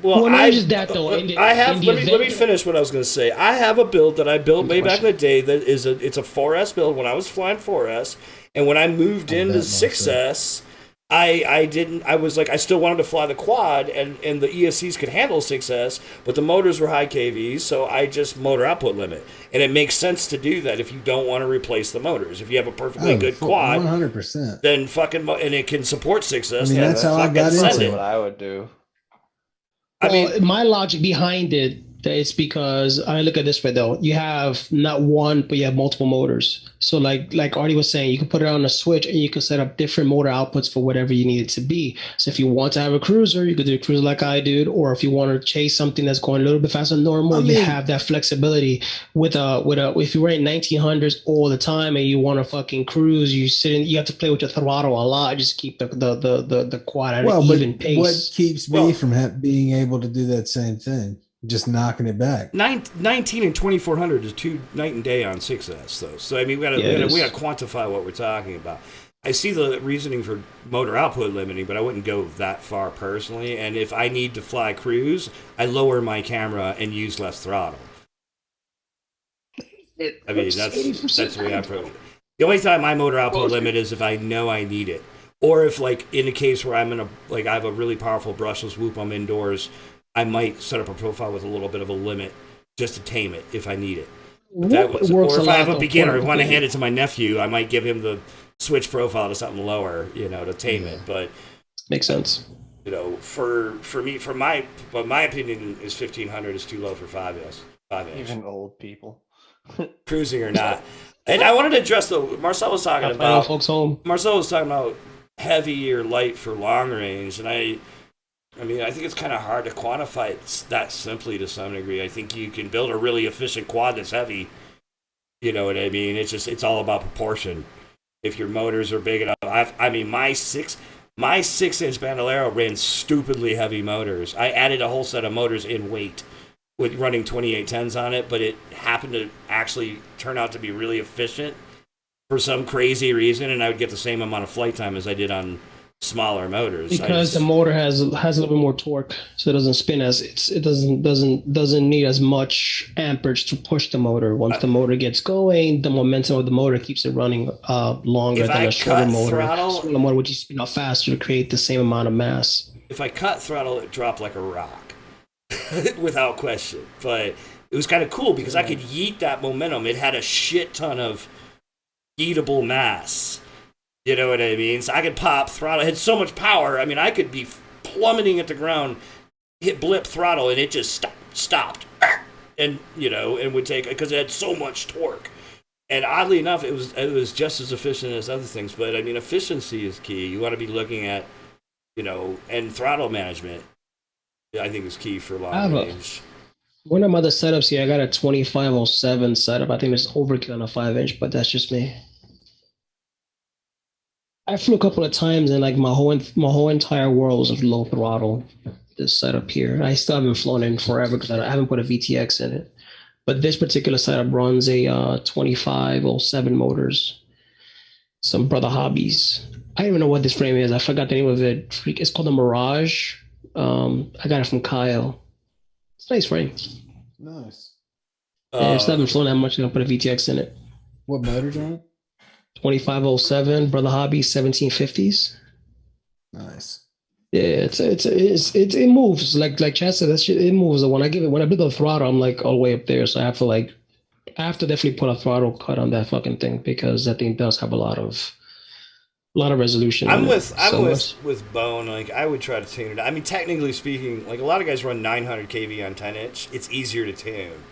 Well, not just that though. Let me finish what I was going to say. I have a build that I built way back in the day that it's a 4S build when I was flying 4S, and when I moved into 6S, I was like, I still wanted to fly the quad, and the ESCs could handle 6S, but the motors were high KVs, so I just motor output limit. And it makes sense to do that if you don't want to replace the motors. If you have a perfectly good quad, 100%. then fucking, and it can support 6S. I mean, that's how I got into it. What I would do. My logic behind it is because I look at this way though. You have not one, but you have multiple motors. So like Artie was saying, you can put it on a switch and you can set up different motor outputs for whatever you need it to be. So if you want to have a cruiser, you could do a cruiser like I did, or if you want to chase something that's going a little bit faster than normal, you have that flexibility. With if you're running 1900s all the time and you want to fucking cruise, you have to play with your throttle a lot just to keep the quad at an even pace. What keeps me from being able to do that same thing? Just knocking it back. 19 and 2400 is two night and day on 6S though. So I mean, we gotta quantify what we're talking about. I see the reasoning for motor output limiting, but I wouldn't go that far personally. And if I need to fly cruise, I lower my camera and use less throttle. I mean, that's the way I approach it. The only time my motor output limit is if I know I need it, or if like in a case where I have a really powerful brushless whoop, I'm indoors. I might set up a profile with a little bit of a limit just to tame it if I need it. Or if I have a beginner who want to hand it to my nephew, I might give him the switch profile to something lower, to tame it. But makes sense. For me, my opinion is 1500 is too low for 5S. Even old people, cruising or not. And I wanted to address though. Marcel was talking about folks home. Marcel was talking about heavy or light for long range, and I mean, I think it's kind of hard to quantify it that simply to some degree. I think you can build a really efficient quad that's heavy. You know what I mean? It's all about proportion. If your motors are big enough, my 6-inch Bandolero ran stupidly heavy motors. I added a whole set of motors in weight with running 2810s on it, but it happened to actually turn out to be really efficient for some crazy reason, and I would get the same amount of flight time as I did on smaller motors because the motor has a little bit more torque, so it doesn't spin it doesn't need as much amperage to push the motor. Once the motor gets going, the momentum of the motor keeps it running longer than a shorter motor. Smaller motor would just spin out faster to create the same amount of mass. If I cut throttle, it dropped like a rock, without question. But it was kind of cool because I could yeet that momentum. It had a shit ton of yeetable mass. You know what I mean? So I could pop throttle. It had so much power. I mean, I could be plummeting at the ground, hit blip throttle, and it just stopped. And, and would take, because it had so much torque. And oddly enough, it was just as efficient as other things. But, I mean, efficiency is key. You want to be looking at, and throttle management, I think is key for long range. One of my other setups here, I got a 2507 setup. I think it's overkill on a 5 inch, but that's just me. I flew a couple of times and like my whole entire world was low throttle. This setup here, I still haven't flown in forever because I haven't put a VTX in it. But this particular setup runs a 2507 motors. Some brother hobbies. I don't even know what this frame is. I forgot the name of it. It's called a Mirage. I got it from Kyle. It's a nice frame. Nice. Yeah, I still haven't flown that much. I'm gonna put a VTX in it. What motor's on it? 2507 brother hobby 1750s. Nice. Yeah, it moves like Chad said. That shit it moves. When I build the throttle, I'm like all the way up there. So I have to definitely put a throttle cut on that fucking thing because that thing does have a lot of resolution. I'm with Bone. Like I would try to tune it. I mean, technically speaking, like a lot of guys run 900 kV on 10-inch. It's easier to tune.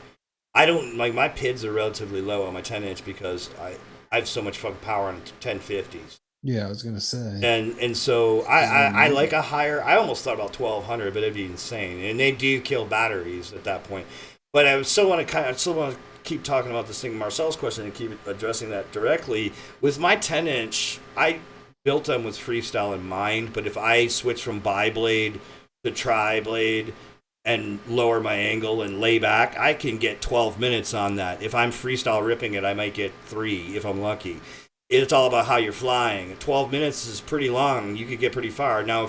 I don't like my PIDs are relatively low on my 10-inch because I have so much fucking power on 1050s. Yeah, I was gonna say. And so I like a higher. I almost thought about 1200, but it'd be insane. And they do kill batteries at that point. But I still want to keep talking about this thing, Marcel's question, and keep addressing that directly. With my 10-inch, I built them with freestyle in mind. But if I switch from bi-blade to tri-blade and lower my angle and lay back, I can get 12 minutes on that. If I'm freestyle ripping it, I might get 3 if I'm lucky. It's all about how you're flying. 12 minutes is pretty long. You could get pretty far. Now,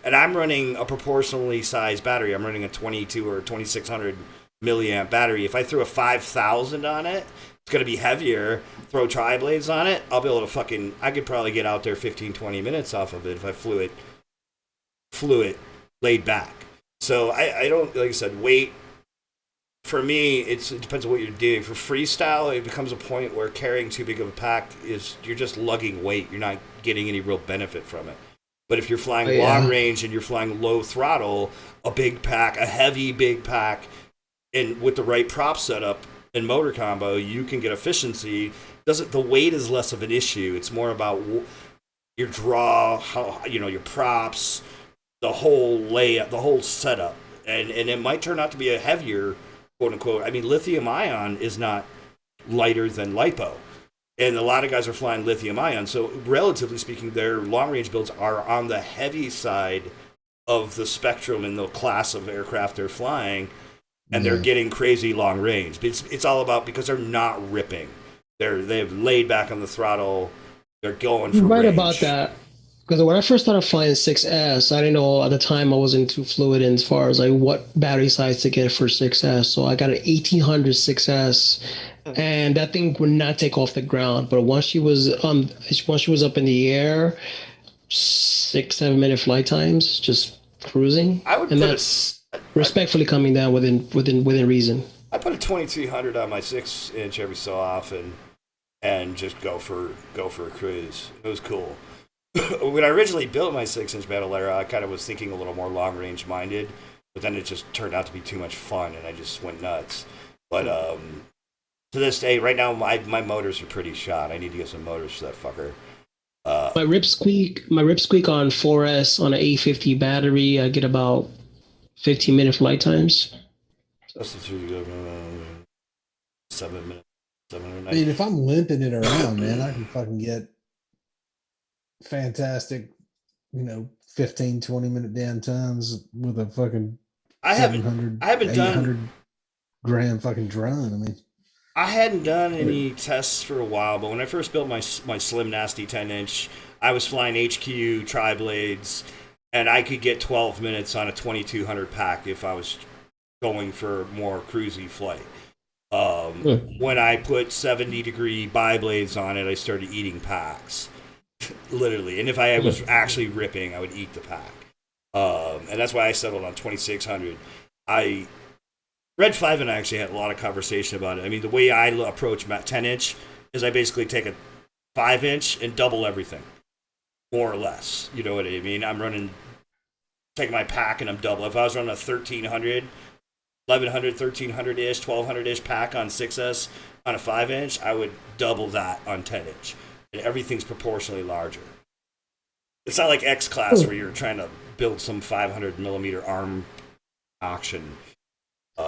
I'm running a proportionally sized battery. I'm running a 22 or 2600 milliamp battery. If I threw a 5000 on it, it's going to be heavier. Throw tri-blades on it, I'll be able to I could probably get out there 15, 20 minutes off of it if I flew it laid back. So I don't, like I said, weight. For me, it depends on what you're doing. For freestyle, it becomes a point where carrying too big of a pack you're just lugging weight. You're not getting any real benefit from it. But if you're flying long range and you're flying low throttle, a big pack, a heavy big pack, and with the right prop setup and motor combo, you can get efficiency. The weight is less of an issue. It's more about your draw, how your props, the whole layout, the whole setup, and it might turn out to be a heavier, quote unquote. I mean, lithium ion is not lighter than lipo, and a lot of guys are flying lithium ion. So relatively speaking, their long range builds are on the heavy side of the spectrum in the class of aircraft they're flying, and they're getting crazy long range. It's all about because they're not ripping. They've laid back on the throttle. They're going for right range. About that. Because when I first started flying 6S, I didn't know at the time I wasn't too fluid in as far as like what battery size to get for 6S. So I got an 1800 6S, and that thing would not take off the ground. But once she was up in the air, 6-7 minute flight times, just cruising, that's respectfully coming down within reason. I put a 2300 on my 6-inch every so often, and just go for a cruise. It was cool. When I originally built my 6-inch Battlera, I kind of was thinking a little more long range minded, but then it just turned out to be too much fun, and I just went nuts. But to this day, right now, my motors are pretty shot. I need to get some motors for that fucker. My rip squeak on 4S on an 850 battery, I get about 15-minute flight times. That's 7 minutes. I mean, if I'm limping it around, man, I can fucking get fantastic, 15, 20 minute down times with a fucking I haven't 800 gram fucking drone. I mean, I hadn't done any tests for a while, but when I first built my slim nasty 10-inch, I was flying HQ tri-blades, and I could get 12 minutes on a 2200 pack if I was going for more cruisy flight. When I put 70 degree bi-blades on it, I started eating packs. Literally. And if I was actually ripping, I would eat the pack. And that's why I settled on 2600. Red 5 and I actually had a lot of conversation about it. I mean, the way I approach my 10-inch is I basically take a 5-inch and double everything, more or less. You know what I mean? I'm taking my pack and I'm double. If I was running a 1300, 1100, 1300-ish, 1200-ish pack on 6S on a 5-inch, I would double that on 10-inch. And everything's proportionally larger. It's not like X-Class where you're trying to build some 500 millimeter arm auction.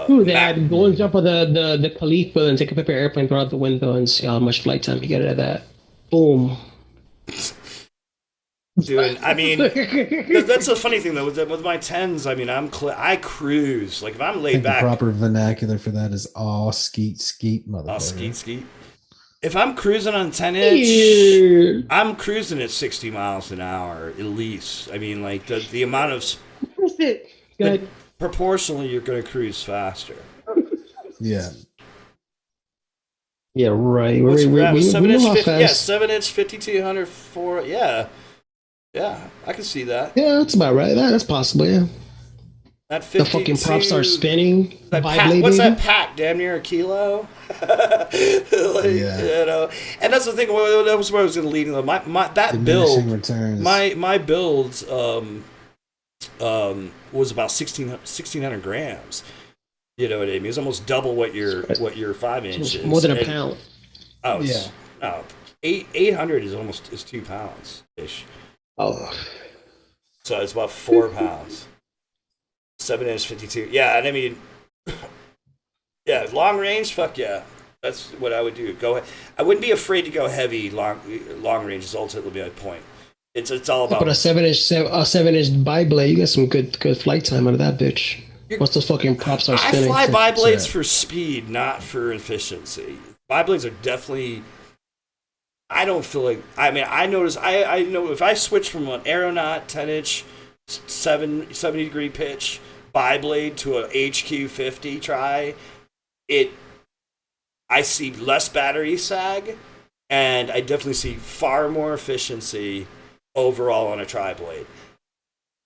Ooh, that. Go and jump on the Khalifa and take a paper airplane, throw out the window, and see how much flight time you get out of that. Boom. Dude, I mean, that's the funny thing though. With my 10s, I mean, I cruise. Like if I'm I laid think the back, proper vernacular for that is aw skeet skeet motherfucker. skeet. If I'm cruising on 10-inch, I'm cruising at 60 miles an hour at least. I mean, like the amount of Good. proportionally, you're going to cruise faster. Yeah. Yeah, right. What's We that? know 7-inch, how 50, yeah, fast. 7-inch, 5200 for yeah, I can see that. Yeah, that's about right. That's possible. Yeah. That The fucking props are spinning. That what's that pack? Damn near a kilo. Yeah. You know, and that's the thing. That was where I was going to lead. My that Diminishing build, returns. my build, was about 1,600 grams. You know what I mean? It's almost double what your 5-inch is. More than a pound. Oh, Yeah. No, 800 is 2 pounds ish. Oh. So it's about 4 pounds. 7-inch 52. Yeah, and I mean, yeah, long range. Fuck yeah, that's what I would do. I wouldn't be afraid to go heavy. Long range is ultimately my point. It's all about. But a 7-inch bi blade, you got some good flight time out of that bitch. Once those fucking props are spinning. I fly bi-blades for speed, not for efficiency. Bi-blades are definitely... I don't feel like... I mean, I notice... I know if I switch from an aeronaut 10-inch 70-degree pitch bi-blade to an HQ 50 try, I see less battery sag, and I definitely see far more efficiency overall on a tri-blade.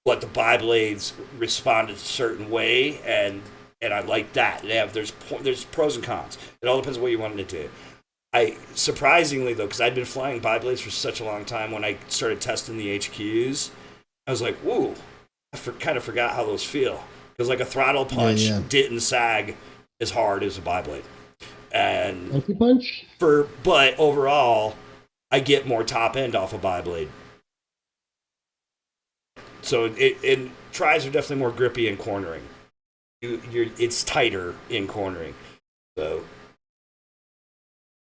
But the bi-blades responded a certain way, and I like that. There's pros and cons. It all depends on what you wanted to do. Surprisingly though, because I'd been flying bi-blades for such a long time, when I started testing the HQs, I was like, "Woo!" Kind of forgot how those feel, because like a throttle punch didn't sag as hard as a bi-blade, and monkey punch. But overall, I get more top end off a bi-blade. So tries are definitely more grippy in cornering. It's tighter in cornering. So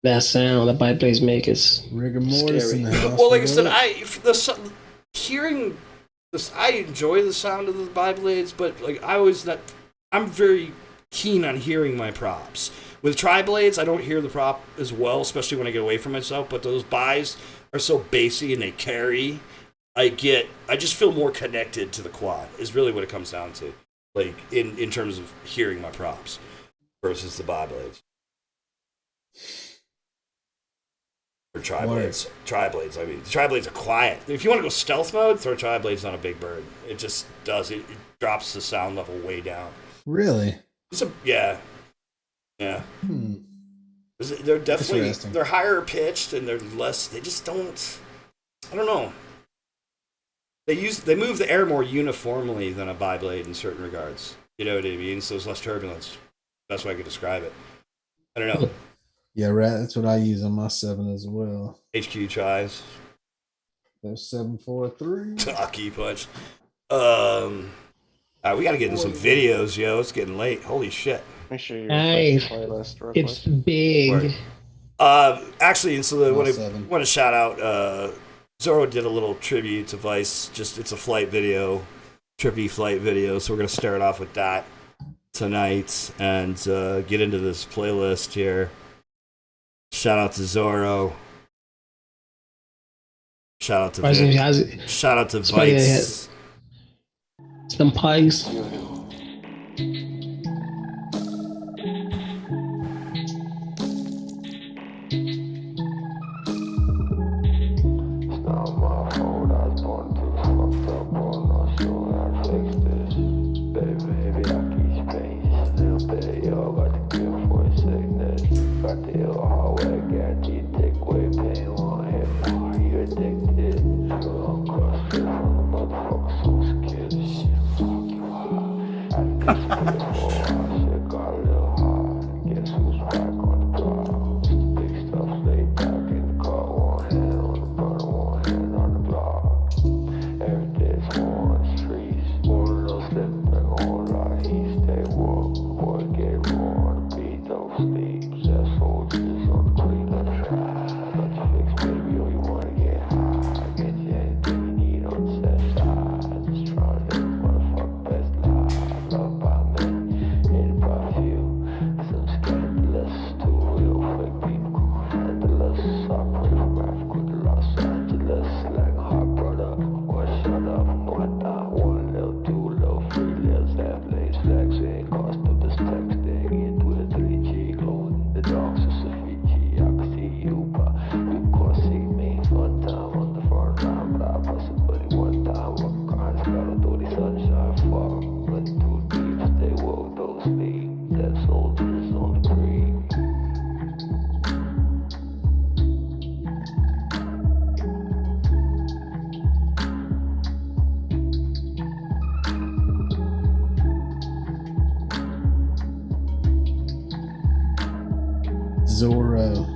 that sound that bi-blades make is rigor mortis in the house. well, like I said, hearing this, I enjoy the sound of the bi-blades, but like I'm very keen on hearing my props. With tri-blades, I don't hear the prop as well, especially when I get away from myself. But those bis are so bassy and they carry. I just feel more connected to the quad is really what it comes down to, like in terms of hearing my props versus the bi-blades or tri-blades. Tri-blades. I mean, the tri-blades are quiet. If you want to go stealth mode, throw tri-blades on a big bird. It just does. It drops the sound level way down. Really? Yeah. They're definitely they're higher pitched and they're less. They just don't. I don't know. They move the air more uniformly than a bi-blade in certain regards. You know what I mean? So there's less turbulence. That's way I could describe it. I don't know. Yeah, right. That's what I use on my 7 as well. HQ tries. There's 743. Talkie punch. We got to get into some videos, yo. It's getting late. Holy shit. Make sure you're playlist real quick. It's big. Actually, so I want to shout out. Zorro did a little tribute to Vice. It's a flight video, trippy flight video. So we're gonna start off with that tonight and get into this playlist here. Shout out to Zorro. Shout out to Vice. Shout out to Vice. Some pies. Boy, Zorro.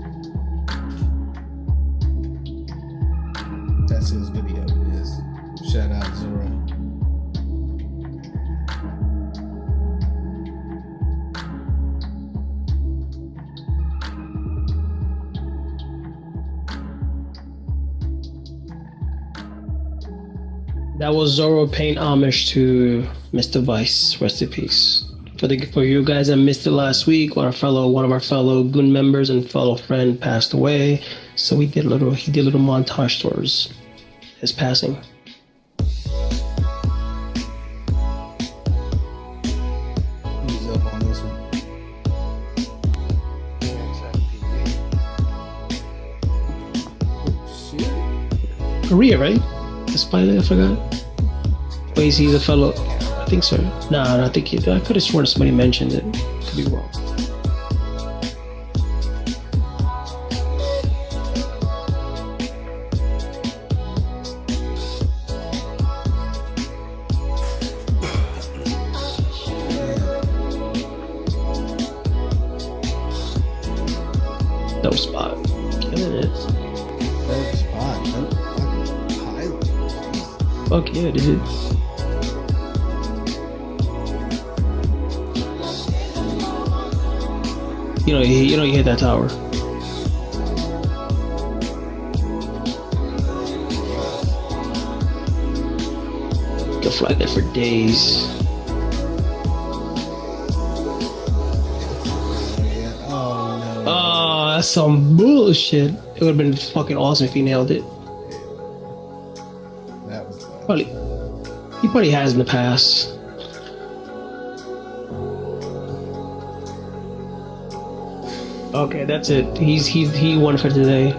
That's his video. It is. Shout out Zorro. That was Zorro paying homage to Mr. Vice. Rest in peace. For you guys that missed it last week, one of our fellow goon members and fellow friend passed away. So he did a little montage towards his passing. Who's up on this one? Oh, shit. Korea, right? This pilot, I forgot. Wait, he's a fellow. I think so. Nah, I think I could have sworn somebody mentioned it. Could be wrong. Dope spot. Killing it. Dope spot. Dope fucking pilot. Fuck yeah, dude. You know you hit that tower. You can fly there for days. Oh no. Oh, that's some bullshit. It would have been fucking awesome if he nailed it. That was He probably has in the past. Okay, that's it. He won for today.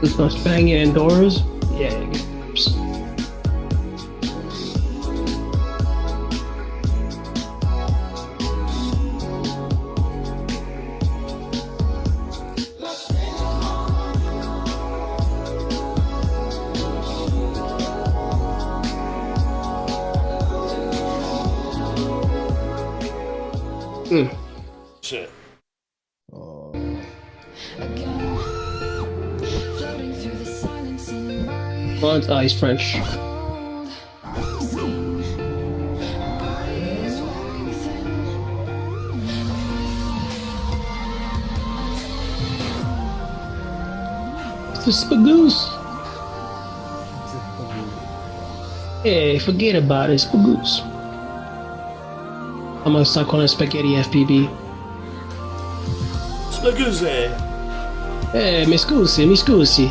This much banging indoors? Yeah, it gets worse. Shit. Oh. Mine's ice French. It's the spagoose. Hey, forget about it, spagoose. I'm gonna start calling it spaghetti FPB. Spaguzzi. Hey, mi scusi.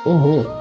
Oh.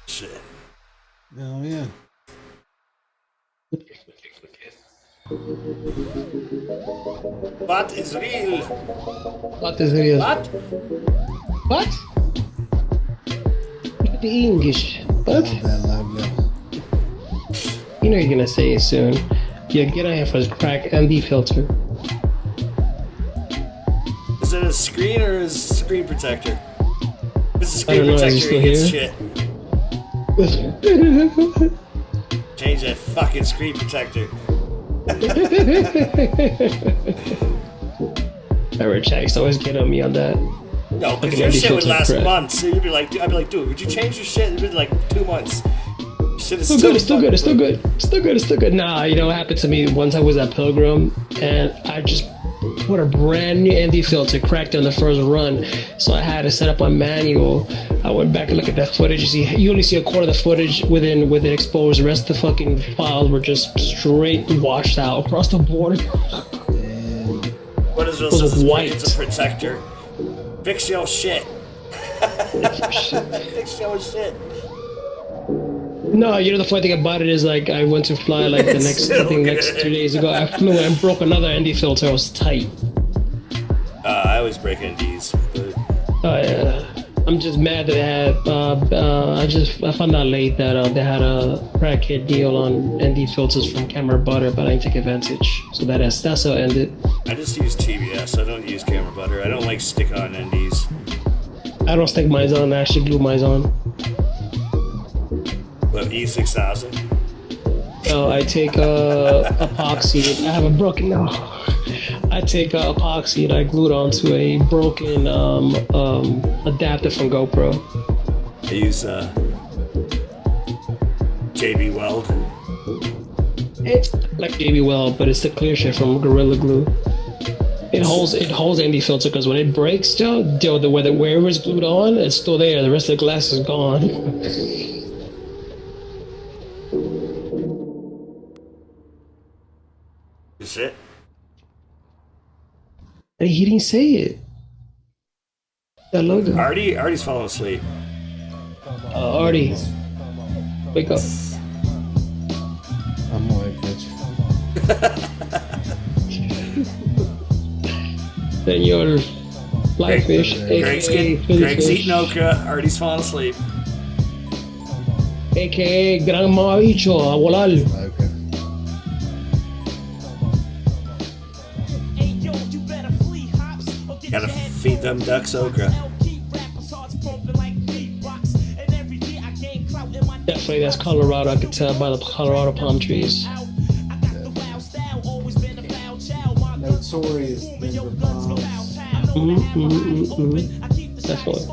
Shit. Oh yeah. What is real? What is real? What? What? Look at the English. What? Love that logo. You know you're gonna say it soon. Yeah, get on here for this crack MD filter. Is it a screen or is it a screen protector? If it's a I don't screen know, is it protector, still it gets here? shit. Change that fucking screen protector. Alright, Checks always get on me on that. No, Fucking because your MD shit would filter's last crap. months. You'd be like, I'd be like, dude, would you change your shit? It'd be like 2 months. Shit is Still good, it's still good, it's still good. Still good, it's still good. Nah, you know what happened to me once I was at Pilgrim and I just put a brand new ND filter, cracked on the first run. So I had to set up on manual. I went back and looked at that footage. You only see a quarter of the footage within exposed. The rest of the fucking files were just straight washed out across the board. What is It was white. It's a protector. Fix your shit. Fix your shit. No, you know the funny thing about it is like I went to fly like the next I think next 2 days ago. I flew and broke another ND filter. It was tight. I always break NDs. But Oh yeah. I'm just mad that they had. I found out late that they had a crackhead deal on ND filters from Camera Butter, but I didn't take advantage. So that's how it ended. I just use TBS. I don't use Camera Butter. I don't like stick-on NDs. I don't stick mine on. I actually glue mine on. But E6000. So I take epoxy. I have a broken now. I take epoxy and I glue it onto a broken adapter from GoPro. I use JB Weld. It's like JB Weld, but it's the clear shit from Gorilla Glue. It holds ND filter because when it breaks, wherever it's glued on, it's still there. The rest of the glass is gone. Is it? And he didn't say it. That logo. Artie's falling asleep. Artie, wake up. I'm awake, bitch. Then your Blackfish, Greg's eating okra. Artie's falling asleep. aka Grandma Icho, Awolal. Okay. Gotta feed them ducks okra. Definitely, that's Colorado. I could tell by the Colorado palm trees. Notorious Denver palms. Definitely.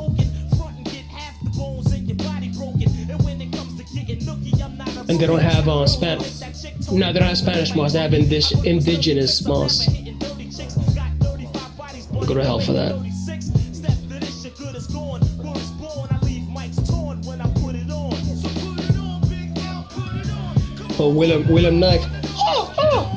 And they don't have Spanish. No, they don't have Spanish moss. They have indigenous moss. Go to hell for that. Oh, William Knife. Oh, oh.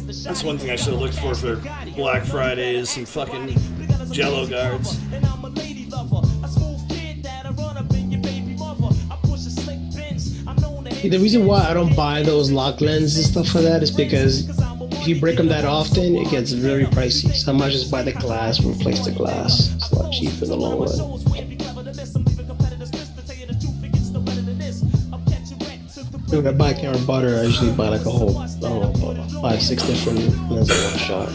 That's one thing I should have looked for Black Friday is some fucking Jello guards. The reason why I don't buy those lock lenses and stuff like that is because if you break them that often, it gets very pricey. So I might just buy the glass, replace the glass. It's a lot cheaper in the long run. When I buy camera butter, I usually buy like a whole, I don't know, 5-6 different lenses in one shot.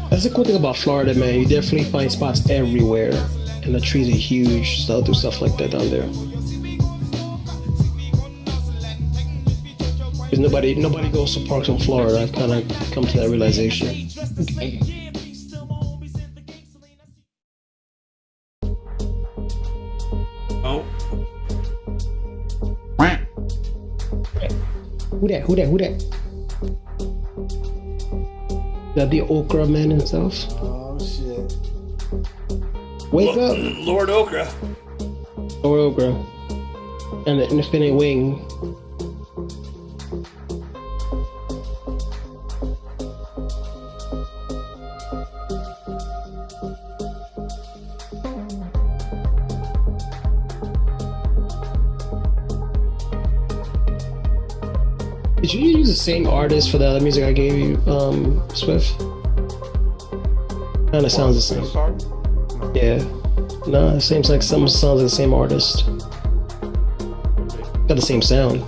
That's the cool thing about Florida, man. You definitely find spots everywhere, and the trees are huge, so they'll do stuff like that down there. Because nobody goes to parks in Florida. I've kind of come to that realization. Oh. Who that? That the Okra man himself? Oh shit. Wake up! Lord Okra. Lord Okra. And the Infinite Wing. Did you use the same artist for the other music I gave you, Swift? Kinda sounds the same. Yeah. No, it seems like some sounds like the same artist. Got the same sound.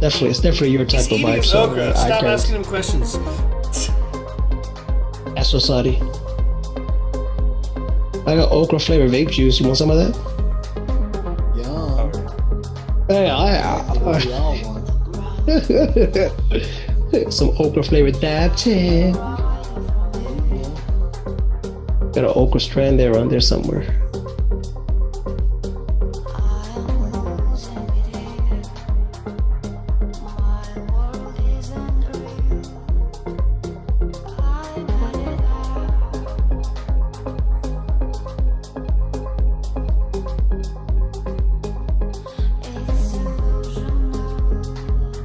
It's definitely your type of vibe. So Okra. I Stop can't- asking him questions. Astro Sadi. I got okra flavored vape juice. You want some of that? Yum. Hey, We all want. some okra flavored dab tip. Got an okra strand there on there somewhere.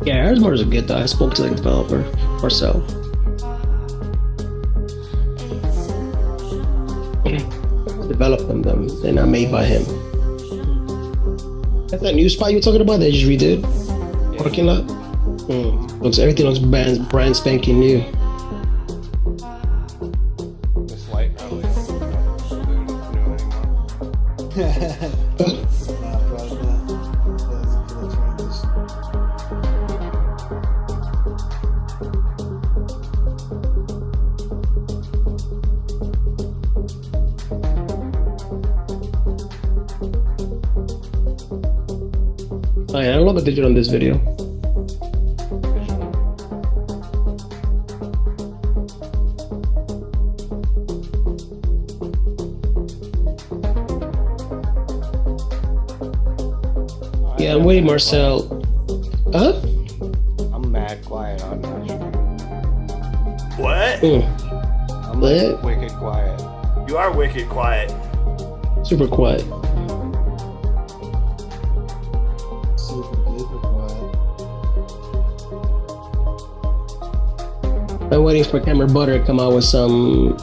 Yeah, Arizona is a good though. I spoke to the developer, Marcel. Developed them, they're not made by him. That's that new spot you were talking about they just redid? Parking lot? Everything looks brand spanking new. This light probably isn't new anymore. Oh yeah, I don't know what they did on this video. Yeah, I'm waiting, Marcel. Huh? I'm mad quiet on that shit. What? I'm like What? wicked quiet. You are wicked quiet. Super quiet. Super duper quiet. I'm waiting for Camera Butter to come out with some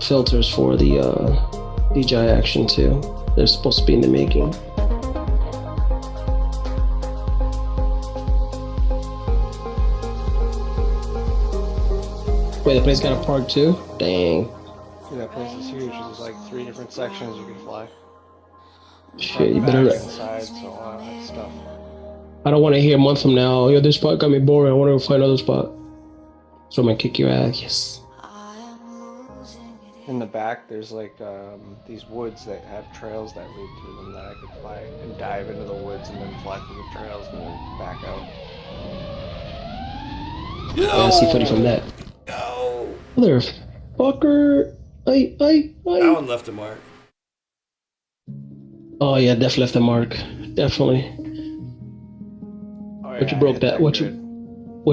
filters for the DJI Action 2. They're supposed to be in the making. Wait, the place got a park too? Dang. Dude, that place is huge. There's like 3 different sections you can fly. Shit, you Back, better. inside, so all that stuff. I don't want to hear a month from now, yo, this spot got me boring. I want to find another spot. So I'm gonna kick your ass. Yes. In the back, there's like these woods that have trails that lead through them that I could fly and dive into the woods and then fly through the trails and then back out. I see footage from that. No. Motherfucker. That one left a mark. Oh yeah, definitely left a mark. Definitely. Oh, What you I broke hit that? What grid.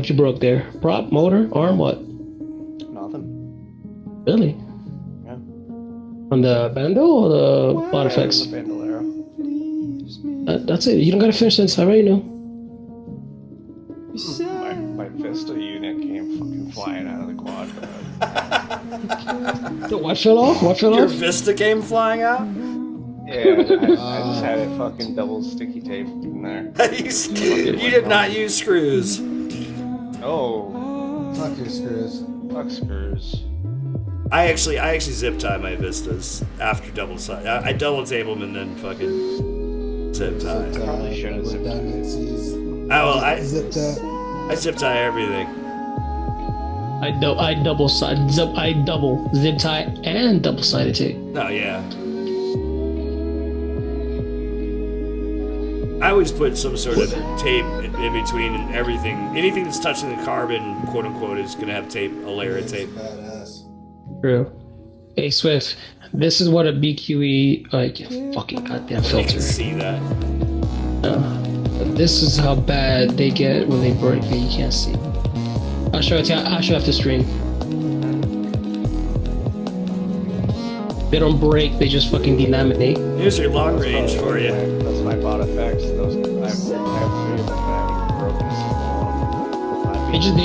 you broke there? Prop, motor, arm, what? Nothing. Really? Yeah. On the Bando or the Bot Yeah, it was effects? a Bandolero. That's it. You don't gotta finish that. I already know. My Vista unit came fucking flying out of the quad. What fell off? What fell Your off? Vista came flying out? Yeah, I just had it fucking double sticky taped in there. You did not use screws. Oh, Fuck your screws. fuck screws. I actually zip tie my Vistas after double side. I double tape them and then fucking zip tie. Probably should have zipped it. Redundancies. I Zip tie. zip tie everything. I double zip tie and double sided tape. Oh yeah. I always put some sort of tape in between and everything. Anything that's touching the carbon, quote unquote, is gonna have tape, a layer of tape. Badass. True. Hey Swift, this is what a BQE fucking goddamn You filter. can see that. This is how bad they get when they break. You can't see. I'll show it to you. I'll show you after stream. They don't break. They just fucking delaminate. Here's your long range for you. That's my bot effects. Those I have 3 of them that haven't broken a single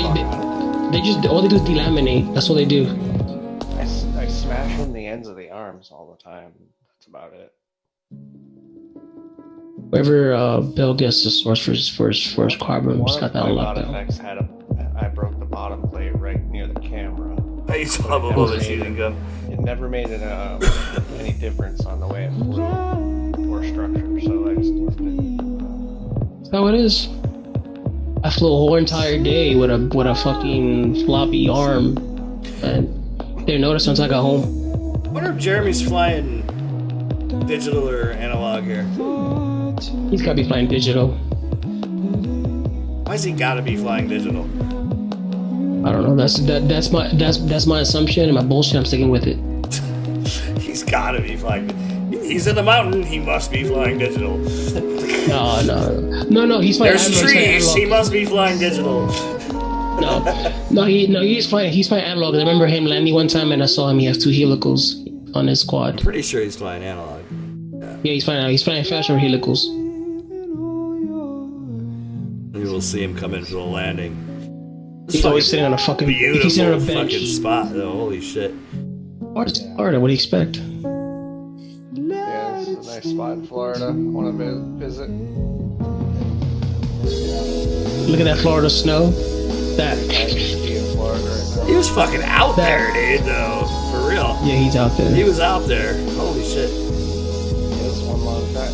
one. They just all they do is delaminate. That's what they do. I smash in the ends of the arms all the time. That's about it. Whoever Bill gets the source for his carbon, One just got of that my unlocked bot out. effects had I broke the bottom plate right near the camera. I used to love a bullet shooting gun. It never made any difference on the way it flew or structure, so I just left it. That's how it is. I flew a whole entire day with a fucking floppy arm, and didn't notice once I got home. I wonder if Jeremy's flying digital or analog here. He's gotta be flying digital. Why's he gotta be flying digital? I don't know. That's my assumption and my bullshit. I'm sticking with it. He's gotta be flying. He's in the mountain. He must be flying digital. No. He's flying. There's analog, trees. He analog. must be flying digital. He's flying. He's flying analog. I remember him landing one time, and I saw him. He has 2 helicals on his quad. Pretty sure he's flying analog. Yeah, he's flying. He's flying faster helicals. Maybe we'll see him come in for the landing. He's always sitting on a fucking. He's sitting on Beautiful a bench. fucking spot though. Holy shit. Florida. What do you expect? Yeah, it's a nice spot in Florida. Want to visit? Look at that Florida snow. That. I can ski in Florida right now. He was fucking out there, dude. Though, for real. Yeah, he's out there. He was out there. Holy shit. Yeah, it's one long time.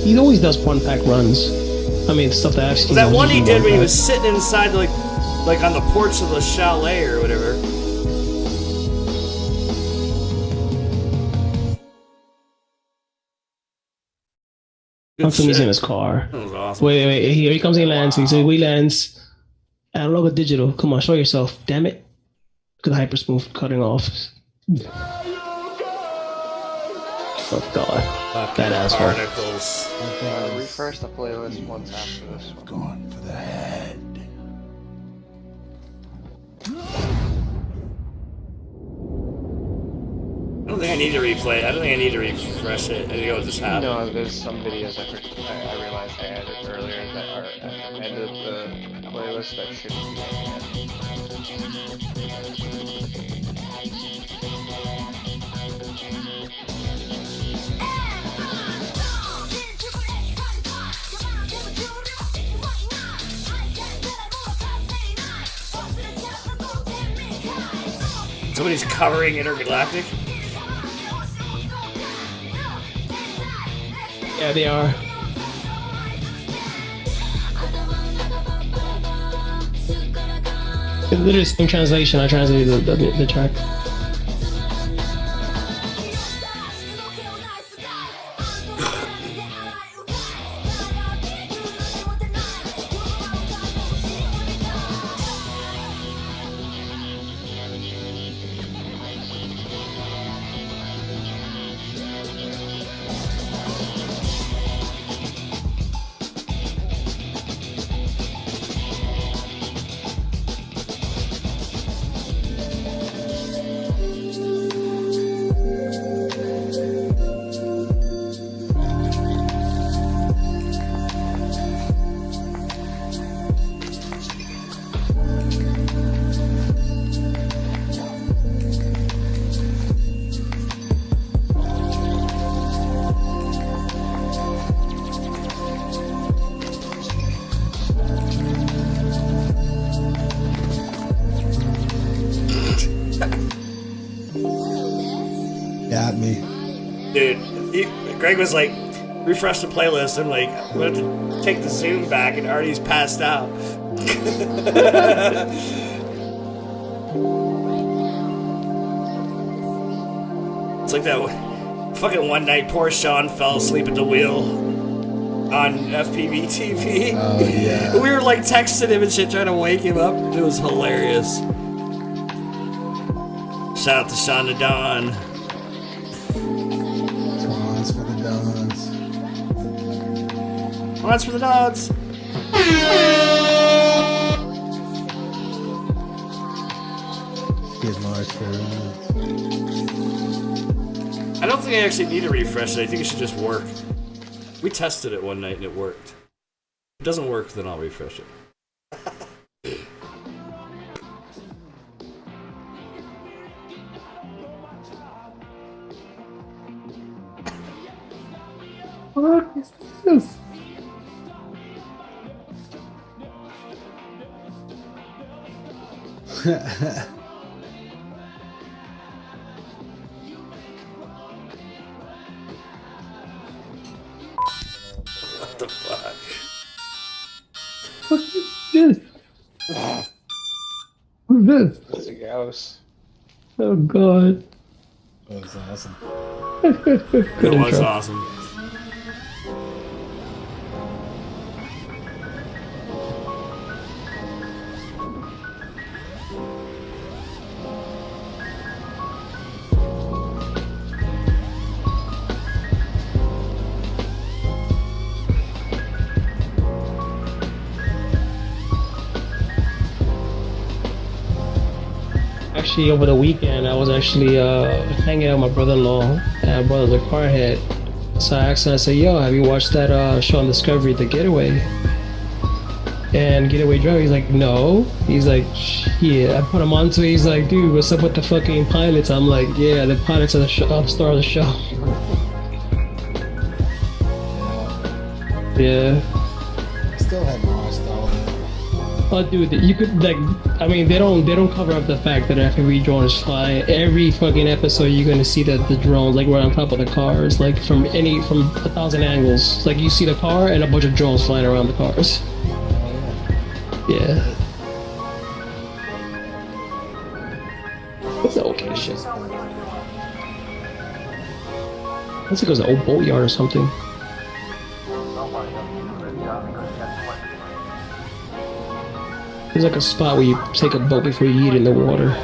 He always does 1-pack runs. I mean, stuff that I've seen. That one he usually did when he 1-pack. was sitting inside, like on the porch of the chalet or whatever. How come he's in his car? That was awesome. Wait. Here he comes. He lands. So he lands. Analog or digital? Come on, show yourself. Damn it. Look at the hyper smooth cutting off. Oh god. That asshole. Particles. Refresh the playlist once after this one. Going for the head. I don't think I need to replay. I don't think I need to refresh it. I think it'll just happen. No, there's some videos I realized I added earlier that are at the end of the playlist that shouldn't be on Somebody's covering Intergalactic. Yeah, they are. It's literally the same translation. I translated the track. Got me. Dude, Greg was like, refresh the playlist. I'm like, I'm going to take the zoom back and Artie's passed out. It's like that fucking one night poor Sean fell asleep at the wheel on FPV TV. Oh, yeah. We were like texting him and shit trying to wake him up. It was hilarious. Shout out to Sean the Don. Swans for the Dons. Swans for the Dons. Skid marks for I don't think I actually need to refresh it. I think it should just work. We tested it one night and it worked. If it doesn't work, then I'll refresh it. What is this? What the fuck? What is this? What's this? It's a ghost. Oh god. That was awesome. It was awesome. Actually, over the weekend, I was actually hanging out with my brother-in-law. And my brother's a car head. So I asked him, I said, yo, have you watched that show on Discovery, The Getaway? And Getaway Driver, he's like, no. He's like, yeah. I put him onto it. He's like, dude, what's up with the fucking pilots? I'm like, yeah, the pilots are the star of the show. Yeah. Still haven't watched all of it. Oh, dude, you could like. I mean, they don't cover up the fact that FPV drones fly. Every fucking episode, you're gonna see that the drones like right on top of the cars, like from 1,000 angles. Like you see the car and a bunch of drones flying around the cars. Yeah. What's the okay shit? Looks like it was an old boatyard or something. There's like a spot where you take a boat before you eat in the water.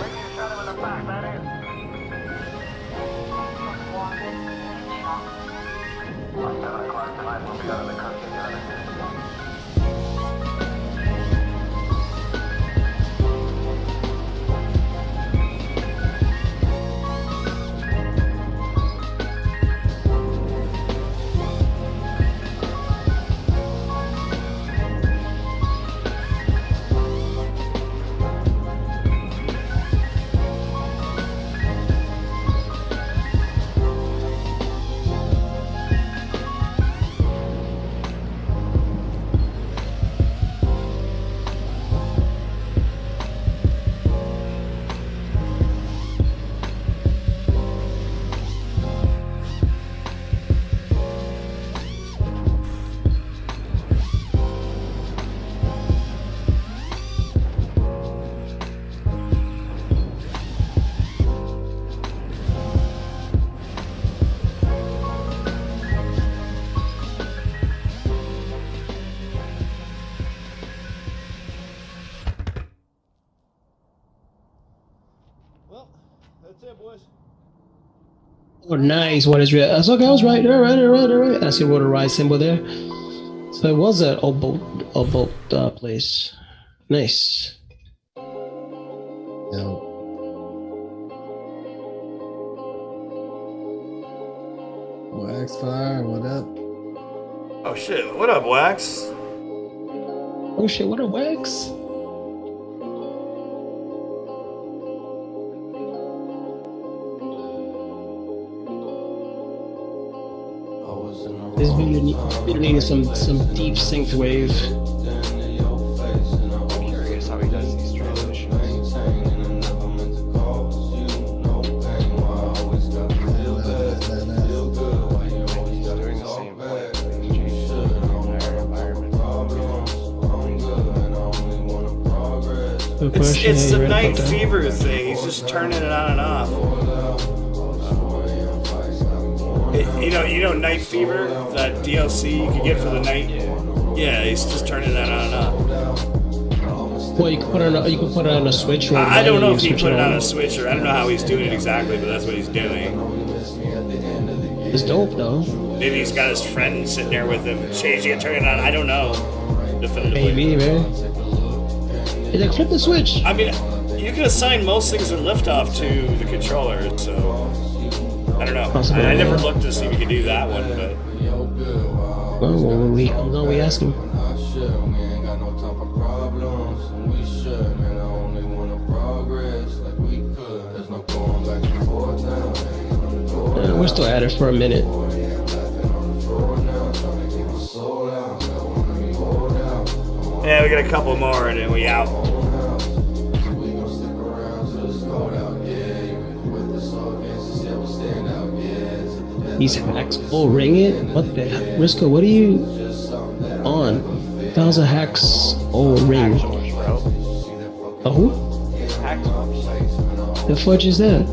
Oh, nice. What is real? I was okay. I was right. All right. I see what a ride symbol there. So it was an old boat place. Nice. Yo. Wax Fire, what up? Oh shit! What up, Wax? Oh shit! What a wax. This video needs some deep synced wave. I'm curious how he does these transitions. push. it's Yeah, the you're right night about that. fever thing. He's just turning it on and off. You know night fever, that DLC you can get for the night. Yeah, he's just turning that on and off. Well, you can put it on a switch. Or I don't know if he switch put it on on. a switch or I don't know how he's doing it exactly, but that's what he's doing. It's dope though. Maybe he's got his friend sitting there with him, changing it, turning it on. I don't know. Definitively. Maybe, man. He's like, flip the switch. I mean, you can assign most things in liftoff to the controller, so I don't know. I never looked to see if we could do that one, but Well, we ask him. We're still at it for a minute. yeah, we got a couple more and then we out. These hacks will ring it? What the hell? Risco, what are you on? 1,000 hacks all ring. A who? The fudge is that?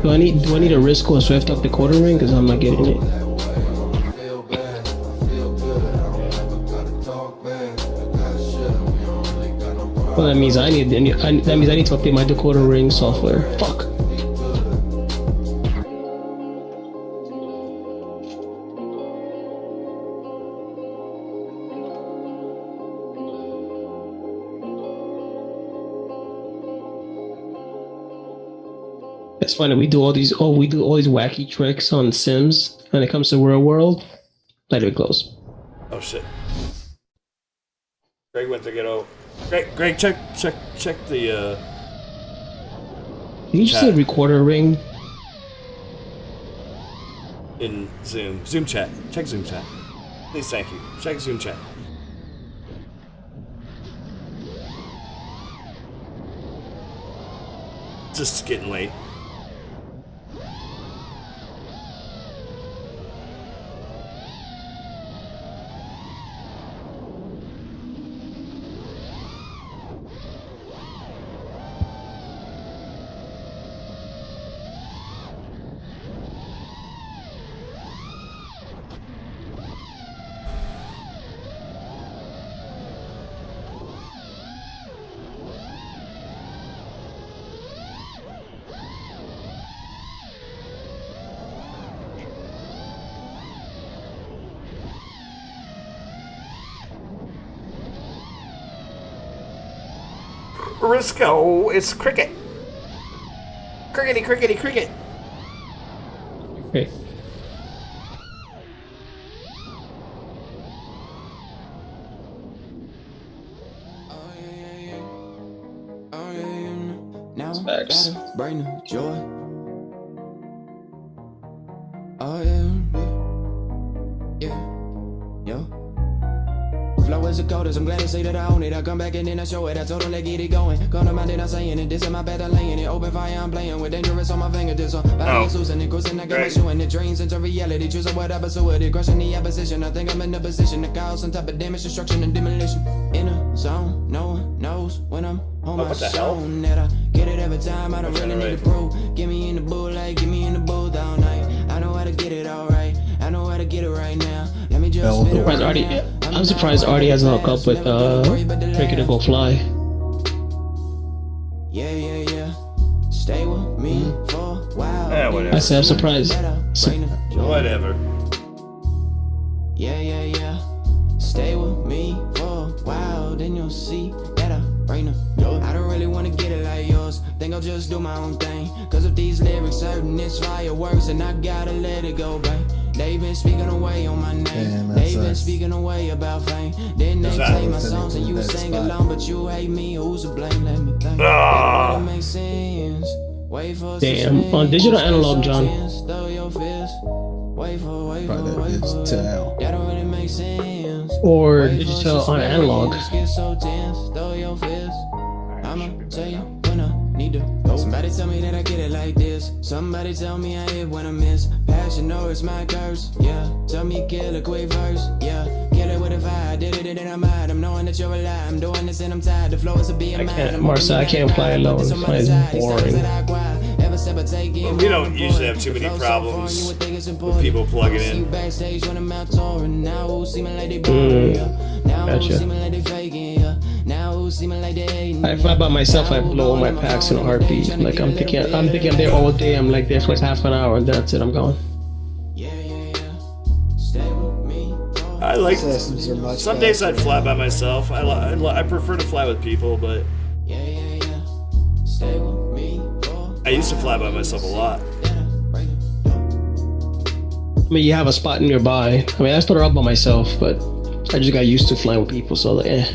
Do I need a Risco and Swift up the quarter ring? Because I'm not getting it. Well, that means I need to update my decoder ring software. Fuck. It's funny, we do all these wacky tricks on Sims when it comes to real world. Let it close. Oh shit. Greg went to get over. Greg, check the You just said recorder ring. in Zoom chat. Check Zoom chat. Please, thank you. Check Zoom chat. Just getting late. Risco, it's cricket. Crickety, crickety, cricket. Okay. Facts. Brighten joy. Oh yeah, yeah, yo. Flow is the coldest, I'm glad to see that I own it. I come back and then I show it. I told them to get it going. Come to my then I saying it. This is my path, I laying it. Open fire, I'm playing with dangerous on my fingertips. Body is losing it, cruising. I got my shoe in the dreams into reality. Choosing what I pursue it. Crushing the opposition. I think I'm in the position to cause some type of damage, destruction, and demolition. In a zone, no one knows when I'm on my zone. That I get it every time. I don't really need to prove. Get me in the booth, like get me in the booth all night. I know how to get it all right. I know how to get it right now. Let me just spit it right now. I'm surprised Artie hasn't hooked up with Breaking to Go Fly. Yeah, yeah, yeah. Stay with me for a while. Yeah, whatever. I said I'm surprised. Whatever. Yeah, yeah, yeah. Stay with me for a while, then you'll see that I bring them. I don't really wanna get it like yours. Think I'll just do my own thing. Cause if these lyrics certain it's fireworks, and I gotta let it go, babe. They've been speaking away on my name. They've been speaking away about fame. Then they play my songs and you sing along, but you hate me. Who's to blame? Let me think. That makes sense. Wait for Damn, on digital analog, John. Wait for digital. that don't really make sense. Or digital on analog. Get so tense, throw your fist. I'ma tell you when I need to go. Somebody tell me that I get it like this. Somebody tell me I hit when I miss. Passion, or it's my curse. Yeah, tell me kill a quick verse. Yeah, get it with a vibe. Did it and I'm out. I'm knowing that you're alive. I'm doing this and I'm tired. The flow is a being mine. Marcel, I can't play alone. It's boring. We don't usually have too many problems with people plugging in. Gotcha. I fly by myself, I blow my packs in a heartbeat. Like I'm thinking I'm there all day. I'm like there for like half an hour, and that's it. I'm gone. I like some days I'd fly by myself. I prefer to fly with people, but I used to fly by myself a lot. I mean, you have a spot nearby. I mean, I started out by myself, but I just got used to flying with people, so like, eh.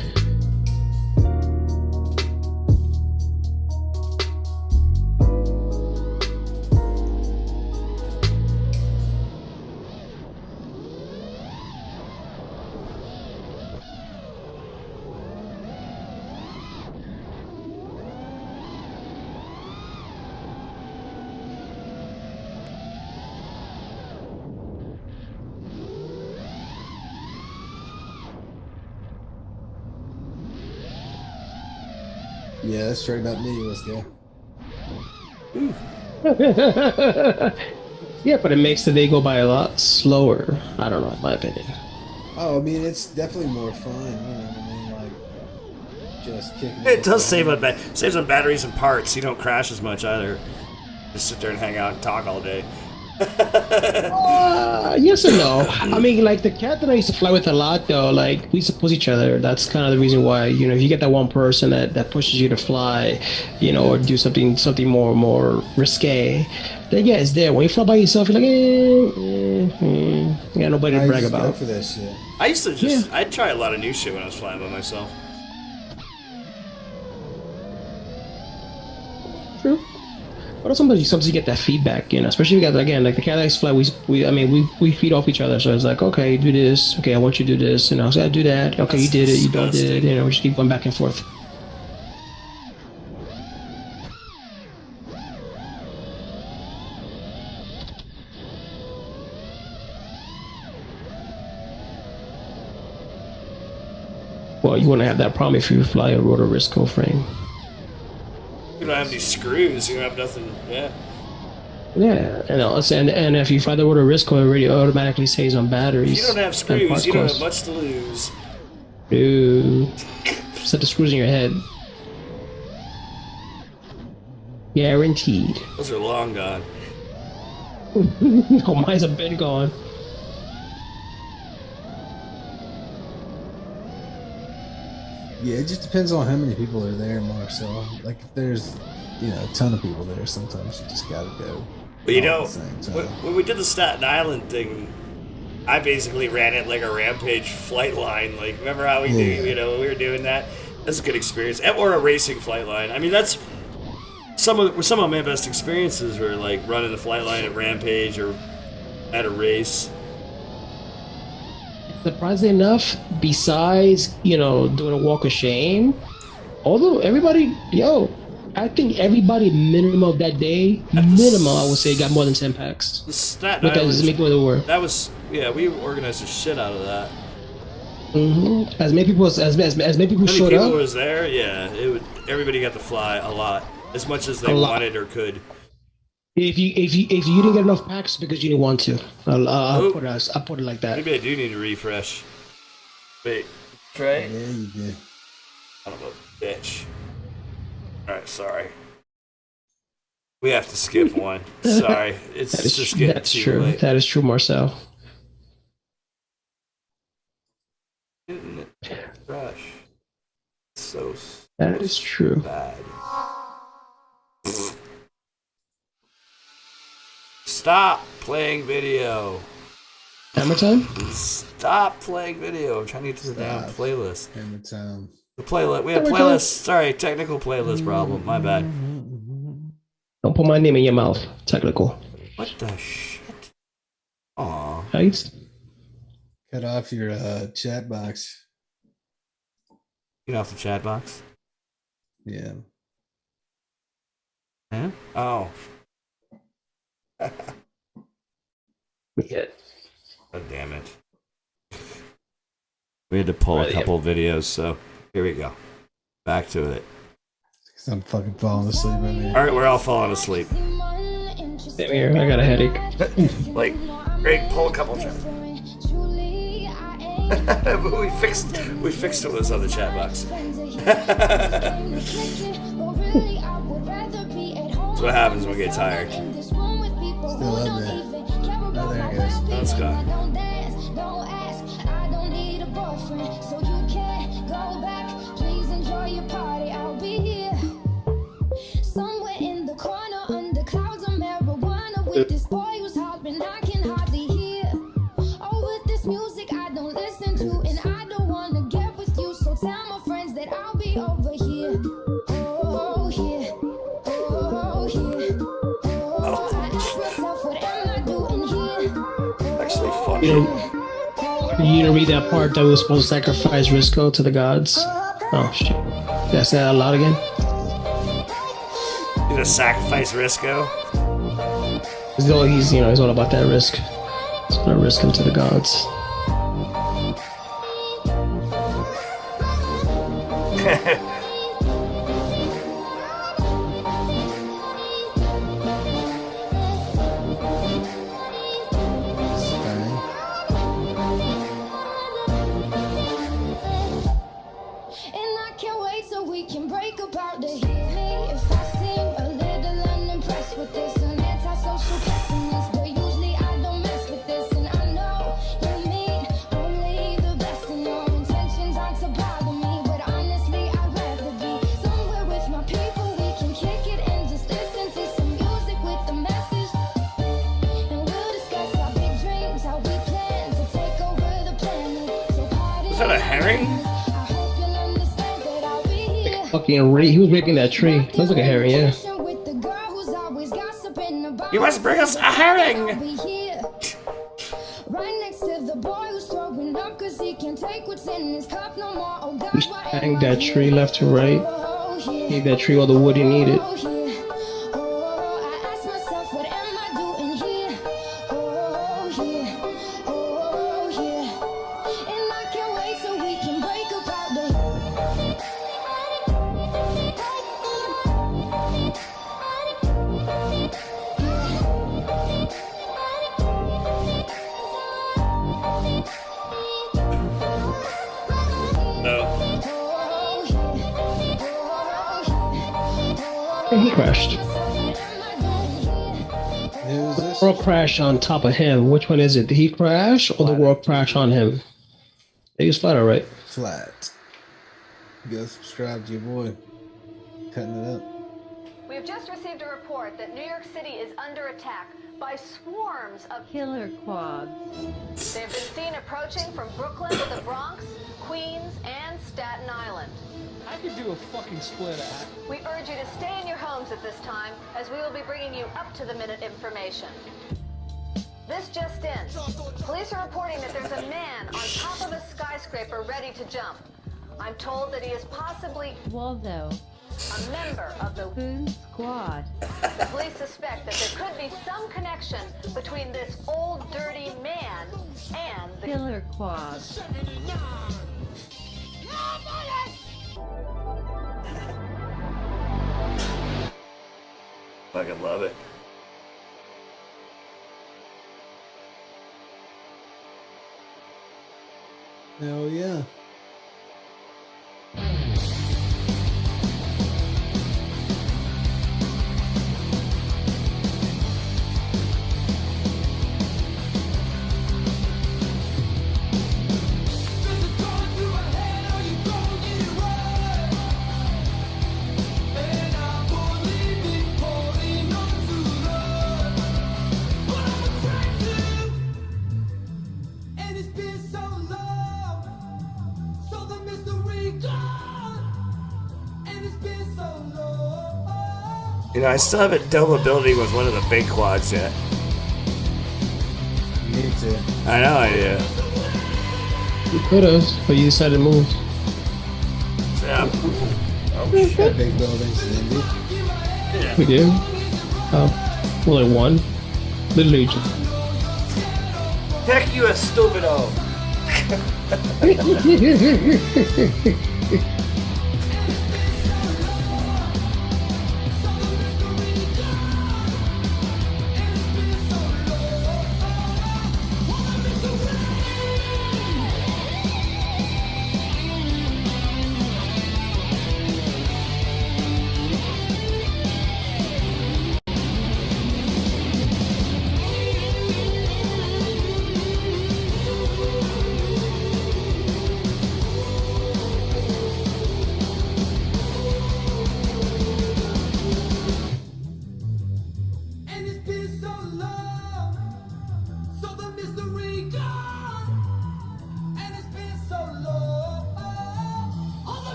Yeah, that's straight up me. Let's go. Yeah, but it makes the day go by a lot slower. I don't know, in my opinion. Oh, I mean, it's definitely more fun. You know what I mean? Like, just kicking. It does saves on batteries and parts. You don't crash as much either. Just sit there and hang out and talk all day. Yes and no. I mean, like the cat that I used to fly with a lot, though, like we support each other. That's kind of the reason why, you know, if you get that one person that pushes you to fly, you know, or do something more risque, then yeah, it's there. When you fly by yourself, you're like, you got nobody to brag about. Go for that shit. I used to I'd try a lot of new shit when I was flying by myself. True. But sometimes you get that feedback, you know, especially because again, like the cat I used to fly, we feed off each other. So it's like, okay, do this. Okay, I want you to do this. You know, so I do that. Okay, you did it. You don't did it. You know, we just keep going back and forth. Well, you wouldn't have that problem if you fly a rotor Risco frame. You don't have any screws. You don't have nothing. Yeah. Yeah, and if you fly the rotor Risco, it already automatically saves on batteries. If you don't have screws, you don't have much to lose. Dude, set the screws in your head. Guaranteed. Those are long gone. Oh, mine's a bit gone. Yeah, it just depends on how many people are there, Marcel. Like, if there's, you know, a ton of people there, sometimes you just gotta go. But you know, when we did the Staten Island thing, I basically ran it like a Rampage flight line. Like, remember how we do, you know, when we were doing that? That's a good experience. Or a racing flight line. I mean, that's some of my best experiences were like running the flight line at Rampage or at a race. Surprisingly enough, besides, you know, doing a walk of shame, although everybody, I think everybody minimum of that day, I would say, got more than 10 packs. The Staten Island, that was, yeah, we organized the shit out of that. Mm-hmm. As many people showed up. Was there, yeah. Everybody got to fly a lot, as much as they wanted or could. If you didn't get enough packs because you didn't want to, I'll put it like that. Maybe I do need to refresh. Wait, Trey? Yeah, you do. Son of a bitch. Alright, sorry. We have to skip one. Sorry. It's just getting too true. late. That is true, Marcel. Gosh. So that is true. Bad. Stop playing video. Hammer time? Stop playing video. I'm trying to get to the damn playlist. Hammer time. The playlist. We have playlists. Sorry, technical playlist problem. My bad. Don't put my name in your mouth. Technical. What the shit? Aw. Nice. Cut off your chat box. Get off the chat box? Yeah. Huh? Oh. Yeah. God damn it. We had to pull a couple videos, so here we go. Back to it. Because I'm fucking falling asleep right now. All right, we're all falling asleep. Same here. I got a headache. Like, great, pull a couple times. we fixed it with this other chat box. That's what happens when we get tired. Still up there. Oh, there it goes. Let's go. So you can't go back. Please enjoy your party. I'll be here. Somewhere in the corner under clouds of marijuana with this boy who's hopping. I can hardly hear. Oh, with this music I don't listen to, and I don't wanna get with you. So tell my friends that I'll be over here. Oh, here. Oh, here. Oh, I ask myself, what am I doing here? Actually, fuck. You didn't read that part that we were supposed to sacrifice Risco to the gods? Oh shit. Did I say that out loud again? You gonna sacrifice Risco? He's all about that risk. He's gonna risk him to the gods. Is that a herring? He was breaking that tree. Looks like a herring, yeah. You must bring us a herring! He banged that tree left to right. Gave that tree all the wood he needed. And he crashed. The world crashed on top of him. Which one is it? Did he crash or the world crash on him? He was flat, all right. Flat. Go subscribe to your boy. Cutting it up. We have just received a report that New York City is under attack by swarms of killer quads. They have been seen approaching from Brooklyn to the Bronx, Queens, and Staten Island. I could do a fucking split act. We urge you to stay in your homes at this time, as we will be bringing you up-to-the-minute information. This just in. Police are reporting that there's a man on top of a skyscraper ready to jump. I'm told that he is possibly WALDOH, a member of the Goon Squad. The police suspect that there could be some connection between this old dirty man and the killer quad. Fucking love it. Hell yeah. You know, I still haven't done ability with one of the big quads yet. Me too. I know I do. You could have, but you decided to move. Yeah. Got big buildings, didn't we? Yeah. We did. Well, like one. Literally just. Heck, you a stupido.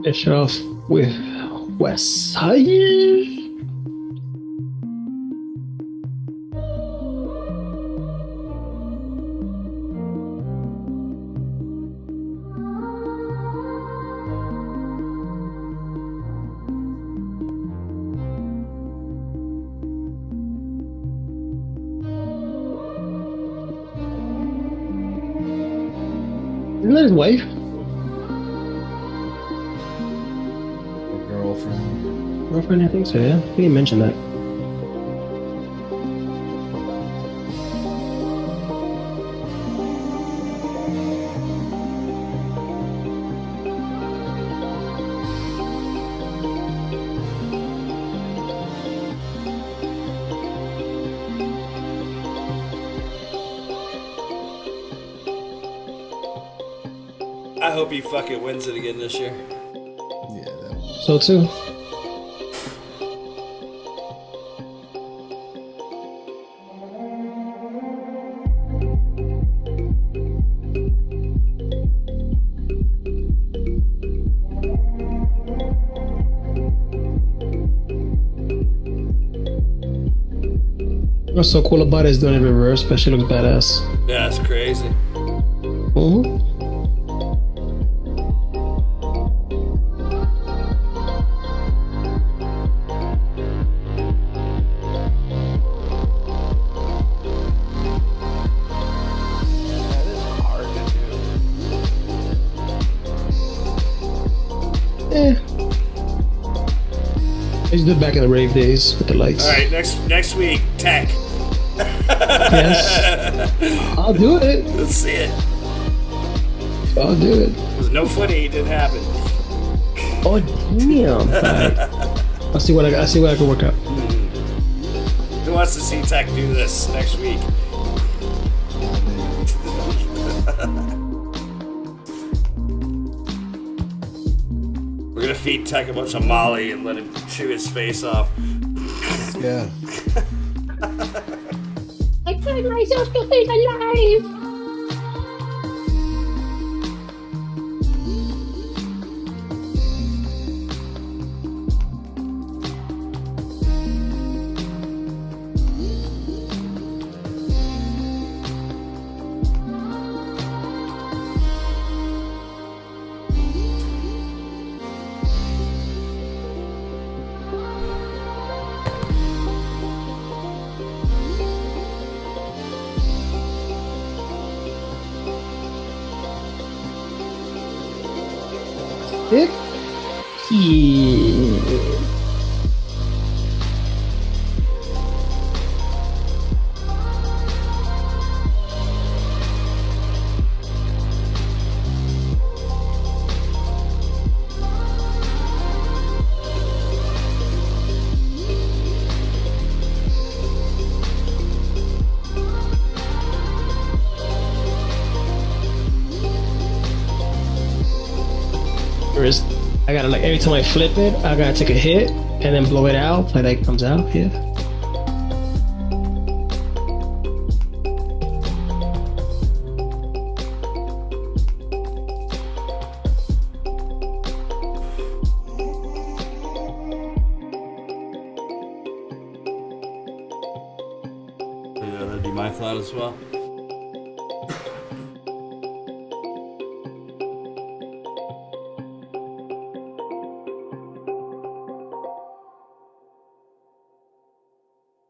Finish it off with West Side. Isn't that his wife? Girlfriend. Girlfriend, I think so, yeah. I think you mentioned that. I hope he fucking wins it again this year. Yeah, that So too. What's so cool about it is doing it reverse, but she looks badass. Yeah, it's crazy. Mm-hmm. That is hard to do. Eh. I used to do it back in the rave days with the lights. All right, next week, tech. Yes. I'll do it. Let's see it. I'll do it. There's no footy. It didn't happen. Oh damn! Alright. I'll see what I can work out. Who wants to see Tech do this next week? We're gonna feed Tech a bunch of Molly and let him chew his face off. Yeah. I find myself to feel alive. Dick. Yeah. I gotta, like, every time I flip it, I gotta take a hit and then blow it out, like that comes out, yeah. marathon as well.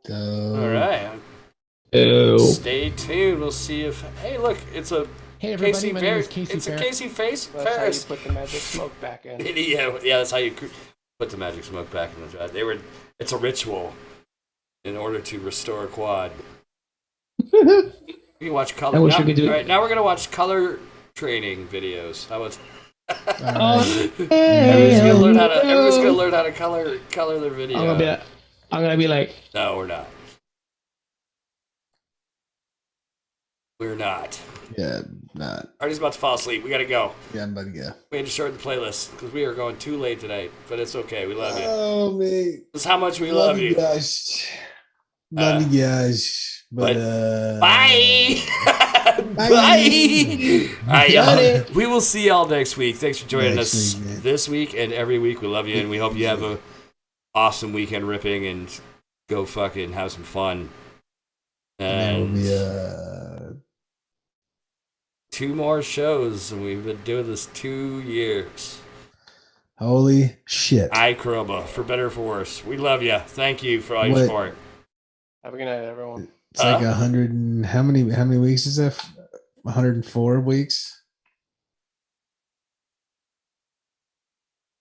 All right. Stay tuned. We'll see if. Hey, look, it's a. Hey everybody, Casey my name is Ferris. Casey It's a Ferris. Casey Face That's how you Ferris. put the magic smoke back in. Yeah, that's how you put the magic smoke back in the jar. It's a ritual in order to restore a quad. You can watch color. I wish now, we could do it. all right, now we're gonna watch color training videos. How about? Hey, Everyone's gonna learn how to color their video. I'm gonna be like, No, we're not. We're not. Yeah, not. Artie's about to fall asleep. We gotta go. Yeah, I'm about to go. We had to shorten the playlist because we are going too late today. But it's okay. We love you. Oh, me. That's how much we love you. guys. Love you guys. But, bye. Bye. All right, y'all. We will see y'all next week. Thanks for joining us this week and every week. We love you, and we hope you have a awesome weekend ripping and go fucking have some fun. And will be, 2 more shows, and we've been doing this 2 years. holy shit. iCroba, for better or for worse. We love you. Thank you for all your support. Have a good night, everyone. It's like 100 and how many weeks is that? 104 weeks.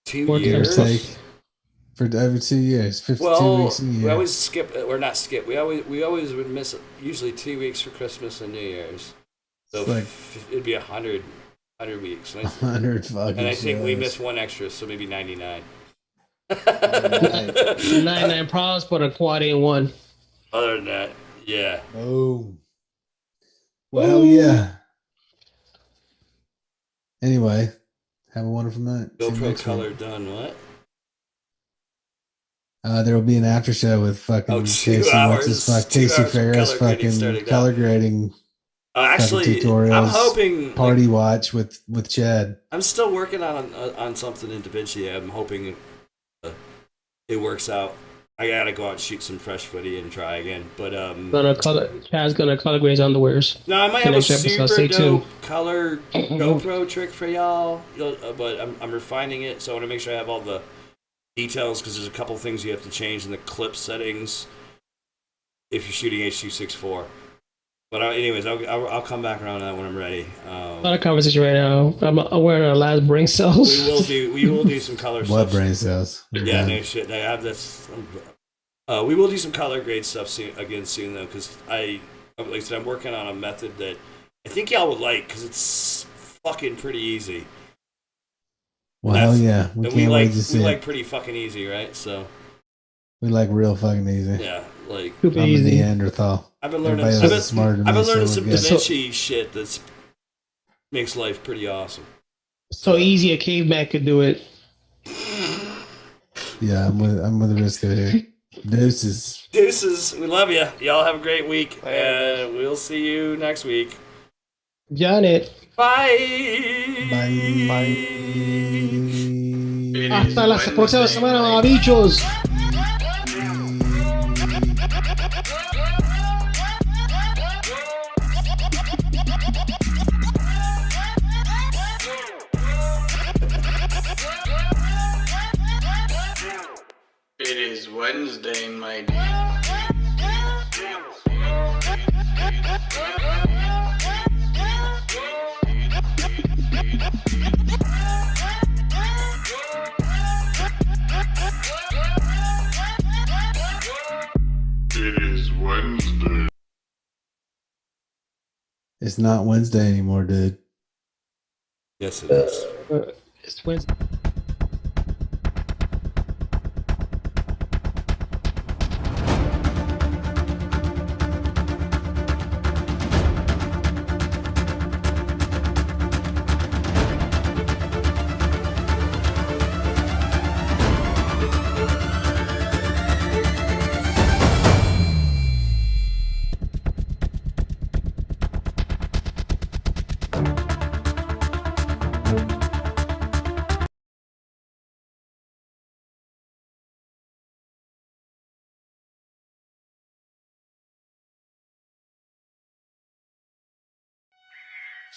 2 years. For over 2 years, 52 weeks a year. We always skip, or not skip. We always would miss usually 2 weeks for Christmas and New Year's. So It's like- it'd be 100 weeks. 100 fucking. And I think we shows. missed one extra, so maybe 99. 99 problems, but a quad ain't one. Other than that, yeah. Oh. Well, hell yeah. Anyway, have a wonderful night. See you GoPro next color week. done. What? There will be an after show with fucking 2 Casey. hours. What's his 2 Casey hours from Ferris color grading fucking starting color up. grading. Actually, fucking tutorials, I'm hoping party watch with Chad. I'm still working on something in DaVinci. I'm hoping it works out. I gotta go out and shoot some fresh footy and try again. But Chad's gonna color grade his underwears. no, I might The have a next episode, super stay tuned. dope color GoPro trick for y'all. But I'm refining it, so I want to make sure I have all the details because there's a couple things you have to change in the clip settings if you're shooting H.264. But anyways, I'll come back around to that when I'm ready. A lot of conversation right now. I'm wearing our last brain cells. We will do some color stuff. What brain cells? Yeah, no shit. I have this. We will do some color grade stuff soon though, because like I said, I'm working on a method that I think y'all would like because it's fucking pretty easy. Well, hell yeah. We can't wait to see we it. like pretty fucking easy, right? So We like real fucking easy. yeah, like I'm a Neanderthal. I've been learning. Everybody else is smarter than I've been me, so learning we're some good. DaVinci shit that's makes life pretty awesome. So easy a caveman could do it. Yeah, I'm with Risco here. Deuces. Deuces, we love you. Y'all have a great week, and we'll see you next week. Janet. Bye. Bye. Hasta la próxima semana, mamabichos. It is Wednesday, my It is Wednesday. It's not Wednesday anymore, dude. Yes, it is. It's Wednesday.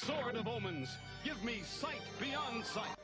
Sword of Omens, give me sight beyond sight.